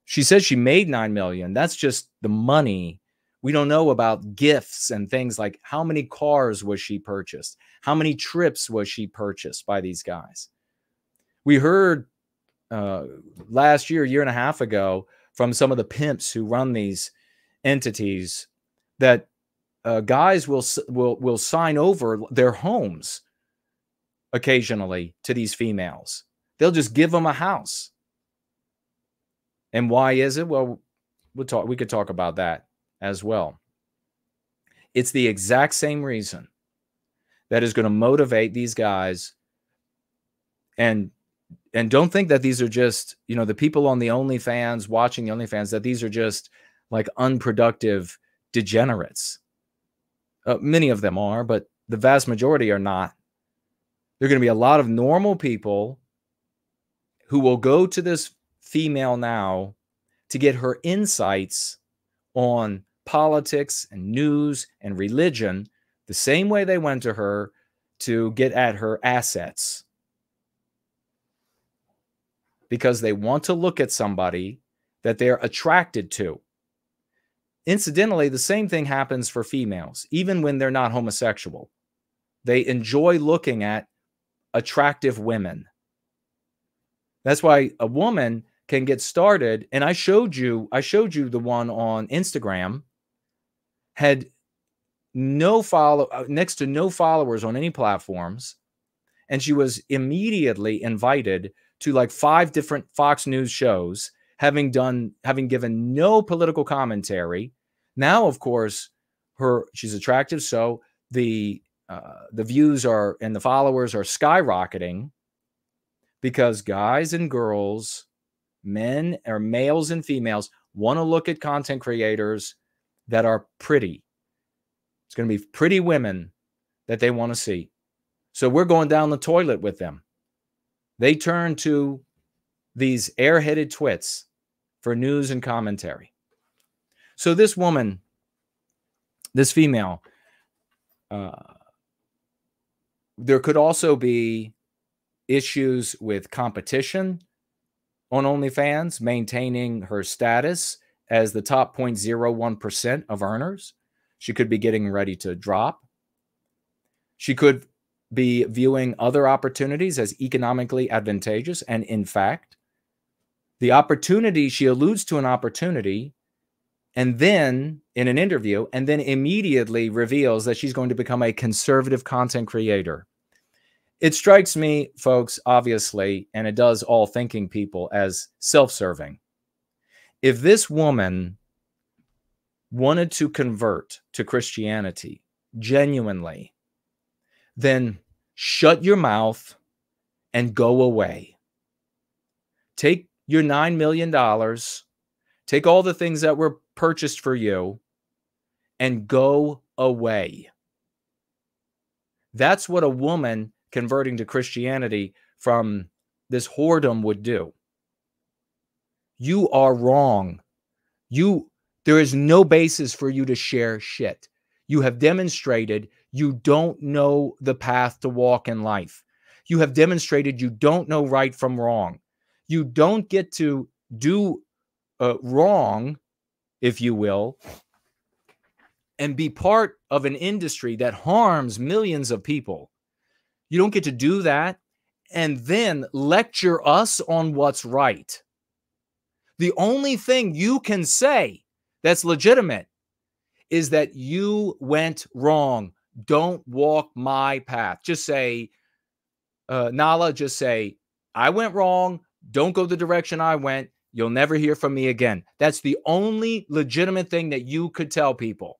she says she made $9 million. That's just the money. We don't know about gifts and things like how many cars was she purchased? How many trips was she purchased by these guys? We heard last year and a half ago, from some of the pimps who run these entities that guys will sign over their homes occasionally to these females. They'll just give them a house. And why is it? Well, we could talk about that as well. It's the exact same reason that is going to motivate these guys. And don't think that these are just, the people on the Onlyfans, watching the Onlyfans, that these are just like unproductive degenerates. Many of them are, but the vast majority are not. There are going to be a lot of normal people who will go to this female now to get her insights on politics and news and religion, the same way they went to her to get at her assets. Because they want to look at somebody that they're attracted to. Incidentally, the same thing happens for females, even when they're not homosexual. They enjoy looking at attractive women. That's why a woman can get started. And I showed you the one on Instagram, had next to no followers on any platforms. And she was immediately invited to like 5 different Fox News shows, having given no political commentary. Now, of course, she's attractive, so the views are and the followers are skyrocketing because guys and girls, men or males and females, want to look at content creators that are pretty. It's going to be pretty women that they want to see. So we're going down the toilet with them. They turn to these airheaded twits for news and commentary. So this woman, this female, there could also be issues with competition on OnlyFans, maintaining her status as the top 0.01% of earners. She could be getting ready to drop. She could be viewing other opportunities as economically advantageous. And in fact, the opportunity, she alludes to an opportunity, and then in an interview, and then immediately reveals that she's going to become a conservative content creator. It strikes me, folks, obviously, and it does all thinking people, as self-serving. If this woman wanted to convert to Christianity genuinely, then shut your mouth and go away. Take your $9 million, take all the things that were purchased for you, and go away. That's what a woman converting to Christianity from this whoredom would do. You are wrong. There is no basis for you to share shit. You have demonstrated you don't know the path to walk in life. You have demonstrated you don't know right from wrong. You don't get to do wrong, if you will, and be part of an industry that harms millions of people. You don't get to do that and then lecture us on what's right. The only thing you can say that's legitimate is that you went wrong. Don't walk my path. Just say, Nala, just say, I went wrong. Don't go the direction I went. You'll never hear from me again. That's the only legitimate thing that you could tell people.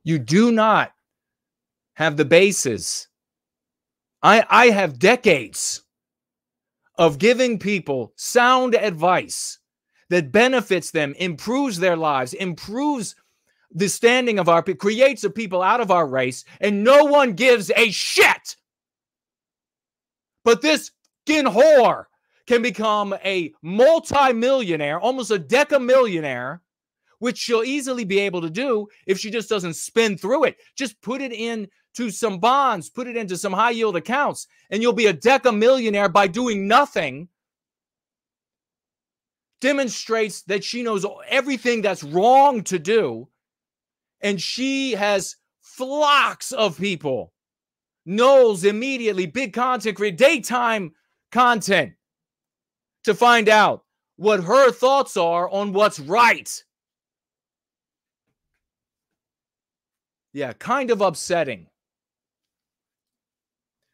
You do not have the basis. I have decades of giving people sound advice that benefits them, improves their lives, improves the standing of our people, creates a people out of our race, and no one gives a shit. But this fucking whore can become a multi-millionaire, almost a decamillionaire, which she'll easily be able to do if she just doesn't spin through it. Just put it into some bonds, put it into some high-yield accounts, and you'll be a decamillionaire by doing nothing. Demonstrates that she knows everything that's wrong to do, and she has flocks of people. Knows immediately, big content creator, daytime content, to find out what her thoughts are on what's right. Yeah, kind of upsetting.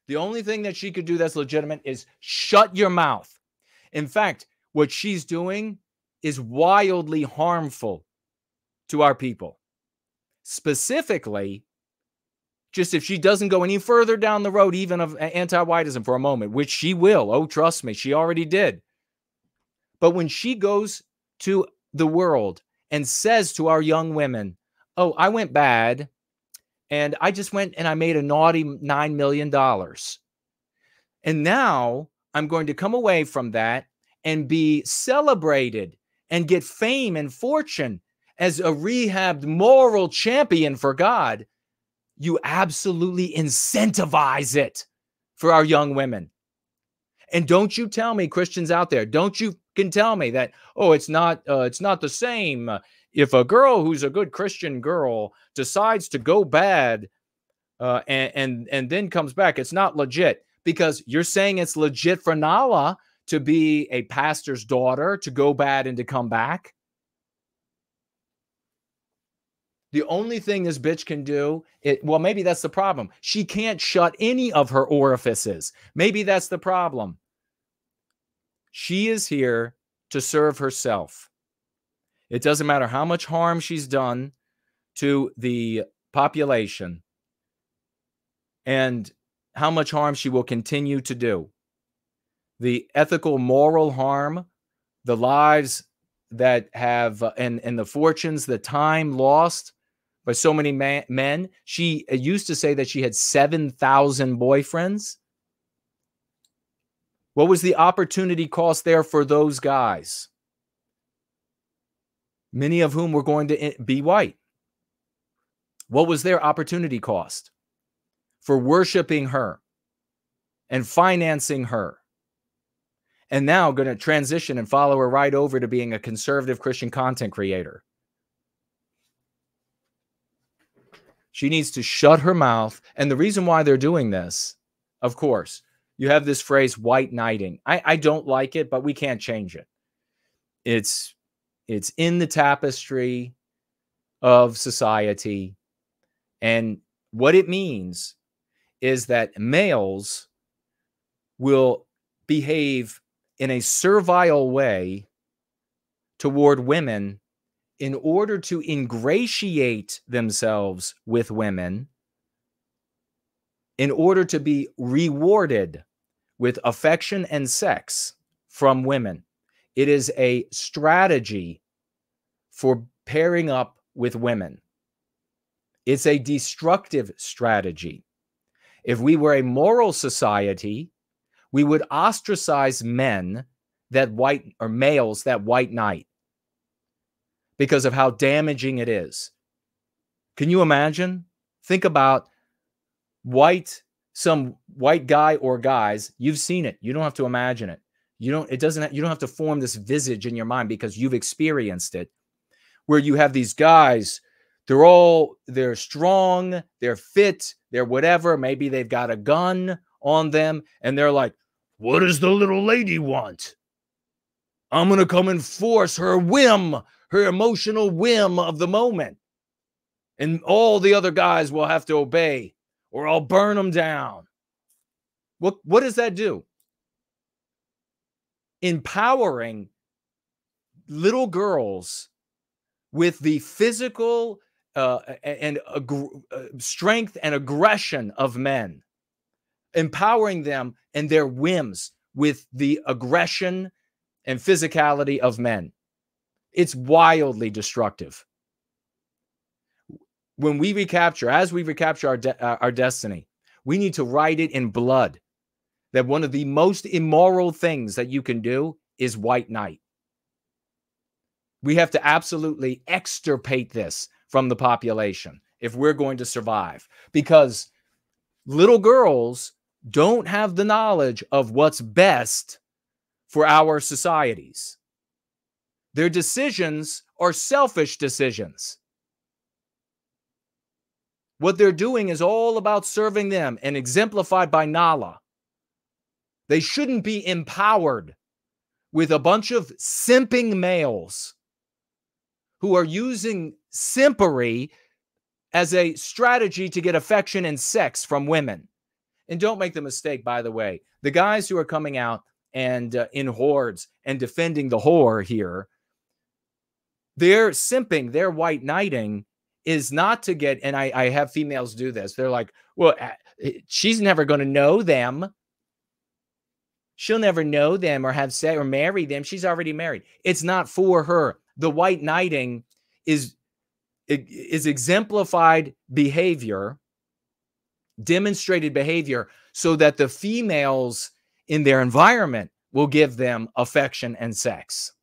The only thing that she could do that's legitimate is shut your mouth. In fact, what she's doing is wildly harmful to our people. Specifically, just if she doesn't go any further down the road, even of anti-whiteism for a moment, which she will. Oh, trust me, she already did. But when she goes to the world and says to our young women, oh, I went bad, and I just went and I made a naughty $9 million. And now I'm going to come away from that and be celebrated and get fame and fortune as a rehabbed moral champion for God. You absolutely incentivize it for our young women. And don't you tell me, Christians out there, don't you can tell me that, oh, it's not the same. If a girl who's a good Christian girl decides to go bad and then comes back, it's not legit, because you're saying it's legit for Nala to be a pastor's daughter, to go bad and to come back. The only thing this bitch can do, well, maybe that's the problem. She can't shut any of her orifices. Maybe that's the problem. She is here to serve herself. It doesn't matter how much harm she's done to the population and how much harm she will continue to do. The ethical, moral harm, the lives that have, and the fortunes, the time lost by so many men. She used to say that she had 7,000 boyfriends. What was the opportunity cost there for those guys? Many of whom were going to be white. What was their opportunity cost for worshiping her and financing her? And now going to transition and follow her right over to being a conservative Christian content creator. She needs to shut her mouth. And the reason why they're doing this, of course, you have this phrase, white knighting. I don't like it, but we can't change it. It's in the tapestry of society. And what it means is that males will behave in a servile way toward women in order to ingratiate themselves with women, in order to be rewarded with affection and sex from women. It is a strategy for pairing up with women. It's a destructive strategy. If we were a moral society, we would ostracize men that white, or males that white knight, because of how damaging it is. Can you imagine? Think about some white guy or guys. You've seen it. You don't have to imagine it. You don't have to form this visage in your mind because you've experienced it, where you have these guys, they're strong, they're fit, they're whatever. Maybe they've got a gun on them and they're like, what does the little lady want? I'm going to come and force her whim, her emotional whim of the moment. And all the other guys will have to obey or I'll burn them down. What does that do? Empowering little girls with the physical strength and aggression of men. Empowering them and their whims with the aggression and physicality of men. It's wildly destructive. When we recapture, as we recapture our destiny, we need to write it in blood that one of the most immoral things that you can do is white knight. We have to absolutely extirpate this from the population if we're going to survive, because little girls don't have the knowledge of what's best for our societies. Their decisions are selfish decisions. What they're doing is all about serving them, and exemplified by Nala. They shouldn't be empowered with a bunch of simping males who are using simpery as a strategy to get affection and sex from women. And don't make the mistake, by the way, the guys who are coming out and in hordes and defending the whore here, their simping, their white knighting is not to get, and I have females do this. They're like, well, she's never going to know them. She'll never know them or have sex or marry them. She's already married. It's not for her. The white knighting is exemplified behavior demonstrated behavior so that the females in their environment will give them affection and sex.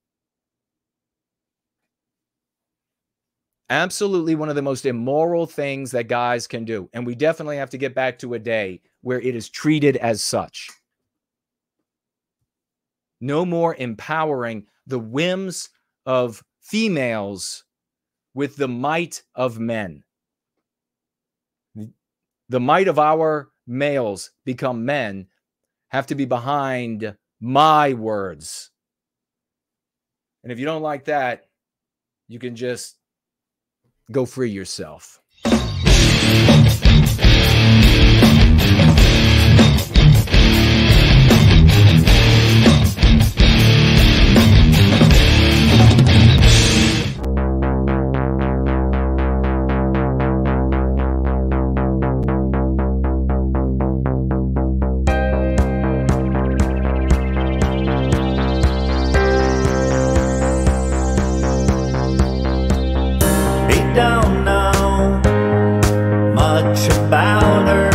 Absolutely one of the most immoral things that guys can do. And we definitely have to get back to a day where it is treated as such. No more empowering the whims of females with the might of men. The might of our males become men have to be behind my words. And if you don't like that, you can just go free yourself. Don't know much about her.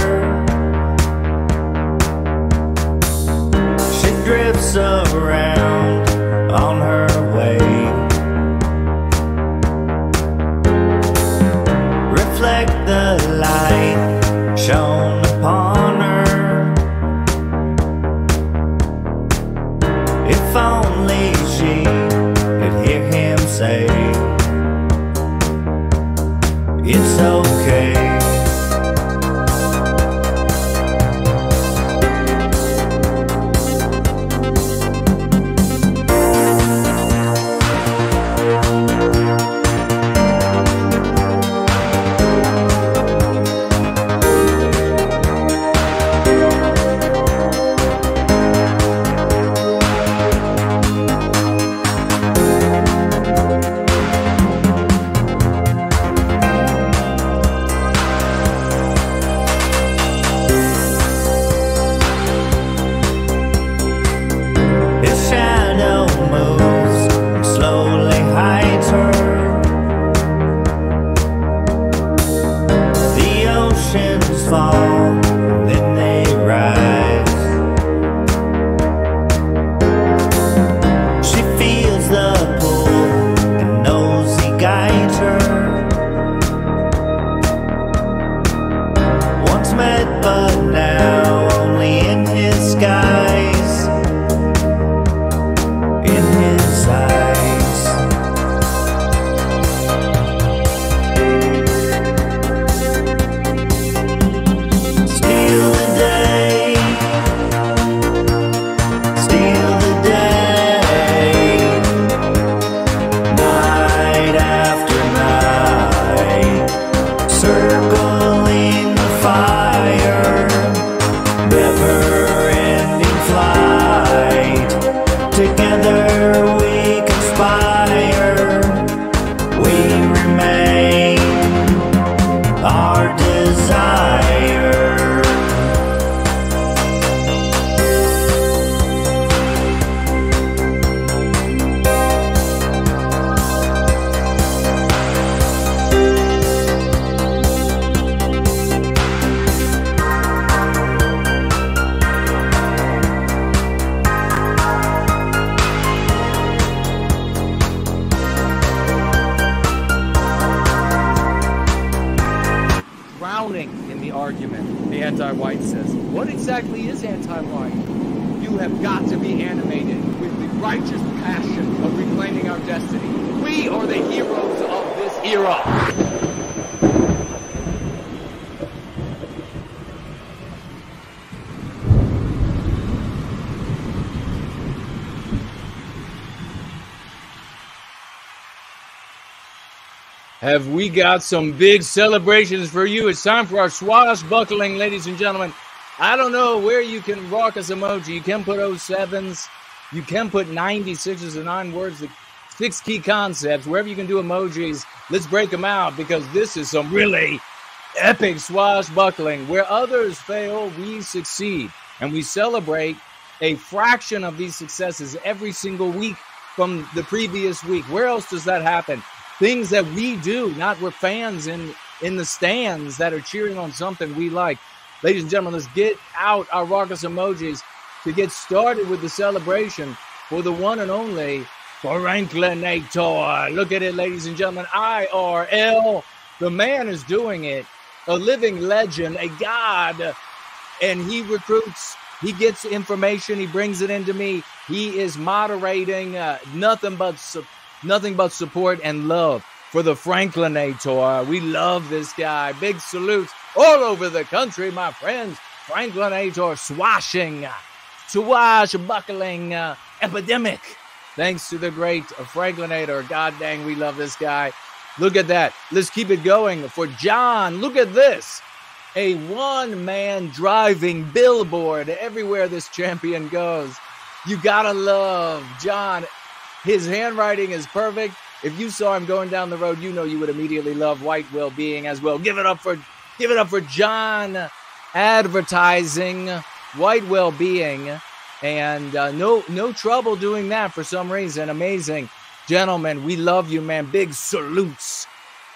She drifts around on her way, reflect the light shone upon her. If only she could hear him say, it's okay. anti-white says. What exactly is anti-white? You have got to be animated with the righteous passion of reclaiming our destiny. We are the heroes of this era. Have we got some big celebrations for you? It's time for our swashbuckling, ladies and gentlemen. I don't know where you can rock us emoji. You can put 07s. You can put 96s and 9 words, the 6 key concepts. Wherever you can do emojis, let's break them out because this is some really epic swashbuckling. Where others fail, we succeed. And we celebrate a fraction of these successes every single week from the previous week. Where else does that happen? Things that we do, not we're fans in the stands that are cheering on something we like. Ladies and gentlemen, let's get out our raucous emojis to get started with the celebration for the one and only Franklinator. Look at it, ladies and gentlemen. IRL. The man is doing it. A living legend, a god. And he recruits. He gets information. He brings it into me. He is moderating. Nothing but support and love for the Franklinator. We love this guy. Big salutes all over the country, my friends. Franklinator swashbuckling epidemic. Thanks to the great Franklinator. God dang, we love this guy. Look at that. Let's keep it going for John. Look at this. A one-man driving billboard everywhere this champion goes. You gotta love John. His handwriting is perfect. If you saw him going down the road, you know you would immediately love White Wellbeing as well. Give it up for John advertising White Wellbeing. And no trouble doing that for some reason. Amazing. Gentlemen, we love you, man. Big salutes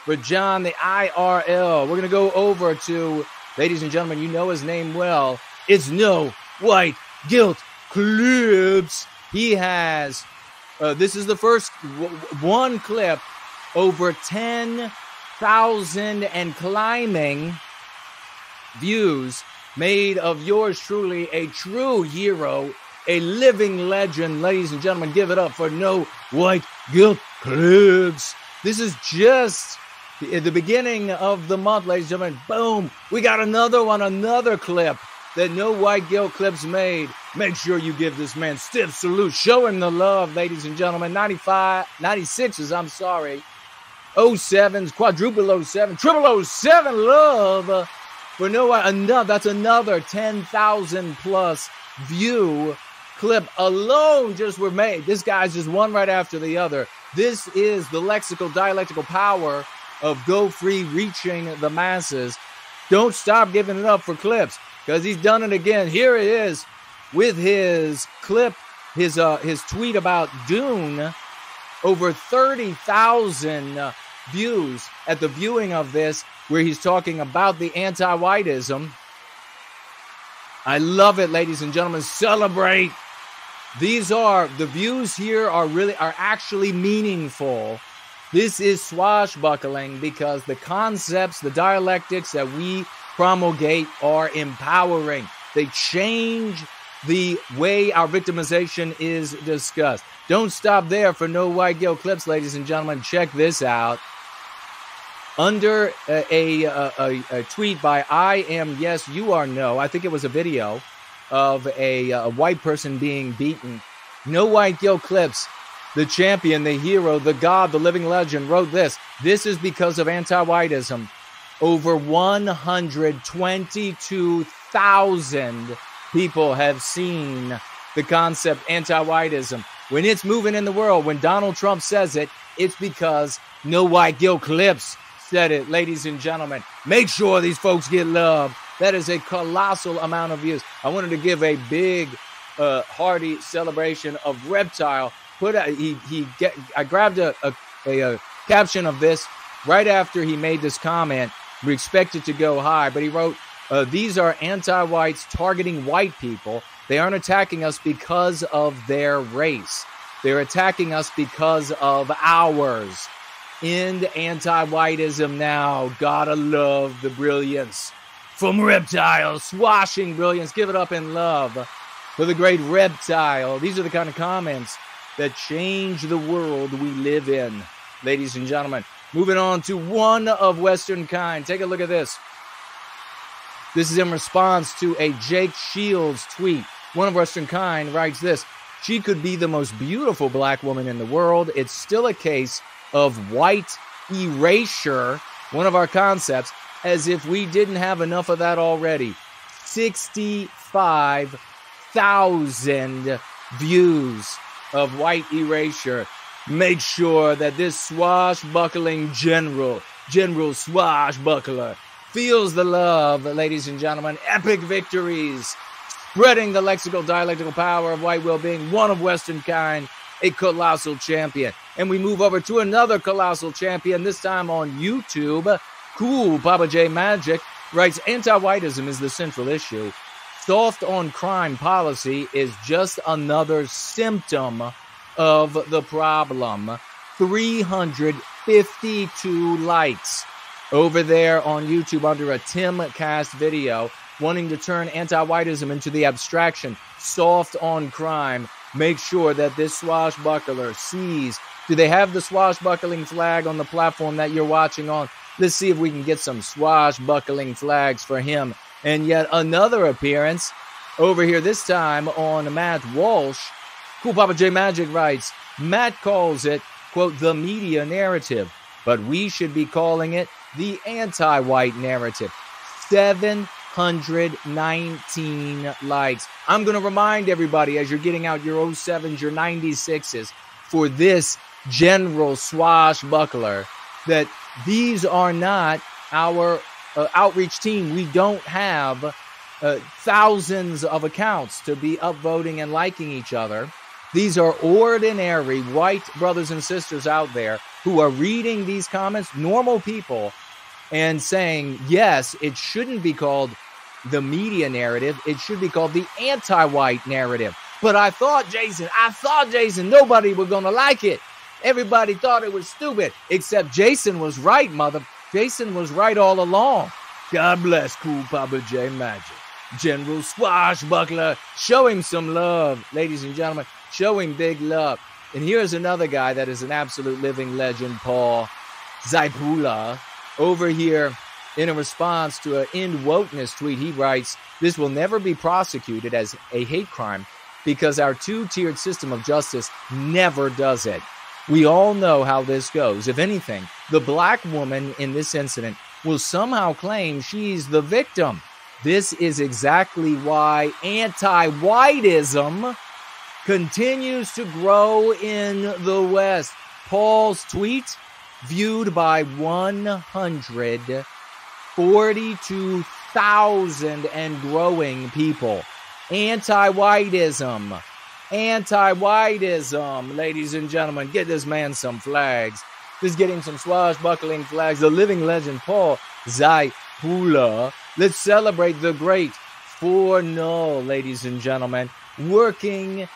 for John, the IRL. We're going to go over to, ladies and gentlemen, you know his name well. It's No White Guilt Clips. He has, this is the first one clip, over 10,000 and climbing views made of yours truly, a true hero, a living legend. Ladies and gentlemen, give it up for No White Guilt Clips. This is just the beginning of the month, ladies and gentlemen. Boom, we got another clip that No White Guilt Clips made. Make sure you give this man stiff salute. Show him the love, ladies and gentlemen. 96s, I'm sorry. 07s, quadruple 07, triple 07 love. For No White, that's another 10,000 plus view clip alone just were made. This guy's just one right after the other. This is the dialectical power of Go Free reaching the masses. Don't stop giving it up for Clips, because he's done it again. Here it is with his clip, his tweet about Dune. Over 30,000 views at the viewing of this, where he's talking about the anti-whiteism. I love it, ladies and gentlemen. Celebrate. The views here are actually meaningful. This is swashbuckling because the concepts, the dialectics that we promulgate are empowering. They change the way our victimization is discussed. Don't stop there for No White Guilt Clips, ladies and gentlemen. Check this out. Under a tweet by I Am Yes You Are No, I think it was a video of a white person being beaten. No White Guilt Clips, the champion, the hero, the god, the living legend, wrote this. This is because of anti-whiteism. Over 122,000 people have seen the concept anti-whiteism. When it's moving in the world, when Donald Trump says it, it's because No White Guilt Clips said it, ladies and gentlemen. Make sure these folks get love. That is a colossal amount of views. I wanted to give a big, hearty celebration of Reptile. I grabbed a caption of this right after he made this comment. We expect it to go high, but he wrote, these are anti-whites targeting white people. They aren't attacking us because of their race. They're attacking us because of ours. End anti-whiteism now. Gotta love the brilliance from Reptile. Swashing brilliance. Give it up in love for the great Reptile. These are the kind of comments that change the world we live in, ladies and gentlemen. Moving on to one of Western kind. Take a look at this. This is in response to a Jake Shields tweet. One of Western kind writes this. She could be the most beautiful black woman in the world. It's still a case of white erasure, one of our concepts, as if we didn't have enough of that already. 65,000 views of white erasure. Make sure that this swashbuckling general swashbuckler, feels the love, ladies and gentlemen. Epic victories, spreading the dialectical power of White Wellbeing, one of Western kind, a colossal champion. And we move over to another colossal champion, this time on YouTube. Cool Papa J Magic. writes, anti-whiteism is the central issue. Soft on crime policy is just another symptom of the problem. 352 likes over there on YouTube under a Tim Cast video wanting to turn anti-whiteism into the abstraction soft on crime. Make sure that this swashbuckler sees. Do they have the swashbuckling flag on the platform that you're watching on? Let's see if we can get some swashbuckling flags for him. And yet another appearance over here, this time on Matt Walsh. Cool Papa J Magic writes, Matt calls it, quote, the media narrative, but we should be calling it the anti-white narrative. 719 likes. I'm going to remind everybody as you're getting out your 07s, your 96s, for this general swashbuckler, that these are not our outreach team. We don't have thousands of accounts to be upvoting and liking each other. These are ordinary white brothers and sisters out there who are reading these comments, normal people, and saying, yes, it shouldn't be called the media narrative. It should be called the anti-white narrative. But I thought, Jason, nobody was going to like it. Everybody thought it was stupid, except Jason was right, Jason was right all along. God bless Cool Papa J Magic. General Swashbuckler, show him some love, ladies and gentlemen. Show him big love. And here's another guy that is an absolute living legend, Paul Zaipula. Over here, in a response to an End Wokeness tweet, he writes, this will never be prosecuted as a hate crime because our two-tiered system of justice never does it. We all know how this goes. If anything, the black woman in this incident will somehow claim she's the victim. This is exactly why anti-whiteism continues to grow in the West. Paul's tweet viewed by 142,000 and growing people. Anti-whiteism. Anti-whiteism, ladies and gentlemen. Get this man some flags. Just getting some swashbuckling flags. The living legend, Paul Zaipula. Let's celebrate the great ForNull, ladies and gentlemen. Working.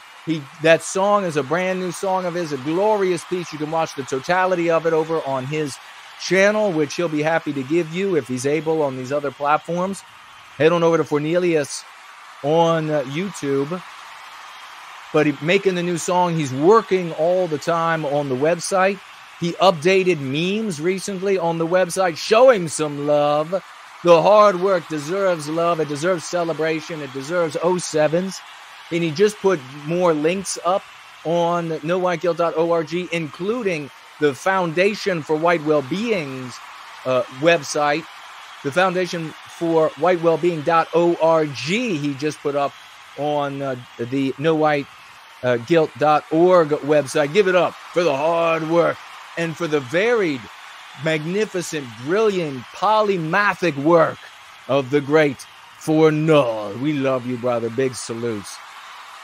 That song is a brand new song of his, a glorious piece. You can watch the totality of it over on his channel, which he'll be happy to give you if he's able on these other platforms. Head on over to Fornelius on YouTube. But making the new song, he's working all the time on the website. He updated memes recently on the website. Show him some love. The hard work deserves love. It deserves celebration. It deserves 07s. And he just put more links up on nowhiteguilt.org, including the Foundation for White Wellbeing's website, the Foundation for whitewellbeing.org. He just put up on the nowhiteguilt.org website. Give it up for the hard work and for the varied, magnificent, brilliant, polymathic work of the great ForNull. We love you, brother. Big salutes.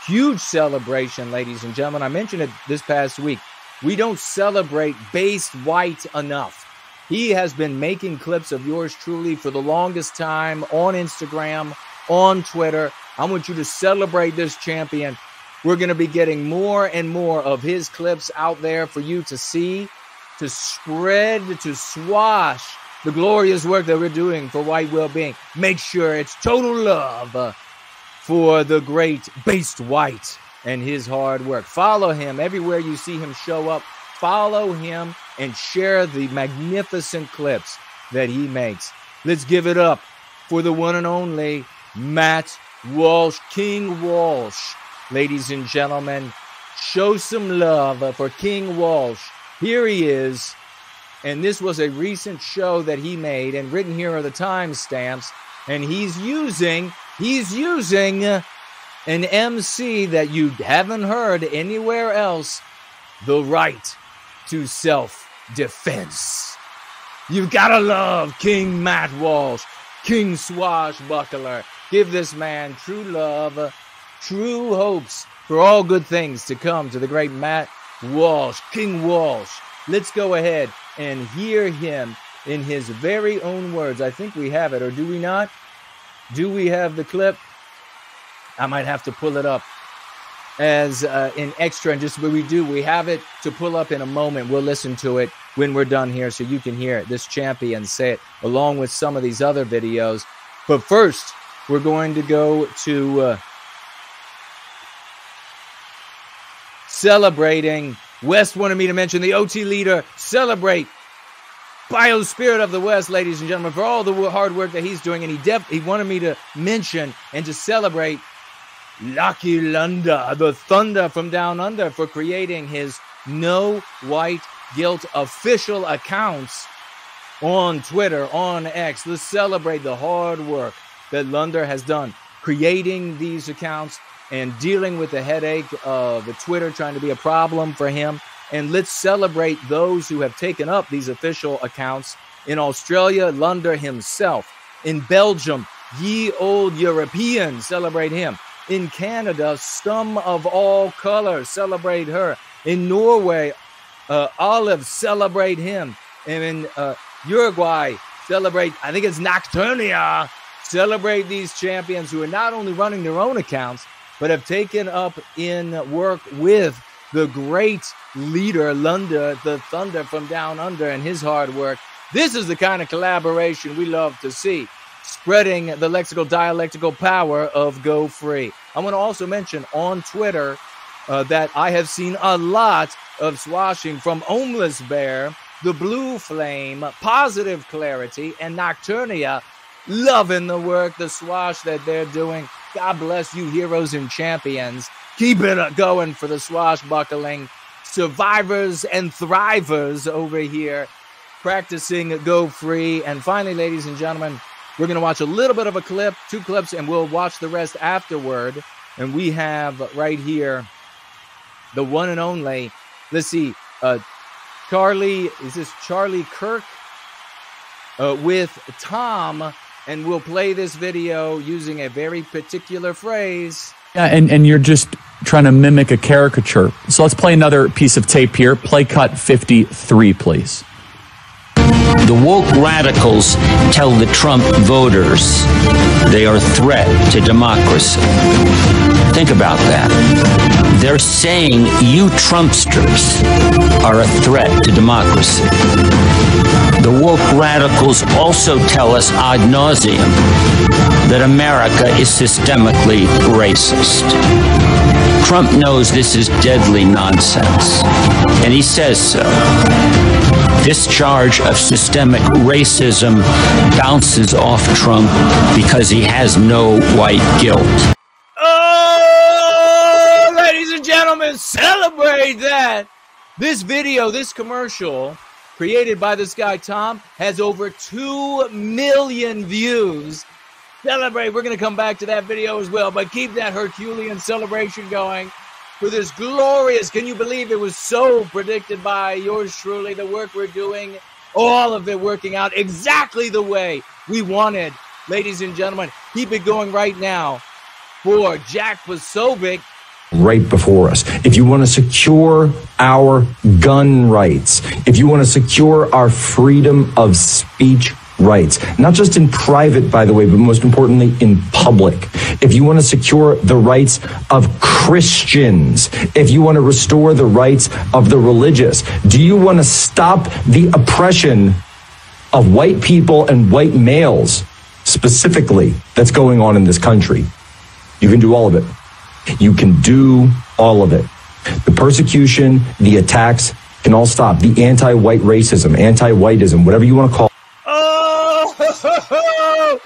Huge celebration, ladies and gentlemen. I mentioned it this past week. We don't celebrate based white enough. He has been making clips of yours truly for the longest time on Instagram, on Twitter. I want you to celebrate this champion. We're going to be getting more and more of his clips out there for you to see, to spread, to swash the glorious work that we're doing for White Wellbeing. Make sure it's total love for the great based white and his hard work. Follow him everywhere you see him show up. Follow him and share the magnificent clips that he makes. Let's give it up for the one and only Matt Walsh, King Walsh. Ladies and gentlemen, show some love for King Walsh. Here he is. And this was a recent show that he made, and written here are the timestamps. And he's using an MC that you haven't heard anywhere else, the right to self-defense. You've got to love King Matt Walsh, King Swashbuckler. Give this man true love, true hopes for all good things to come to the great Matt Walsh, King Walsh. Let's go ahead and hear him in his very own words. I think we have it, or do we not? Do we have the clip? I might have to pull it up as an extra, and just what we have it to pull up in a moment. We'll listen to it when we're done here so you can hear it. This champion say it along with some of these other videos. But first, we're going to go to celebrating. West wanted me to mention the OT leader. Celebrate Biospirit of the West, ladies and gentlemen, for all the hard work that he's doing. And he wanted me to mention and to celebrate Lucky Lunda, the Thunder from Down Under, for creating his No White Guilt official accounts on Twitter, on X. Let's celebrate the hard work that Lunder has done, creating these accounts and dealing with the headache of the Twitter trying to be a problem for him. And let's celebrate those who have taken up these official accounts. In Australia, Lunder himself. In Belgium, Ye Old European, celebrate him. In Canada, Scum of All Colors, celebrate her. In Norway, Olive, celebrate him. And in Uruguay, celebrate, I think it's Nocturnia, celebrate these champions who are not only running their own accounts, but have taken up in work with the great leader, Lunder, the Thunder from Down Under, and his hard work. This is the kind of collaboration we love to see, spreading the lexical dialectical power of Go Free. I want to also mention on Twitter that I have seen a lot of swashing from Homeless Bear, the Blue Flame, Positive Clarity, and Nocturnia, loving the work, the swash that they're doing. God bless you, heroes and champions. Keep it going for the swashbuckling survivors and thrivers over here, practicing Go Free. And finally, ladies and gentlemen, we're going to watch a little bit of a clip, 2 clips, and we'll watch the rest afterward. And we have right here the one and only, let's see, Charlie, is this Charlie Kirk with Tom? And we'll play this video using a very particular phrase. Yeah, and you're just trying to mimic a caricature. So let's play another piece of tape here. Play cut 53, please. The woke radicals tell the Trump voters they are a threat to democracy. Think about that. They're saying you Trumpsters are a threat to democracy. The woke radicals also tell us ad nauseum that America is systemically racist. Trump knows this is deadly nonsense, and he says so. This charge of systemic racism bounces off Trump because he has no white guilt. Oh, ladies and gentlemen, celebrate that. This video, this commercial, created by this guy, Tom, has over 2 million views. Celebrate. We're going to come back to that video as well, but keep that Herculean celebration going for this glorious, can you believe it was so predicted by yours truly, the work we're doing, all of it working out exactly the way we wanted. Ladies and gentlemen, keep it going right now for Jack Posobiec. Right before us. If you want to secure our gun rights, if you want to secure our freedom of speech rights, not just in private, by the way, but most importantly in public. If you want to secure the rights of Christians, if you want to restore the rights of the religious, do you want to stop the oppression of white people and white males specifically that's going on in this country? You can do all of it. You can do all of it. The persecution, the attacks can all stop. The anti-white racism, anti-whiteism, whatever you want to call it. Oh,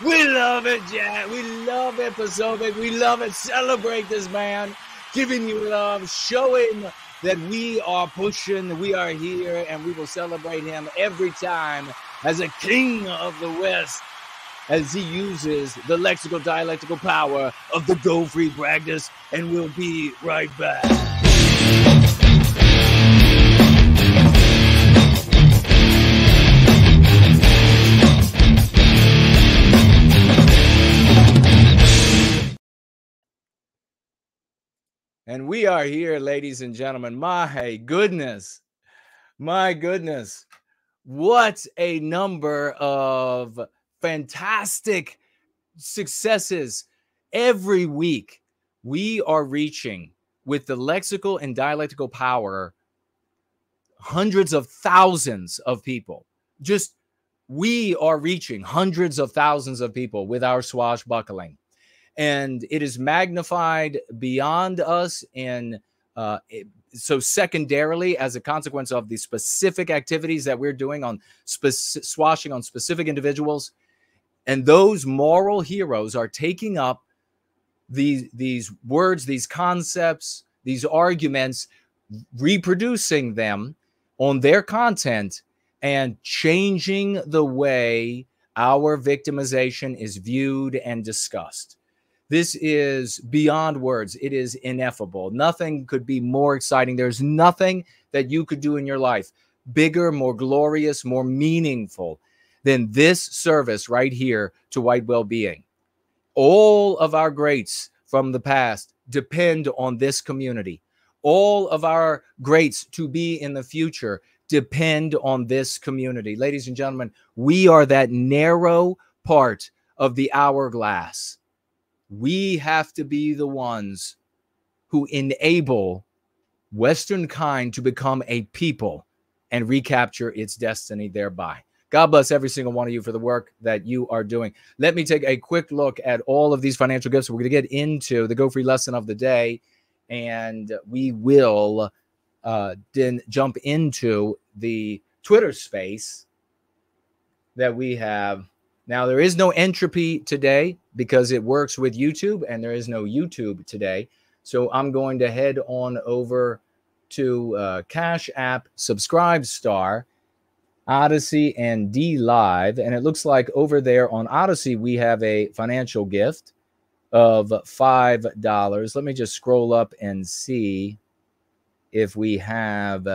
we love it, Jack. We love it, Posobiec. We love it. Celebrate this man, giving you love, showing that we are pushing, we are here, and we will celebrate him every time as a king of the West, as he uses the lexical dialectical power of the Go Free practice. And we'll be right back. And we are here, ladies and gentlemen. My goodness. My goodness. What a number of fantastic successes. Every week, we are reaching, with the lexical and dialectical power, hundreds of thousands of people. Just we are reaching hundreds of thousands of people with our swashbuckling. And it is magnified beyond us. And so secondarily, as a consequence of the specific activities that we're doing on swashing on specific individuals, and those moral heroes are taking up these words, these concepts, these arguments, reproducing them on their content and changing the way our victimization is viewed and discussed. This is beyond words. It is ineffable. Nothing could be more exciting. There's nothing that you could do in your life bigger, more glorious, more meaningful than this service right here to White Wellbeing. All of our greats from the past depend on this community. All of our greats to be in the future depend on this community. Ladies and gentlemen, we are that narrow part of the hourglass. We have to be the ones who enable Western kind to become a people and recapture its destiny thereby. God bless every single one of you for the work that you are doing. Let me take a quick look at all of these financial gifts. We're going to get into the Go Free lesson of the day, and we will then jump into the Twitter space that we have. Now, there is no entropy today because it works with YouTube, and there is no YouTube today. So I'm going to head on over to Cash App, Subscribe Star, Odyssey, and D Live. And it looks like over there on Odyssey, we have a financial gift of $5. Let me just scroll up and see if we have.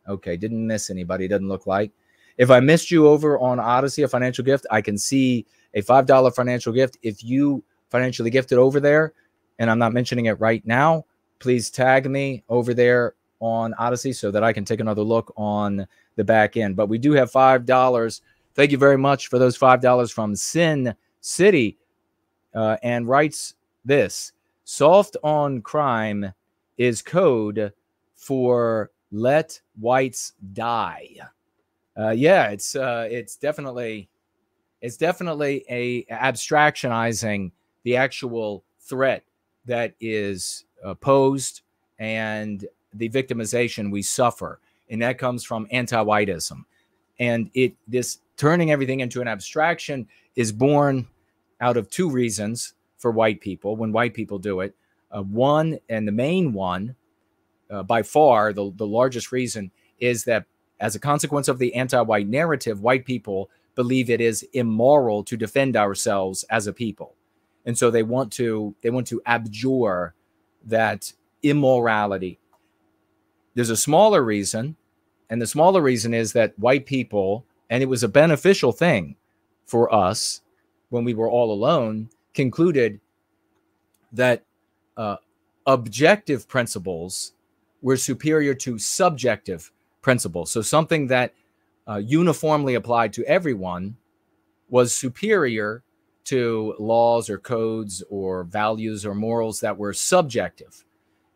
Okay, didn't miss anybody, doesn't look like. If I missed you over on Odyssey, a financial gift, I can see a $5 financial gift. If you financially gifted over there, and I'm not mentioning it right now, please tag me over there on Odyssey so that I can take another look on the back end. But we do have $5. Thank you very much for those $5 from Sin City, and writes this: soft on crime is code for let whites die. Yeah, it's definitely a abstractionizing the actual threat that is posed and the victimization we suffer, and that comes from anti-whiteism. And this turning everything into an abstraction is born out of two reasons for white people when white people do it. One, and the main one, by far the largest reason, is that as a consequence of the anti-white narrative, white people believe it is immoral to defend ourselves as a people. And so they want to abjure that immorality. There's a smaller reason, and the smaller reason is that white people, and it was a beneficial thing for us when we were all alone, concluded that objective principles were superior to subjective principles. So something that uniformly applied to everyone was superior to laws or codes or values or morals that were subjective.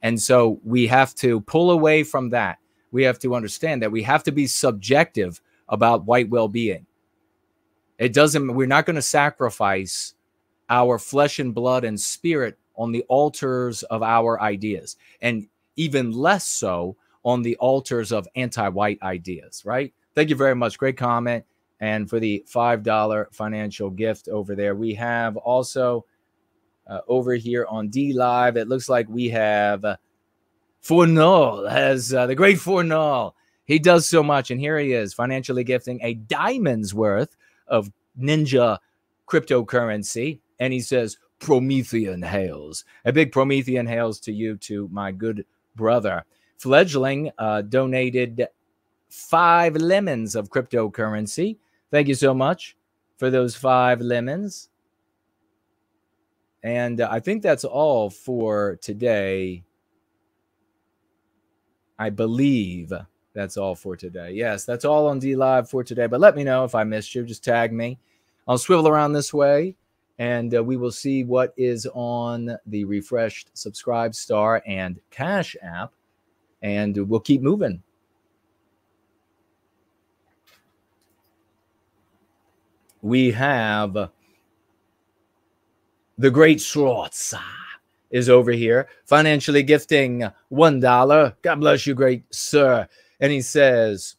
And so we have to pull away from that. We have to understand that we have to be subjective about white well-being. We're not going to sacrifice our flesh and blood and spirit on the altars of our ideas, and even less so on the altars of anti-white ideas, right? Thank you very much. Great comment. And for the $5 financial gift over there, we have also over here on D Live, it looks like we have ForNull, has the great ForNull. He does so much. And here he is financially gifting a diamond's worth of ninja cryptocurrency. And he says, Promethean hails. A big Promethean hails to you, to my good brother. Fledgling donated 5 lemons of cryptocurrency. Thank you so much for those 5 lemons. And I think that's all for today, I believe. That's all for today. Yes, that's all on D Live for today. But let me know if I missed you. Just tag me. I'll swivel around this way, and we will see what is on the refreshed Subscribe Star and Cash app, and we'll keep moving. We have the Great Srotza is over here, financially gifting $1. God bless you, great sir. And he says,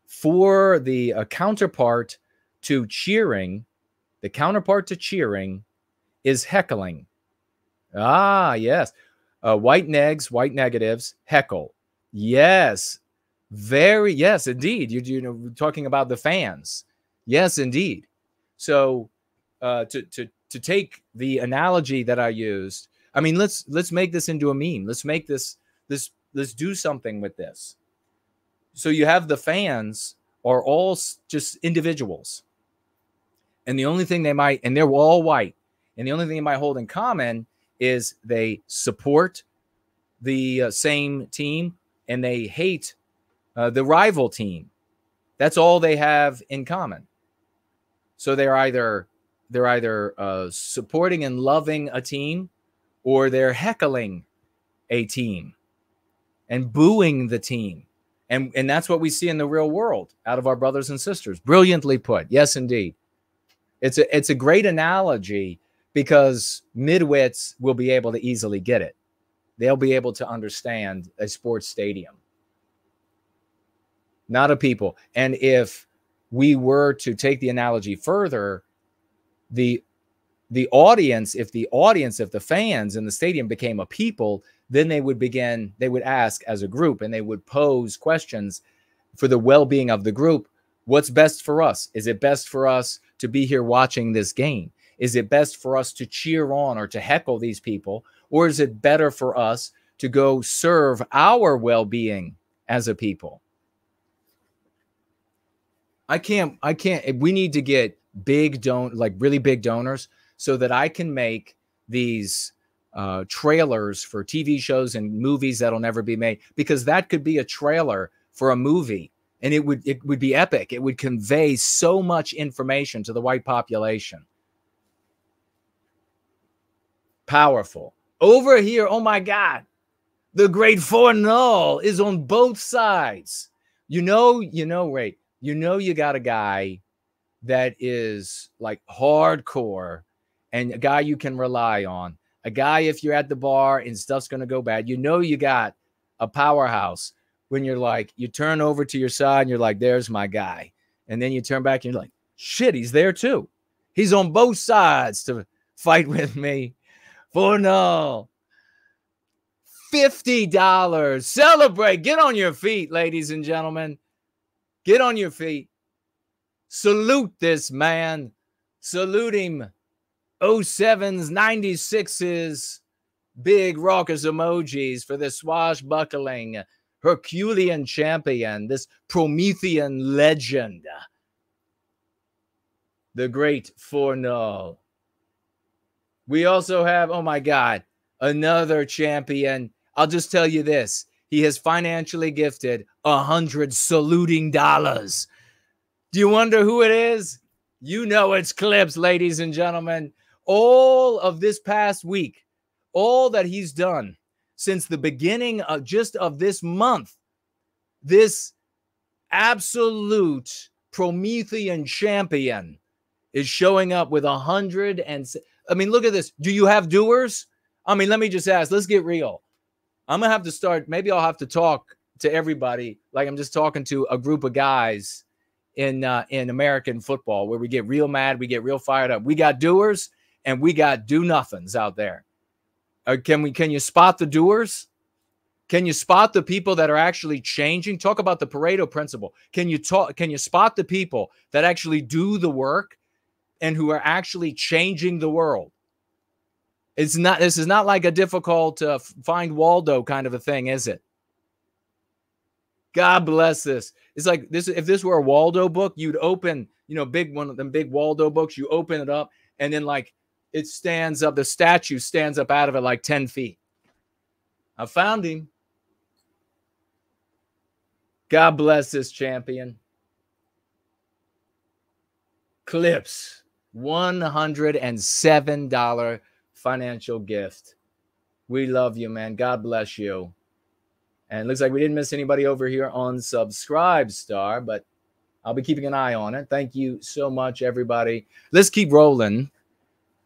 for the counterpart to cheering, the counterpart to cheering is heckling. Ah, yes. White negs, white negatives, heckle. Yes. Yes, indeed. You know, talking about the fans. Yes, indeed. So to take the analogy that I used, I mean, let's make this into a meme. Let's make let's do something with this. So you have the fans are all just individuals. And the only thing and they're all white. And the only thing they might hold in common is they support the same team and they hate the rival team. That's all they have in common. So they're either supporting and loving a team, or they're heckling a team and booing the team. And that's what we see in the real world out of our brothers and sisters. Brilliantly put. Yes, indeed. It's a great analogy because midwits will be able to easily get it. They'll be able to understand a sports stadium. Not a people. And if we were to take the analogy further, the audience, if the fans in the stadium became a people, then they would ask as a group, and they would pose questions for the well-being of the group. What's best for us? Is it best for us to be here watching this game? Is it best for us to cheer on or to heckle these people? Or is it better for us to go serve our well-being as a people? We need to get really big donors so that I can make these trailers for TV shows and movies that'll never be made, because that could be a trailer for a movie, and it would be epic. It would convey so much information to the white population. Powerful. Over here, oh my God, the great ForNull is on both sides. You got a guy that is like hardcore and a guy you can rely on. A guy, if you're at the bar and stuff's going to go bad, you got a powerhouse when you turn over to your side and you're like, there's my guy. And then you turn back and you're like, shit, he's there too. He's on both sides to fight with me. ForNull. $50. Celebrate. Get on your feet, ladies and gentlemen. Get on your feet. Salute this man. Salute him. 07s, 96s, big raucous emojis for this swashbuckling Herculean champion, this Promethean legend, the great ForNull. We also have, oh my God, another champion. I'll just tell you this. He has financially gifted 100 saluting dollars. Do you wonder who it is? You know it's Clips, ladies and gentlemen. All of this past week, all that he's done since the beginning of this month, this absolute Promethean champion is showing up with 100. And I mean, look at this. Do you have doers? I mean, let me just ask. Let's get real. I'm going to have to start. Maybe I'll have to talk to everybody like I'm just talking to a group of guys in American football, where we get real mad. We get real fired up. We got doers and we got do-nothings out there. Can you spot the doers? Can you spot the people that are actually changing? Talk about the Pareto principle. Can you spot the people that actually do the work and who are actually changing the world? This is not like a difficult find Waldo kind of a thing, is it? God bless this. It's like this. If this were a Waldo book, you'd open, one of them big Waldo books. You open it up, and then it stands up. The statue stands up out of it like 10 feet. I found him. God bless this champion. Clips, $107 financial gift. We love you, man. God bless you. And it looks like we didn't miss anybody over here on Subscribestar, but I'll be keeping an eye on it. Thank you so much, everybody. Let's keep rolling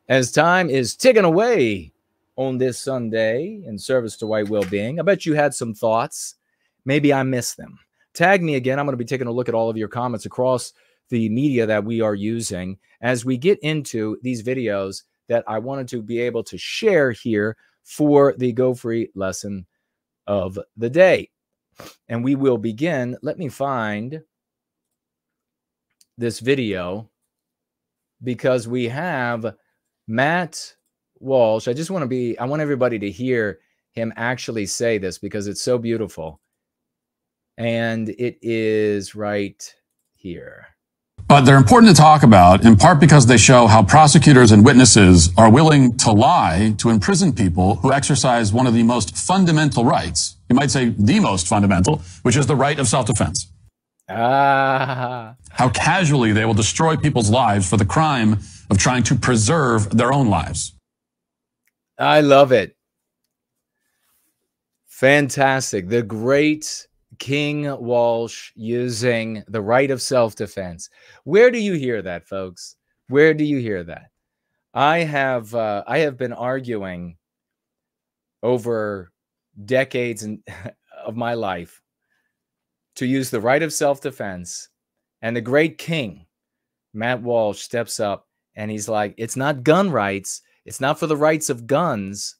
as time is ticking away on this Sunday in service to White Wellbeing. I bet you had some thoughts. Maybe I missed them. Tag me again. I'm going to be taking a look at all of your comments across the media that we are using as we get into these videos that I wanted to be able to share here for the Go Free lesson of the day. And we will begin. Let me find this video because we have Matt Walsh. I want everybody to hear him actually say this because it's so beautiful. And it is right here. But they're important to talk about, in part because they show how prosecutors and witnesses are willing to lie to imprison people who exercise one of the most fundamental rights. You might say the most fundamental, which is the right of self-defense. How casually they will destroy people's lives for the crime of trying to preserve their own lives. I love it. Fantastic. The great King Walsh using the right of self-defense. Where do you hear that, folks? Where do you hear that? I have been arguing over decades of my life to use the right of self-defense, and the great King Matt Walsh steps up and he's like, it's not gun rights, it's not for the rights of guns,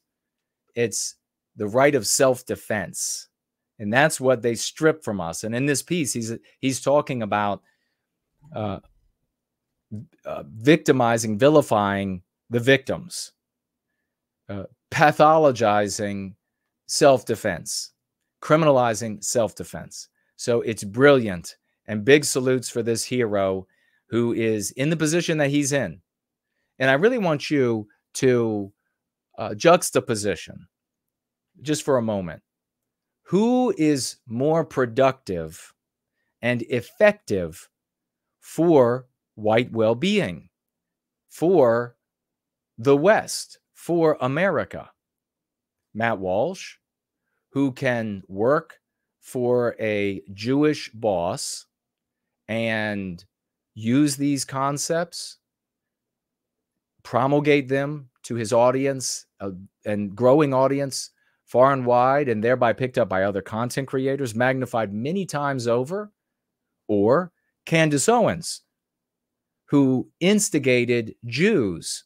it's the right of self-defense. And that's what they strip from us. And in this piece, he's talking about victimizing, vilifying the victims, pathologizing self-defense, criminalizing self-defense. So it's brilliant, and big salutes for this hero who is in the position that he's in. And I really want you to juxtaposition just for a moment. Who is more productive and effective for white well-being, for the West, for America? Matt Walsh, who can work for a Jewish boss and use these concepts, promulgate them to his audience and growing audience far and wide, and thereby picked up by other content creators, magnified many times over, or Candace Owens, who instigated Jews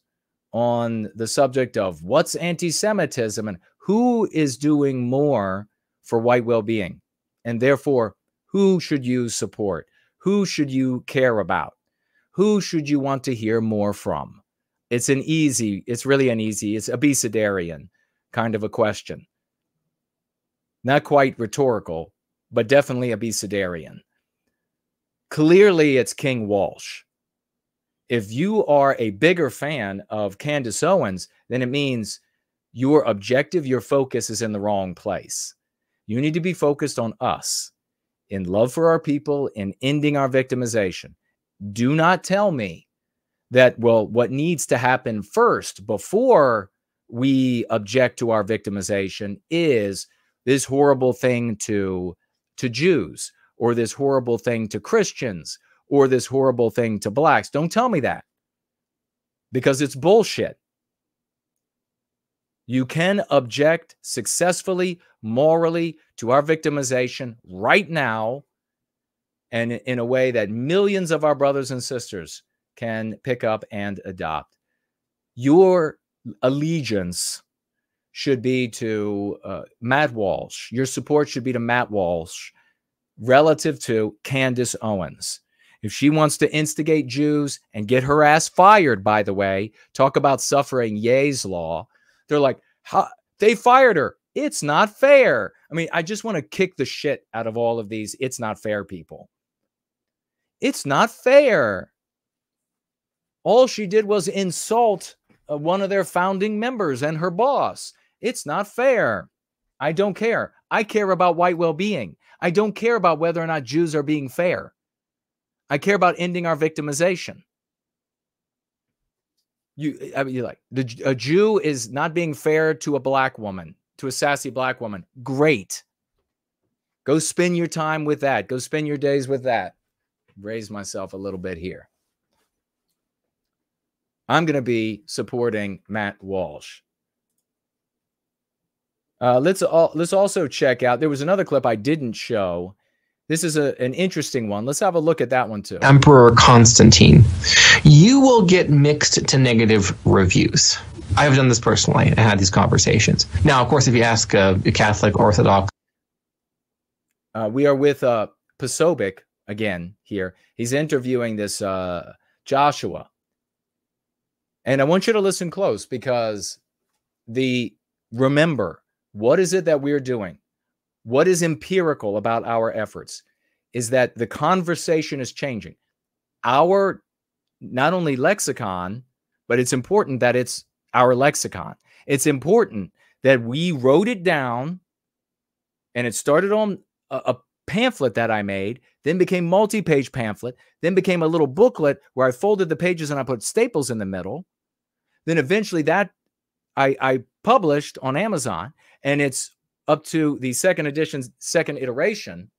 on the subject of what's anti-Semitism and who is doing more for white well-being, and therefore who should you support, who should you care about, who should you want to hear more from. It's really an easy, it's abecedarian kind of a question. Not quite rhetorical, but definitely abecedarian. Clearly, it's King Walsh. If you are a bigger fan of Candace Owens, then it means your objective, your focus is in the wrong place. You need to be focused on us, in love for our people, in ending our victimization. Do not tell me that, well, what needs to happen first before we object to our victimization is this horrible thing to Jews, or this horrible thing to Christians, or this horrible thing to blacks. Don't tell me that, because it's bullshit. You can object successfully, morally, to our victimization right now, and in a way that millions of our brothers and sisters can pick up and adopt. Your allegiance should be to Matt Walsh. Your support should be to Matt Walsh relative to Candace Owens. If she wants to instigate Jews and get her ass fired, by the way, talk about suffering Ye's law. They're like, they fired her. It's not fair. I mean, I just want to kick the shit out of all of these it's not fair people. It's not fair. All she did was insult one of their founding members and her boss. It's not fair. I don't care. I care about white well-being. I don't care about whether or not Jews are being fair. I care about ending our victimization. You're like, a Jew is not being fair to a black woman, to a sassy black woman. Great. Go spend your time with that. Go spend your days with that. Raise myself a little bit here. I'm going to be supporting Matt Walsh. Let's also check out. There was another clip I didn't show. This is an interesting one. Let's have a look at that one too. Emperor Constantine. You will get mixed to negative reviews. I've done this personally. I had these conversations. Now, of course, if you ask a Catholic Orthodox. We are with Posobiec again here. He's interviewing this Joshua. And I want you to listen close because remember, what is it that we're doing? What is empirical about our efforts is that the conversation is changing. Our not only lexicon, but it's important that it's our lexicon. It's important that we wrote it down and it started on a pamphlet that I made, then became multi-page pamphlet, then became a little booklet where I folded the pages and I put staples in the middle. Then eventually that I published on Amazon, and it's up to the second edition's second iteration.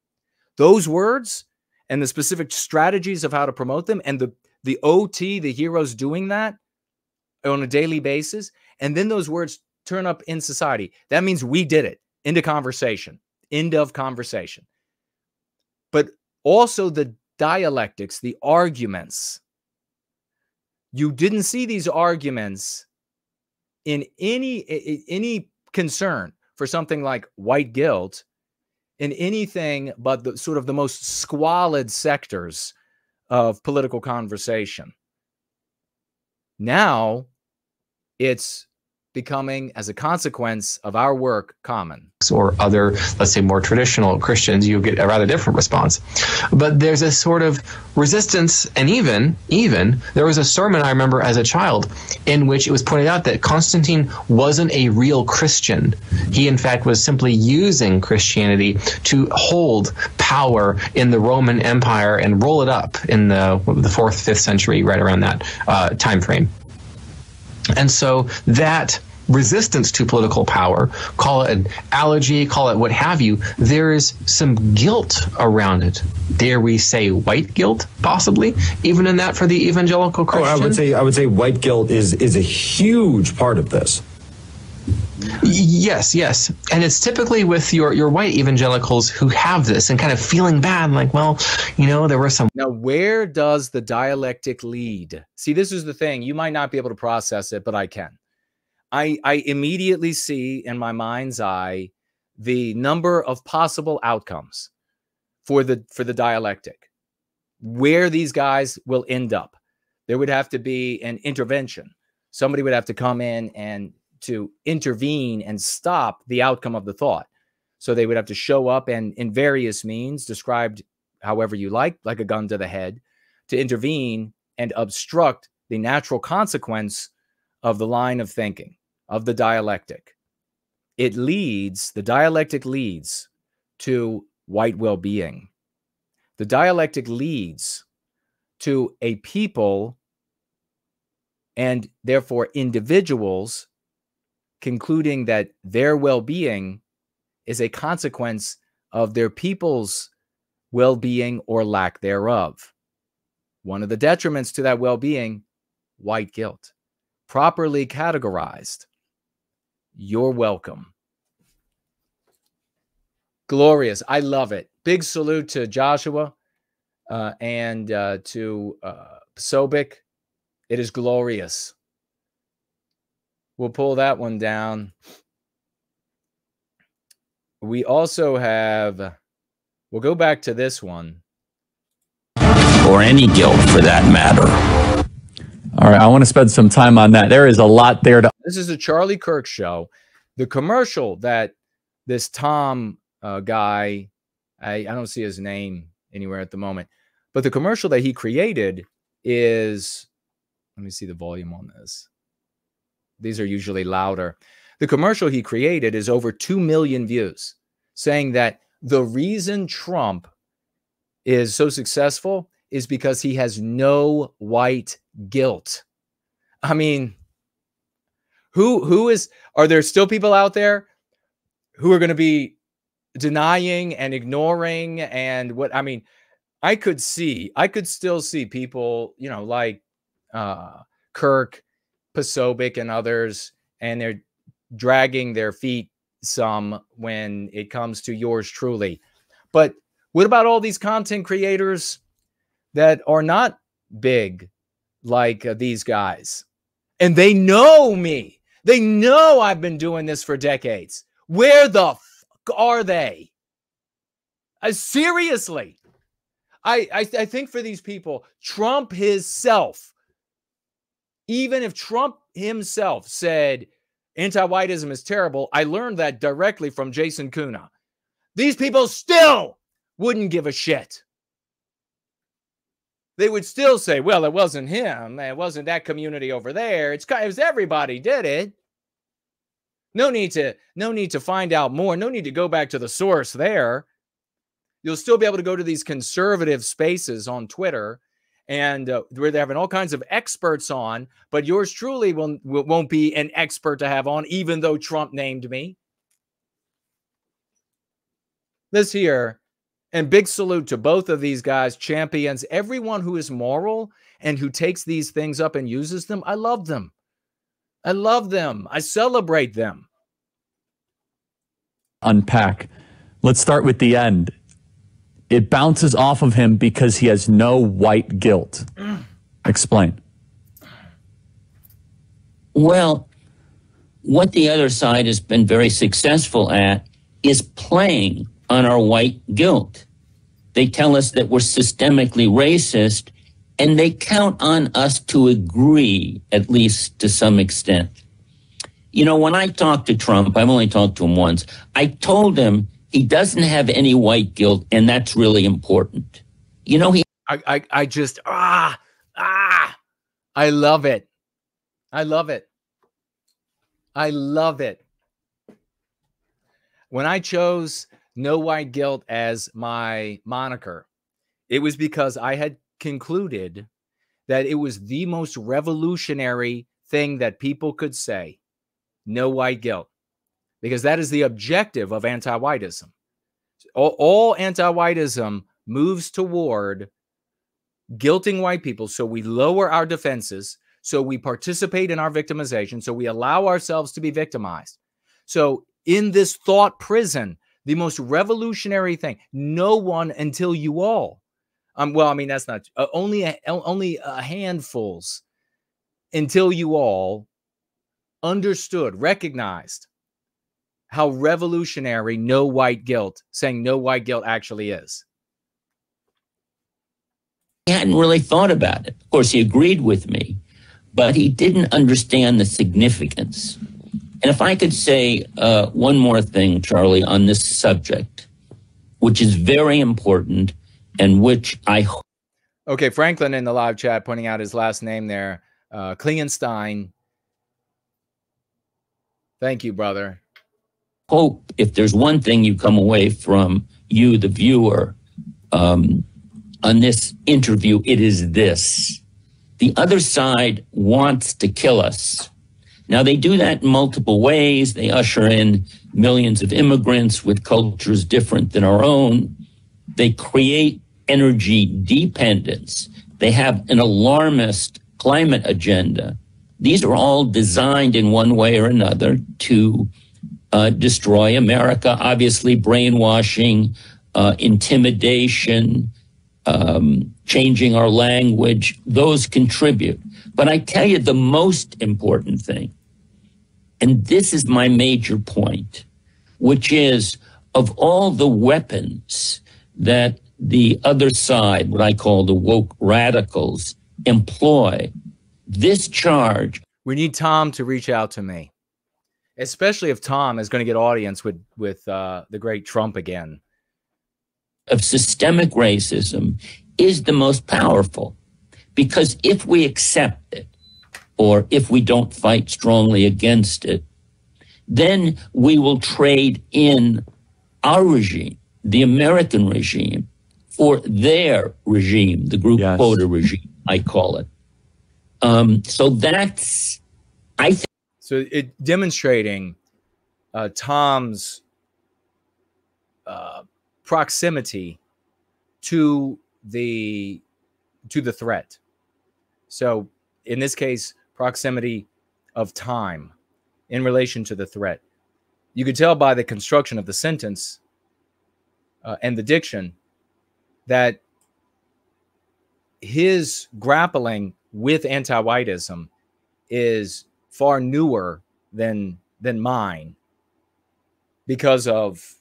Those words and the specific strategies of how to promote them, and the OT, the heroes doing that on a daily basis, and then those words turn up in society. That means we did it. Into conversation. End of conversation. But also the dialectics, the arguments. You didn't see these arguments in any concern for something like white guilt in anything but the sort of the most squalid sectors of political conversation. Now it's becoming, as a consequence of our work, common. Or other, let's say, more traditional Christians, you get a rather different response. But there's a sort of resistance, and even there was a sermon I remember as a child in which it was pointed out that Constantine wasn't a real Christian. He, in fact, was simply using Christianity to hold power in the Roman Empire and roll it up in the 4th, 5th century, right around that time frame. And so that resistance to political power, call it an allergy, call it what have you, there is some guilt around it. Dare we say white guilt, possibly, even in that for the evangelical Christian? I would say white guilt is a huge part of this. Yes. And it's typically with your white evangelicals who have this and kind of feeling bad, like, well, there were some. Now, where does the dialectic lead? See, this is the thing. You might not be able to process it, but I can. I immediately see in my mind's eye the number of possible outcomes for the dialectic, where these guys will end up. There would have to be an intervention. Somebody would have to come in and to intervene and stop the outcome of the thought. So they would have to show up and in various means, described however you like a gun to the head, to intervene and obstruct the natural consequence of the line of thinking, of the dialectic. The dialectic leads to white well-being. The dialectic leads to a people and therefore individuals concluding that their well-being is a consequence of their people's well-being or lack thereof. One of the detriments to that well-being, white guilt. Properly categorized, you're welcome. Glorious. I love it. Big salute to Joshua and to Posobiec. It is glorious. We'll pull that one down. We also have, we'll go back to this one. Or any guilt for that matter. All right, I want to spend some time on that. There is a lot there to. This is a Charlie Kirk show. The commercial that this Tom guy, I don't see his name anywhere at the moment, but the commercial that he created is, let me see the volume on this. These are usually louder. The commercial he created is over 2 million views, saying that the reason Trump is so successful is because he has no white guilt. I mean, are there still people out there who are going to be denying and ignoring and what? I mean, I could still see people, you know, like Kirk, Posobiec, and others, and they're dragging their feet some when it comes to yours truly. But what about all these content creators that are not big like these guys? And they know me. They know I've been doing this for decades. Where the fuck are they? Seriously. I think for these people, Trump himself, even if Trump himself said anti-whiteism is terrible, I learned that directly from Jason Kuna. These people still wouldn't give a shit. They would still say, well, it wasn't him. It wasn't that community over there. It was everybody did it. No need to find out more. No need to go back to the source there. You'll still be able to go to these conservative spaces on Twitter and where they're having all kinds of experts on, but yours truly won't be an expert to have on, even though Trump named me. This here, and big salute to both of these guys, champions, everyone who is moral and who takes these things up and uses them. I love them. I love them. I celebrate them. Unpack. Let's start with the end. It bounces off of him because he has no white guilt. Explain. Well, what the other side has been very successful at is playing on our white guilt. They tell us that we're systemically racist, and they count on us to agree, at least to some extent. You know, when I talked to Trump, I've only talked to him once, I told him he doesn't have any white guilt, and that's really important. You know, I just, I love it. I love it. I love it. When I chose no white guilt as my moniker, it was because I had concluded that it was the most revolutionary thing that people could say. No white guilt. Because that is the objective of anti-whiteism. All anti-whiteism moves toward guilting white people so we lower our defenses, so we participate in our victimization, so we allow ourselves to be victimized. So in this thought prison, the most revolutionary thing, no one until you all, well, I mean, that's not, only a handfuls until you all understood, recognized how revolutionary no white guilt, saying no white guilt actually is. He hadn't really thought about it. Of course, he agreed with me, but he didn't understand the significance. And if I could say one more thing, Charlie, on this subject, which is very important and which I hope. Okay, Franklin in the live chat pointing out his last name there, Klingenstein. Thank you, brother. Hope if there's one thing you come away from, you, the viewer, on this interview, it is this. The other side wants to kill us. Now, they do that in multiple ways. They usher in millions of immigrants with cultures different than our own. They create energy dependence. They have an alarmist climate agenda. These are all designed in one way or another to destroy America. Obviously, brainwashing, intimidation, changing our language, those contribute. But I tell you the most important thing, and this is my major point, which is of all the weapons that the other side, what I call the woke radicals, employ, this charge. We need Tom to reach out to me, especially if Tom is going to get audience with the great Trump again. Of systemic racism is the most powerful, because if we accept it, or if we don't fight strongly against it, then we will trade in our regime, the American regime, for their regime, the group quota regime, I call it. So that's, I think. So it demonstrating Tom's proximity to the threat. So in this case, proximity of time in relation to the threat. You could tell by the construction of the sentence and the diction that his grappling with anti-whiteism is far newer than mine, because of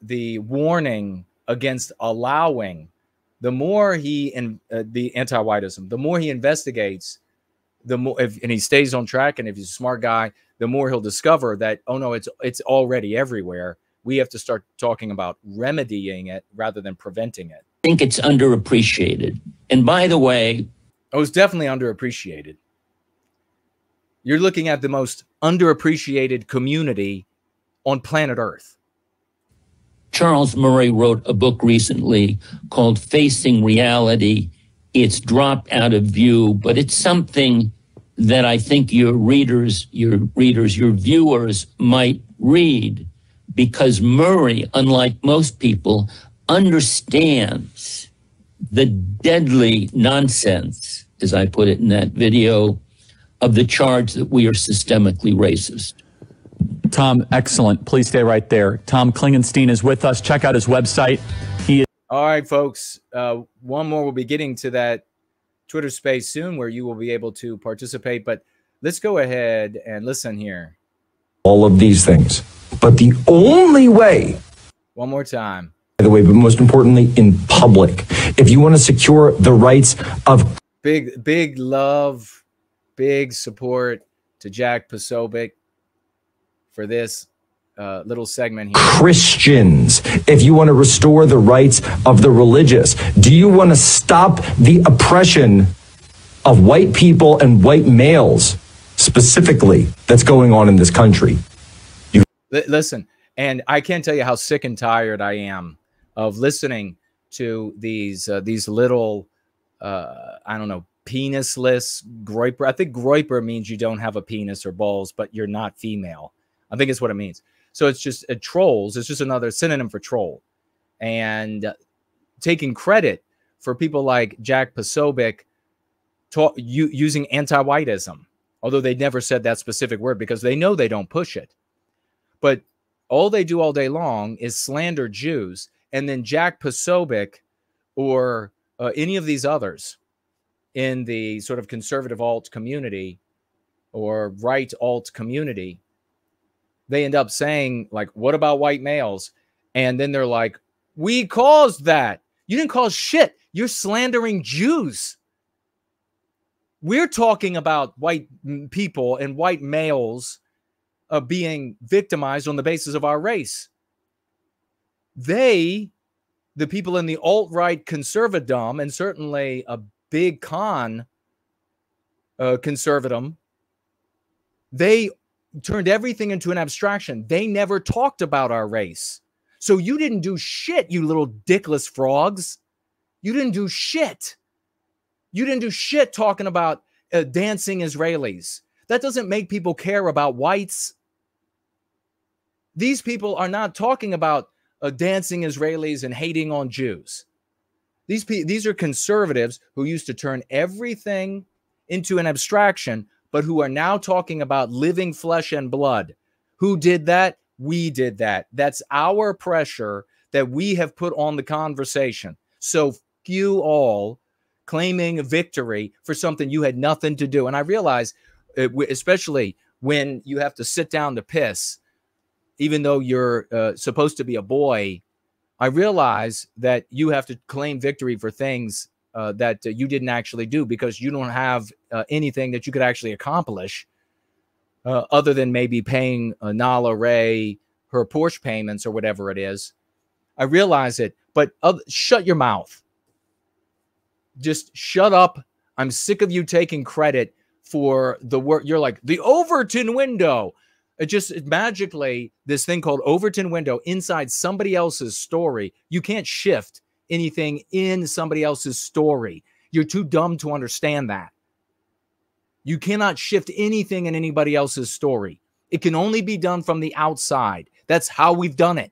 the warning against allowing. The more he the anti-whiteism, the more he investigates, the more, and he stays on track, and if he's a smart guy, the more he'll discover that, oh no, it's already everywhere. We have to start talking about remedying it rather than preventing it. I think it's underappreciated. And by the way, oh, it's definitely underappreciated. You're looking at the most underappreciated community on planet Earth. Charles Murray wrote a book recently called Facing Reality. It's dropped out of view, but it's something that I think your viewers might read, because Murray, unlike most people, understands the deadly nonsense, as I put it in that video, of the charge that we are systemically racist. Tom, excellent. Please stay right there. Tom Klingenstein is with us. Check out his website. He is. All right, folks. One more. We'll be getting to that Twitter space soon where you will be able to participate. But let's go ahead and listen here. All of these things. But the only way. One more time. By the way, but most importantly, in public. If you want to secure the rights of. Big love, big support to Jack Posobiec for this little segment here. Christians, if you want to restore the rights of the religious, do you want to stop the oppression of white people and white males specifically that's going on in this country? Listen, and I can't tell you how sick and tired I am of listening to these little, I don't know, penisless groiper. I think groiper means you don't have a penis or balls, but you're not female. I think it's what it means. So it's just trolls. It's just another synonym for troll. And taking credit for people like Jack Posobiec using anti-whiteism, although they never said that specific word because they know they don't push it. But all they do all day long is slander Jews. And then Jack Posobiec or any of these others in the sort of conservative alt community or right alt community, they end up saying, like, what about white males? And then they're like, we caused that. You didn't cause shit. You're slandering Jews. We're talking about white people and white males being victimized on the basis of our race. The people in the alt-right conservatism, and certainly a big con conservatism, they turned everything into an abstraction. They never talked about our race. So you didn't do shit, you little dickless frogs. You didn't do shit. You didn't do shit talking about dancing Israelis. That doesn't make people care about whites. These people are not talking about dancing Israelis and hating on Jews. These are conservatives who used to turn everything into an abstraction, but who are now talking about living flesh and blood. Who did that? We did that. That's our pressure that we have put on the conversation. So you all claiming victory for something you had nothing to do. And I realize, especially when you have to sit down to piss, even though you're supposed to be a boy, I realize that you have to claim victory for things that you didn't actually do because you don't have anything that you could actually accomplish other than maybe paying Nala Ray her Porsche payments or whatever it is. I realize it, but shut your mouth. Just shut up. I'm sick of you taking credit for the work. You're like, the Overton window. It just magically, this thing called Overton window inside somebody else's story. You can't shift anything in somebody else's story. You're too dumb to understand that. You cannot shift anything in anybody else's story. It can only be done from the outside. That's how we've done it.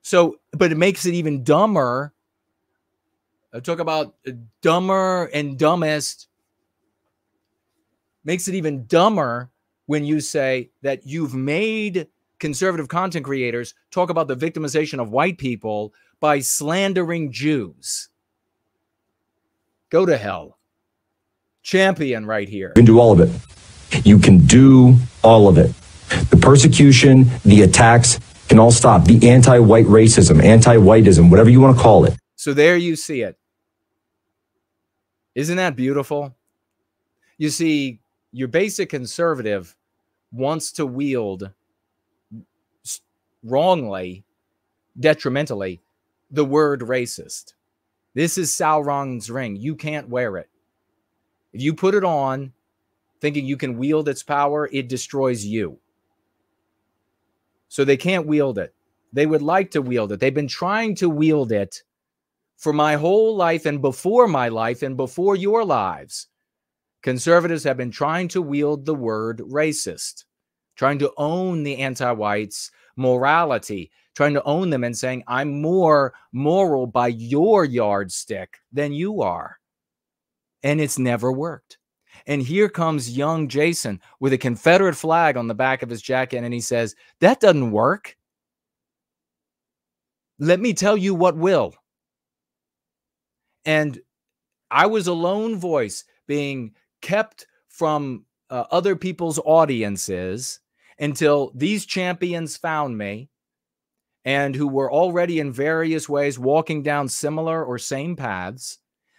So, but it makes it even dumber. I talk about dumber and dumbest. Makes it even dumber when you say that you've made conservative content creators talk about the victimization of white people by slandering Jews. Go to hell. Champion right here. You can do all of it. You can do all of it. The persecution, the attacks can all stop. The anti-white racism, anti-whiteism, whatever you want to call it. So there you see it. Isn't that beautiful? You see, your basic conservative wants to wield wrongly, detrimentally, the word racist. This is Sauron's ring. You can't wear it. If you put it on thinking you can wield its power, it destroys you. So they can't wield it. They would like to wield it. They've been trying to wield it for my whole life and before my life and before your lives. Conservatives have been trying to wield the word racist, trying to own the anti-whites' morality, trying to own them and saying, I'm more moral by your yardstick than you are. And it's never worked. And here comes young Jason with a Confederate flag on the back of his jacket, and he says, that doesn't work. Let me tell you what will. And I was a lone voice being kept from other people's audiences until these champions found me, and who were already in various ways walking down similar or same paths,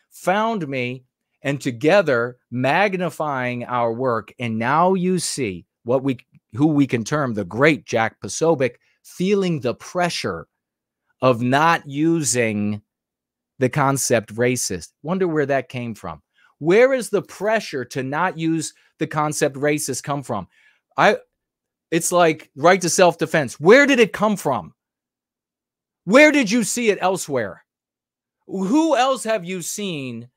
found me, and together magnifying our work. And now you see who we can term the great Jack Posobiec feeling the pressure of not using the concept racist. Wonder where that came from. Where is the pressure to not use the concept racist come from? It's like right to self-defense. Where did it come from? Where did you see it elsewhere? Who else have you seen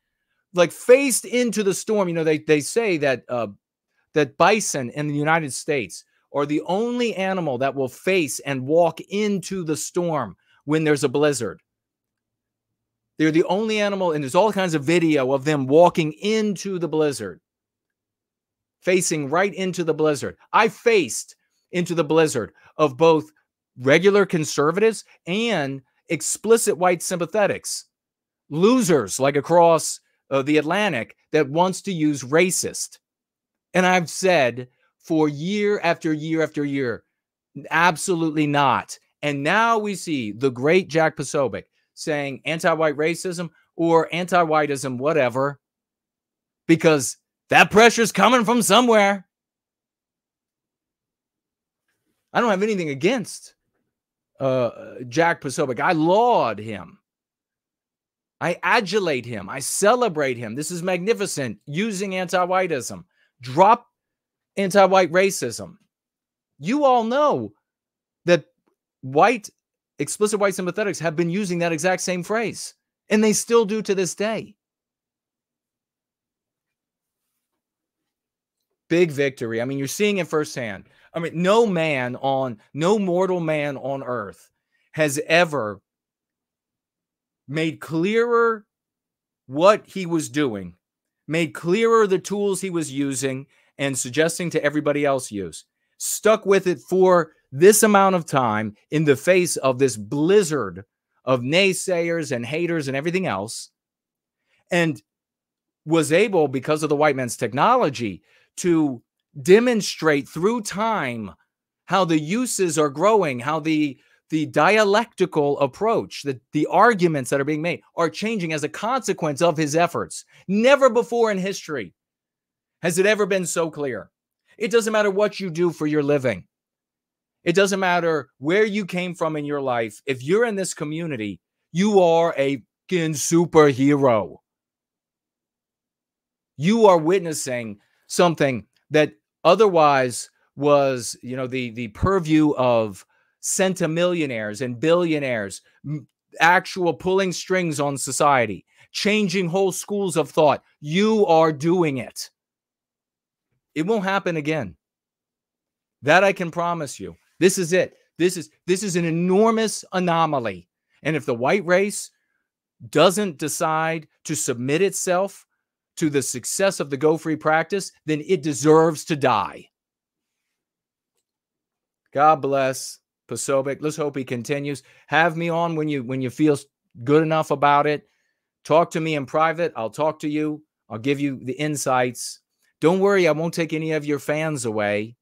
like faced into the storm? You know, they say that that bison in the United States are the only animal that will face and walk into the storm when there's a blizzard. They're the only animal, and there's all kinds of video of them walking into the blizzard, facing right into the blizzard. I faced into the blizzard of both regular conservatives and explicit white sympathetics, losers like across the Atlantic that wants to use racist. And I've said for year after year after year, absolutely not. And now we see the great Jack Posobiec saying anti-white racism or anti-whiteism, whatever, because that pressure's coming from somewhere. I don't have anything against Jack Posobiec. I laud him. I adulate him. I celebrate him. This is magnificent. Using anti-whiteism. Drop anti-white racism. You all know that explicit white sympathetics have been using that exact same phrase, and they still do to this day. Big victory. I mean, you're seeing it firsthand. I mean, no mortal man on earth has ever made clearer what he was doing, made clearer the tools he was using and suggesting to everybody else use, stuck with it for this amount of time in the face of this blizzard of naysayers and haters and everything else, and was able, because of the white man's technology, to demonstrate through time how the uses are growing, how the dialectical approach, the arguments that are being made are changing as a consequence of his efforts. Never before in history has it ever been so clear. It doesn't matter what you do for your living. It doesn't matter where you came from in your life. If you're in this community, you are a fucking superhero. You are witnessing something that otherwise was, you know, the purview of centimillionaires and billionaires, actual pulling strings on society, changing whole schools of thought. You are doing it. It won't happen again. That I can promise you. This is it. This is an enormous anomaly. And if the white race doesn't decide to submit itself to the success of the Go Free practice, then it deserves to die. God bless Posobiec. Let's hope he continues. Have me on when you feel good enough about it. Talk to me in private. I'll talk to you. I'll give you the insights. Don't worry, I won't take any of your fans away.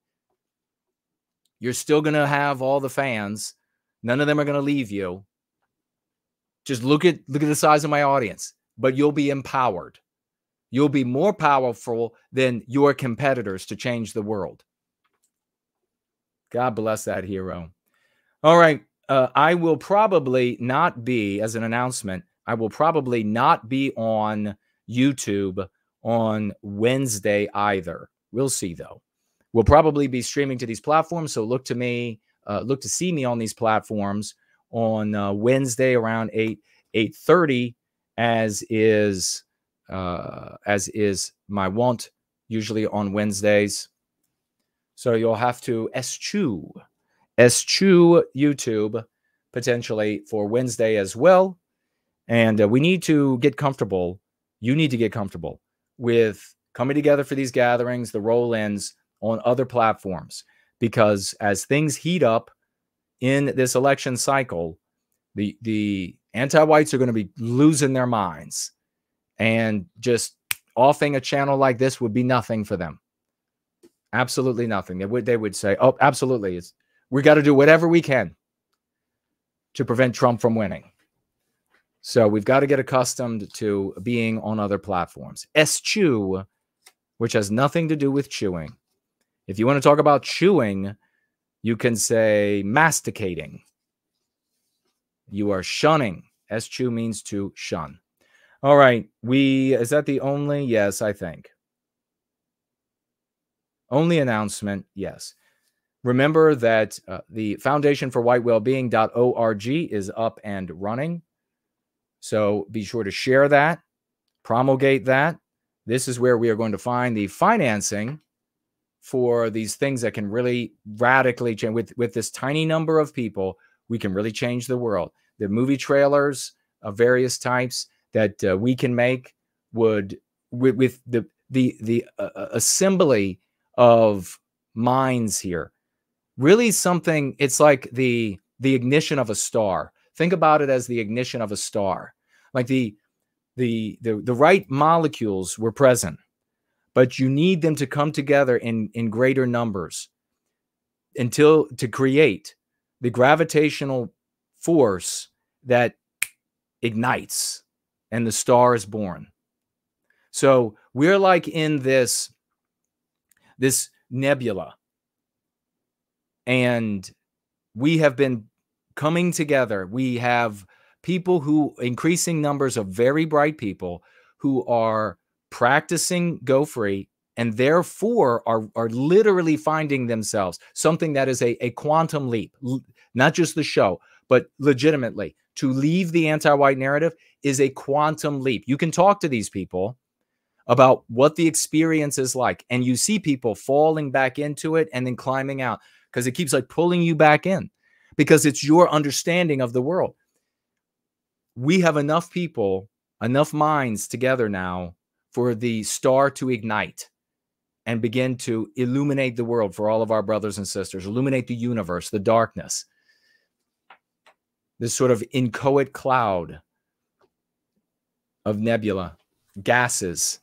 You're still going to have all the fans. None of them are going to leave you. Just look at the size of my audience. But you'll be empowered. You'll be more powerful than your competitors to change the world. God bless that hero. All right. I will probably not be, as an announcement, I will probably not be on YouTube on Wednesday either. We'll see, though. We'll probably be streaming to these platforms, so look to me, look to see me on these platforms on Wednesday around 8:30, as is my wont, usually on Wednesdays. So you'll have to eschew YouTube potentially for Wednesday as well. And we need to get comfortable. You need to get comfortable with coming together for these gatherings, the roll-ins on other platforms, because as things heat up in this election cycle, the anti-whites are going to be losing their minds, and just offing a channel like this would be nothing for them. Absolutely nothing. They would say, oh, absolutely. We got to do whatever we can to prevent Trump from winning. So we've got to get accustomed to being on other platforms. Eschew, which has nothing to do with chewing. If you want to talk about chewing, you can say masticating. You are shunning. Eschew means to shun. All right. Is that the only? Yes, I think. Only announcement, yes. Remember that the Foundation for White Wellbeing.org is up and running. So be sure to share that, promulgate that. This is where we are going to find the financing for these things that can really radically change. With this tiny number of people, we can really change the world. The movie trailers of various types that we can make would, with the assembly of minds here, really something. It's like the ignition of a star. Think about it as the ignition of a star. Like the right molecules were present, but you need them to come together in greater numbers to create the gravitational force that ignites, and the star is born. So we're like in this nebula, and we have been coming together. We have people increasing numbers of very bright people who are practicing Go Free, and therefore are literally finding themselves something that is a quantum leap, not just the show, but legitimately to leave the anti-white narrative is a quantum leap. You can talk to these people about what the experience is like, and you see people falling back into it and then climbing out, because it keeps like pulling you back in, because it's your understanding of the world. We have enough people, enough minds together now for the star to ignite and begin to illuminate the world for all of our brothers and sisters, illuminate the universe, the darkness, this sort of inchoate cloud of nebula, gases.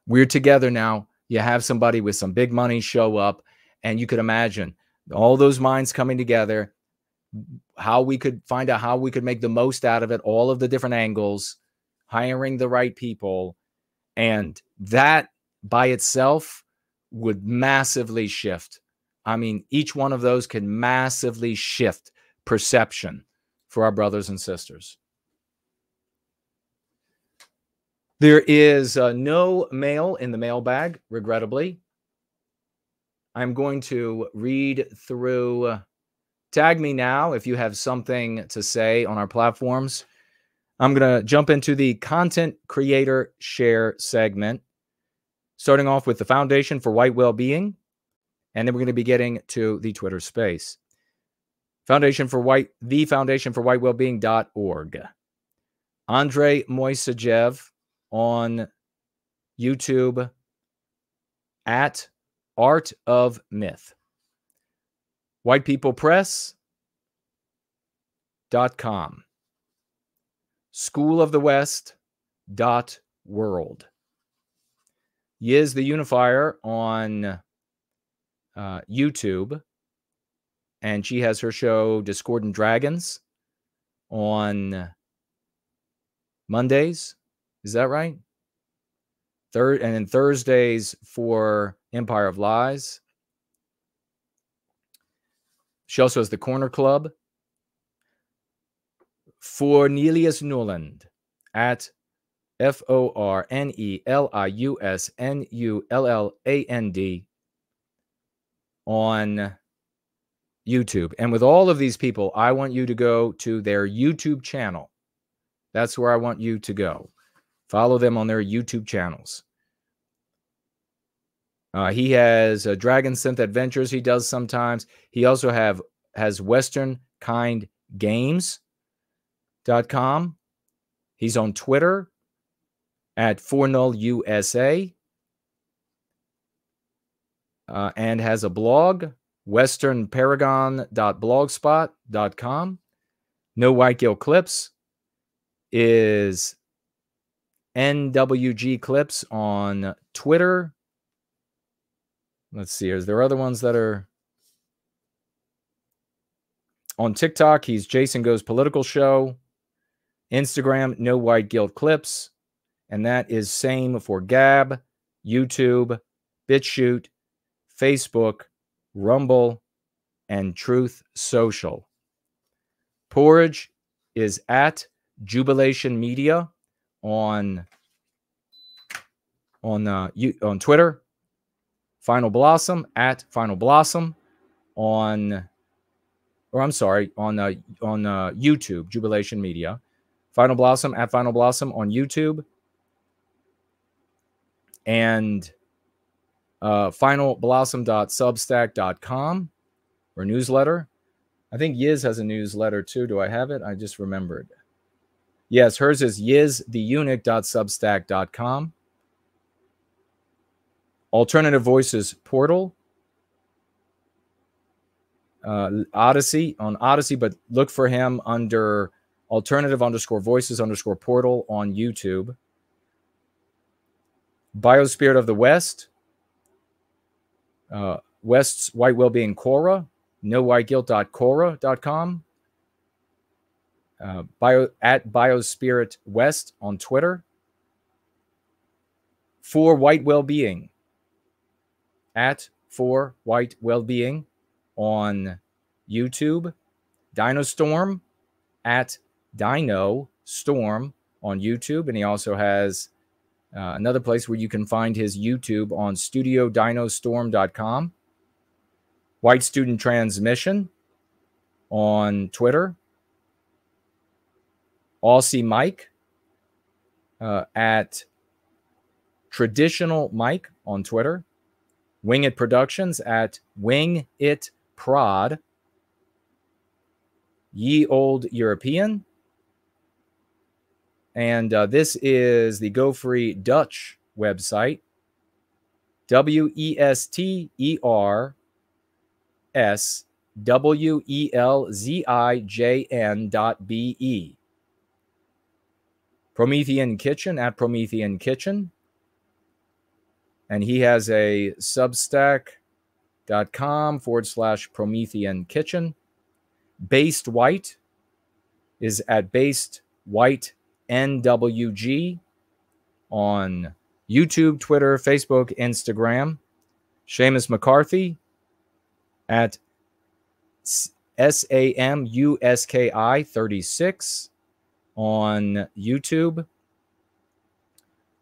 We're together now. You have somebody with some big money show up, and you could imagine all those minds coming together, how we could find out how we could make the most out of it, all of the different angles, hiring the right people. And that by itself would massively shift. I mean, each one of those can massively shift perception for our brothers and sisters. There is no mail in the mailbag, regrettably. I'm going to read through. Tag me now if you have something to say on our platforms. I'm going to jump into the content creator share segment, starting off with the Foundation for White Wellbeing, and then we're going to be getting to the Twitter space. The Foundation for whitewellbeing.org. Andrei Moisejev on YouTube at Art of Myth. whitepeoplepress.com. schoolofthewest.world. Yiz the Unifier on YouTube, and she has her show Discordant Dragons on Mondays. Is that right? And then Thursdays for Empire of Lies. She also has the Corner Club. Fornelius Nuland at ForNeliusNulland on YouTube. And with all of these people, I want you to go to their YouTube channel. That's where I want you to go. Follow them on their YouTube channels. He has Dragon Synth Adventures he does sometimes. He also has Western Kind Games.com. He's on Twitter at ForNull USA. And has a blog, westernparagon.blogspot.com. No White Guilt Clips is NWG Clips on Twitter. Let's see. Is there other ones that are on TikTok? He's Jason Goes Political Show. Instagram, No White Guilt Clips. And that is same for Gab, YouTube, BitChute, Facebook, Rumble, and Truth Social. Porridge is at Jubilation Media on Twitter. Final Blossom at Final Blossom on YouTube, Jubilation Media. Final Blossom at Final Blossom on YouTube. And finalblossom.substack.com or newsletter. I think Yiz has a newsletter too. Do I have it? I just remembered. Yes, hers is yiztheeunuch.substack.com. Alternative Voices Portal. Odyssey, on Odyssey, but look for him under alternative_voices_portal on YouTube. Biospirit of the West. West's White Wellbeing Quora. NoWhiteGuilt.Quora.com. At Biospirit West on Twitter. For White Wellbeing. At For White Wellbeing on YouTube. DinoStorm at Dino Storm on YouTube. And he also has another place where you can find his YouTube on studiodinostorm.com. White Student Transmission on Twitter. Aussie Mike at Traditional Mike on Twitter. Wing It Productions at Wing It Prod. Ye Old European. And this is the Go Free Dutch website. WESTERSWELZIJN.BE. Promethean Kitchen at Promethean Kitchen. And he has a substack.com/Promethean Kitchen. Based White is at Based White NWG on YouTube, Twitter, Facebook, Instagram. Seamus McCarthy at SAMUSKI36 on YouTube.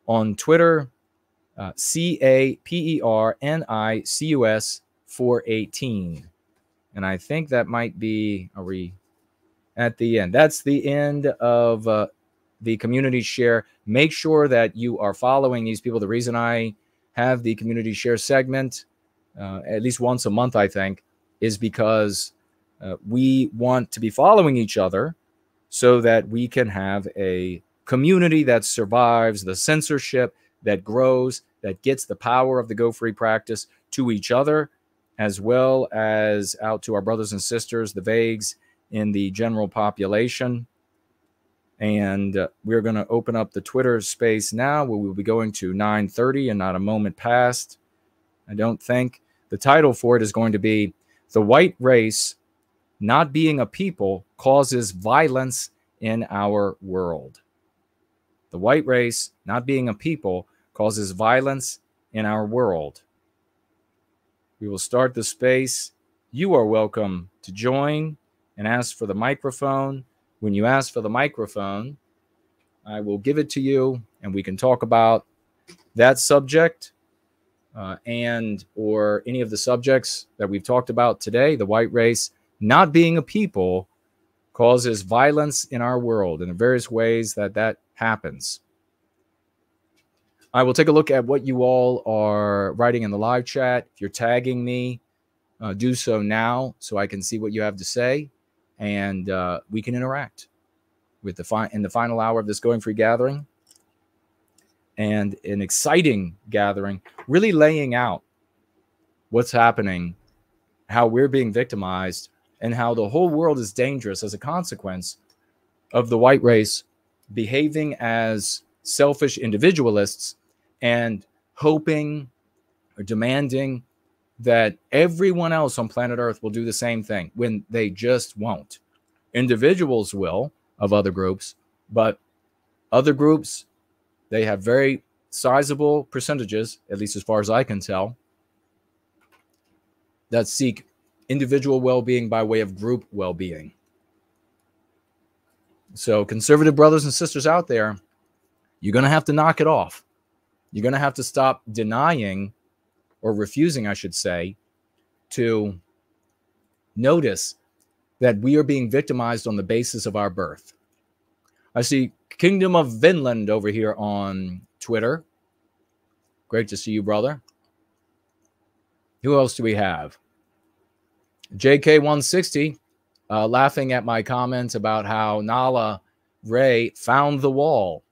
On Twitter, CAPERNICUS 418. And I think that might be, are we at the end? That's the end of the community share. Make sure that you are following these people. The reason I have the community share segment at least once a month, I think, is because we want to be following each other so that we can have a community that survives the censorship, that grows, that gets the power of the Go Free practice to each other, as well as out to our brothers and sisters, the vagues in the general population. And we're going to open up the Twitter space now, where we'll be going to 9:30 and not a moment past. I don't think. The title for it is going to be "The White Race Not Being a People Causes Violence in Our World." The white race not being a people causes violence in our world. We will start the space. You are welcome to join and ask for the microphone. When you ask for the microphone, I will give it to you, and we can talk about that subject and or any of the subjects that we've talked about today. The white race not being a people causes violence in our world, and in various ways that happens. I will take a look at what you all are writing in the live chat. If you're tagging me, do so now so I can see what you have to say, and we can interact with in the final hour of this Going Free gathering. And an exciting gathering, really laying out what's happening, how we're being victimized, and how the whole world is dangerous as a consequence of the white race behaving as selfish individualists and hoping or demanding that everyone else on planet Earth will do the same thing, when they just won't. Individuals will, of other groups, but other groups, they have very sizable percentages, at least as far as I can tell, that seek individual well-being by way of group well-being. So conservative brothers and sisters out there, you're going to have to knock it off. You're going to have to stop denying, or refusing, I should say, to notice that we are being victimized on the basis of our birth. I see Kingdom of Vinland over here on Twitter. Great to see you, brother. Who else do we have? JK160 laughing at my comments about how Nala Ray found the wall.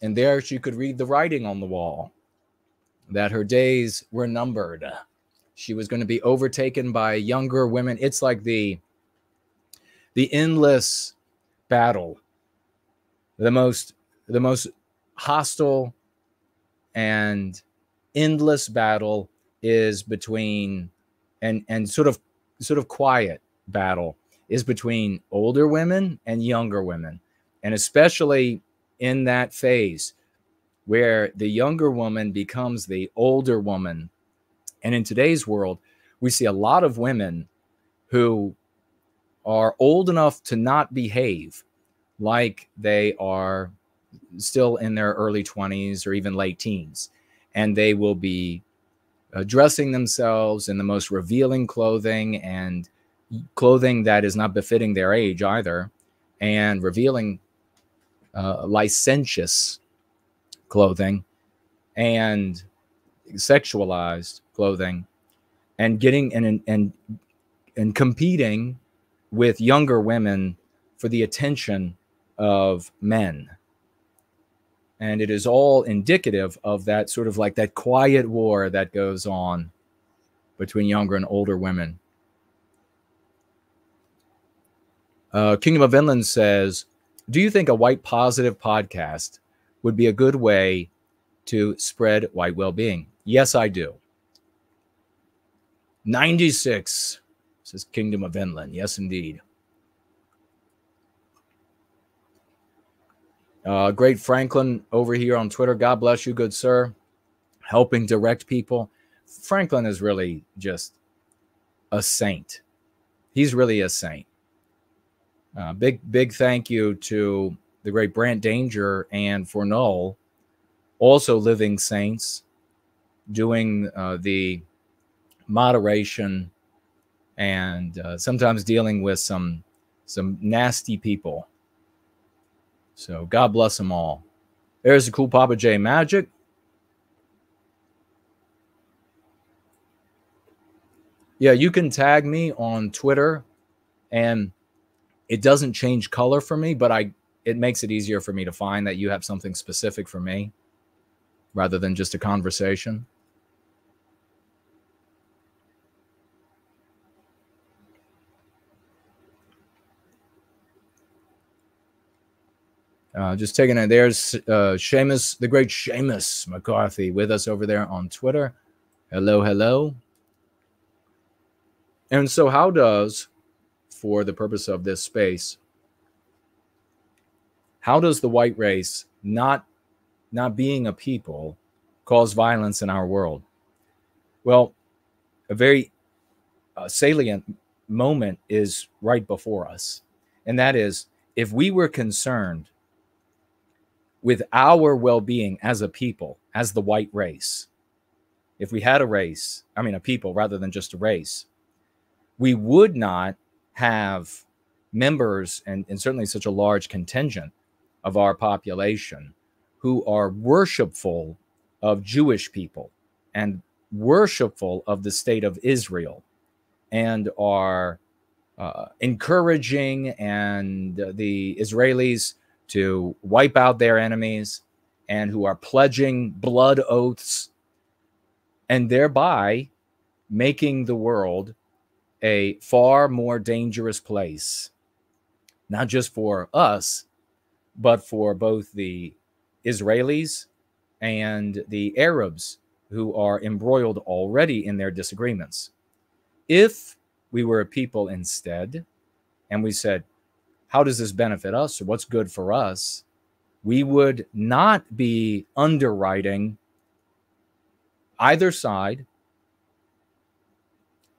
And there she could read the writing on the wall, that her days were numbered. She was going to be overtaken by younger women. It's like the endless battle, the most hostile and endless battle is between, and sort of quiet battle is between older women and younger women. And especially in that phase where the younger woman becomes the older woman. And in today's world, we see a lot of women who are old enough to not behave like they are still in their early 20s or even late teens. And they will be dressing themselves in the most revealing clothing, and clothing that is not befitting their age either, and revealing licentious clothing and sexualized clothing, and getting and competing with younger women for the attention of men. And it is all indicative of that sort of like that quiet war that goes on between younger and older women. Kingdom of Vinland says, do you think a white positive podcast would be a good way to spread white well-being? Yes, I do. 96 says Kingdom of Vinland. Yes, indeed. Great Franklin over here on Twitter. God bless you, good sir. Helping direct people. Franklin is really just a saint. He's really a saint. Big thank you to the great Brant Danger and ForNull, also living saints. doing the moderation and sometimes dealing with some nasty people. So God bless them all. There's a cool Papa J Magic. Yeah, you can tag me on Twitter, and it doesn't change color for me, but it makes it easier for me to find that you have something specific for me rather than just a conversation. Just taking it. There's Seamus, the great Seamus McCarthy, with us over there on Twitter. Hello, hello. And so how does, for the purpose of this space, how does the white race not being a people cause violence in our world? Well, a very salient moment is right before us. And that is, if we were concerned with our well-being as a people, as the white race, if we had a race, I mean a people rather than just a race, we would not have members and certainly such a large contingent of our population who are worshipful of Jewish people and worshipful of the state of Israel and are encouraging and the Israelis to wipe out their enemies and who are pledging blood oaths and thereby making the world a far more dangerous place, not just for us, but for both the Israelis and the Arabs who are embroiled already in their disagreements. If we were a people instead, and we said, how does this benefit us? Or what's good for us? We would not be underwriting either side,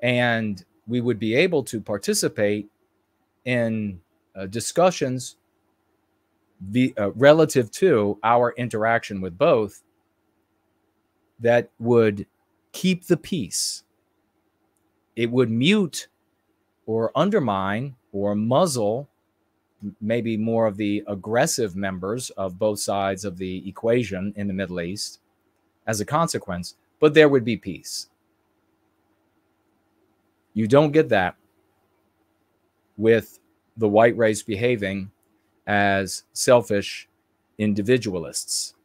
and we would be able to participate in discussions relative to our interaction with both that would keep the peace. It would mute or undermine or muzzle maybe more of the aggressive members of both sides of the equation in the Middle East as a consequence, but there would be peace. You don't get that with the white race behaving as selfish individualists.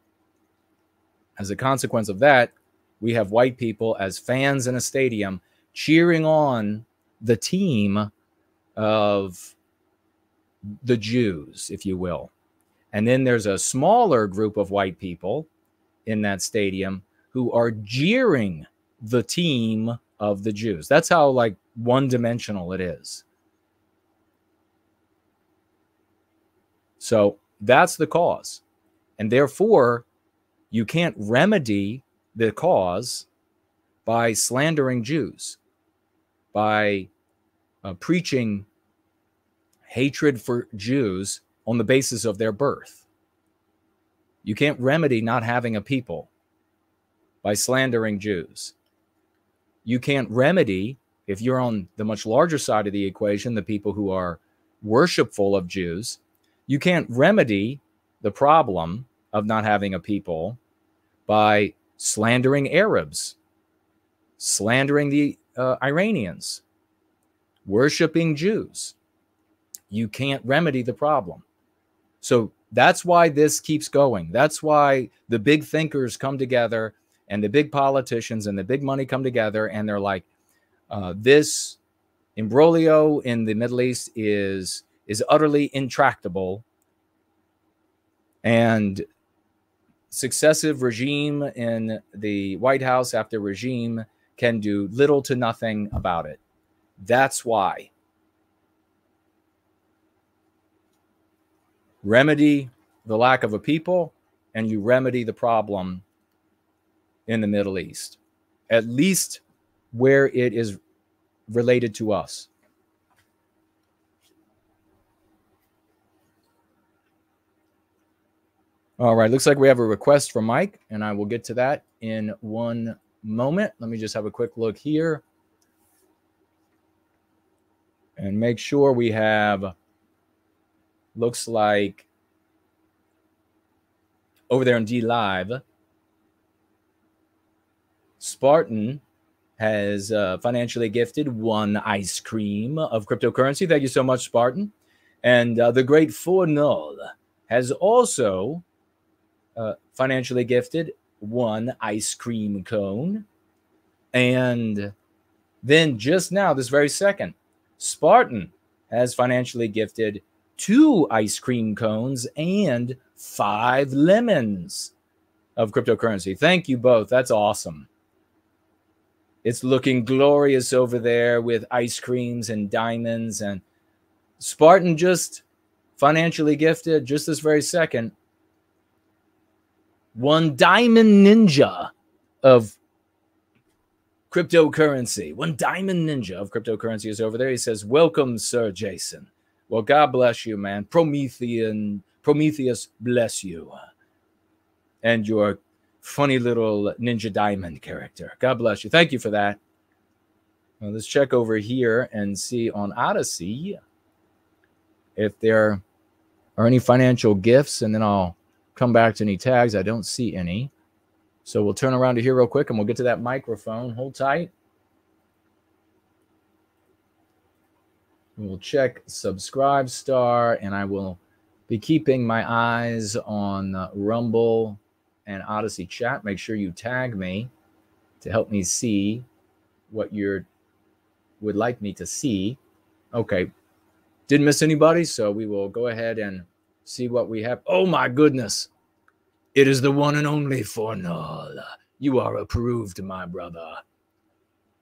As a consequence of that, we have white people as fans in a stadium cheering on the team of the Jews, if you will. And then there's a smaller group of white people in that stadium who are jeering the team of the Jews. That's how like one-dimensional it is. So that's the cause. And therefore, you can't remedy the cause by slandering Jews, by preaching hatred for Jews on the basis of their birth. You can't remedy not having a people by slandering Jews. You can't remedy, if you're on the much larger side of the equation, the people who are worshipful of Jews, you can't remedy the problem of not having a people by slandering Arabs, slandering the Iranians, worshiping Jews. You can't remedy the problem. So that's why this keeps going. That's why the big thinkers come together and the big politicians and the big money come together and they're like, this imbroglio in the Middle East is utterly intractable, and successive regime in the White House after regime can do little to nothing about it. That's why. Remedy the lack of a people, and you remedy the problem in the Middle East, at least where it is related to us. All right, looks like we have a request from Mike, and I will get to that in 1 moment. Let me just have a quick look here and make sure we have, looks like over there in D Live, Spartan has financially gifted 1 ice cream of cryptocurrency. Thank you so much, Spartan. And the great ForNull has also financially gifted 1 ice cream cone. And then just now, this very second, Spartan has financially gifted 2 ice cream cones and 5 lemons of cryptocurrency. Thank you both. That's awesome. It's looking glorious over there with ice creams and diamonds. And Spartan just financially gifted, just this very second, 1 diamond ninja of cryptocurrency. 1 diamond ninja of cryptocurrency is over there. He says, welcome, Sir Jason. Well, God bless you, man. Prometheus bless you. And your funny little ninja diamond character. God bless you. Thank you for that. Well, let's check over here and see on Odyssey if there are any financial gifts, and then I'll come back to any tags. I don't see any. So we'll turn around to here real quick and we'll get to that microphone. Hold tight. We'll check Subscribe Star, and I will be keeping my eyes on Rumble and Odyssey chat. Make sure you tag me to help me see what you would like me to see. Okay. Didn't miss anybody, so we will go ahead and see what we have. Oh my goodness. It is the one and only ForNull. You are approved, my brother.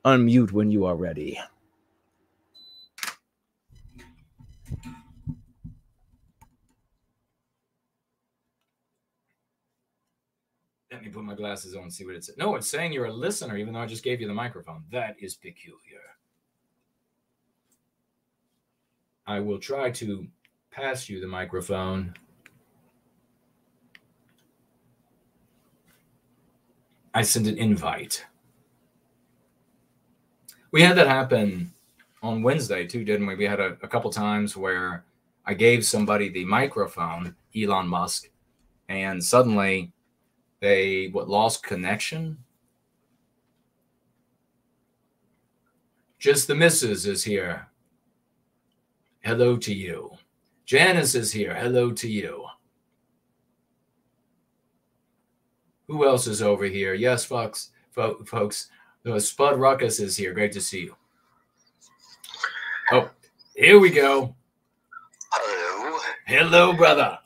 Unmute when you are ready. Let me put my glasses on and see what it says. No, it's saying you're a listener, even though I just gave you the microphone. That is peculiar. I will try to pass you the microphone. I sent an invite. We had that happen on Wednesday too, didn't we? We had a couple times where I gave somebody the microphone, Elon Musk, and suddenly they lost connection. Just the missus is here. Hello to you. Janice is here. Hello to you. Who else is over here? Yes, folks. Spud Ruckus is here. Great to see you. Oh, here we go. Hello. Hello, brother.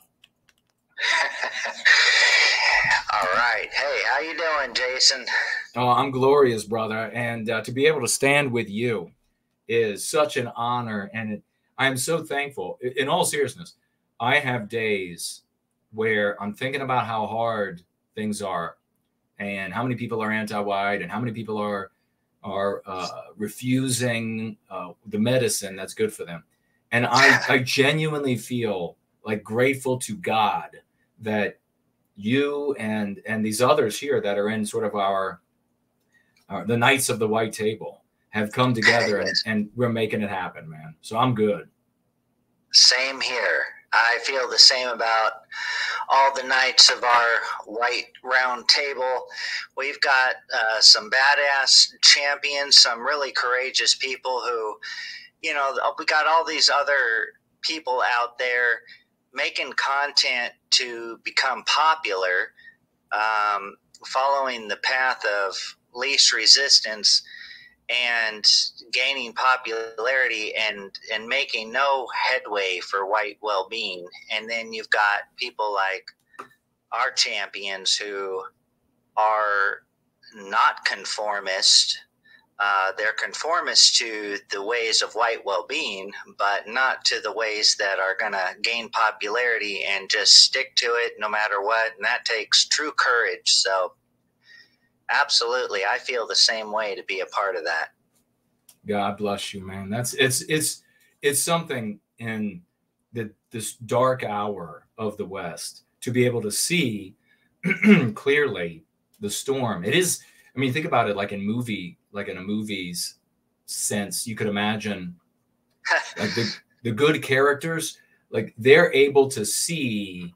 All right. Hey, how you doing, Jason? Oh, I'm glorious, brother. And to be able to stand with you is such an honor. And I'm so thankful. In all seriousness, I have days where I'm thinking about how hard things are and how many people are anti-white and how many people are refusing the medicine that's good for them. And I genuinely feel like grateful to God that you and these others here that are in sort of our the Knights of the White Table have come together and we're making it happen, man. So I'm good. Same here. I feel the same about all the Knights of our White Round Table. We've got some badass champions, some really courageous people who, you know, we got all these other people out there making content to become popular, following the path of least resistance and gaining popularity and making no headway for white well-being. And then you've got people like our champions who are not conformist. They're conformist to the ways of white well-being, but not to the ways that are going to gain popularity and just stick to it no matter what. And that takes true courage. So absolutely, I feel the same way to be a part of that. God bless you, man. It's something in this dark hour of the West to be able to see clearly the storm. It is I mean, think about it like in a movie's sense. You could imagine like the good characters, like they're able to see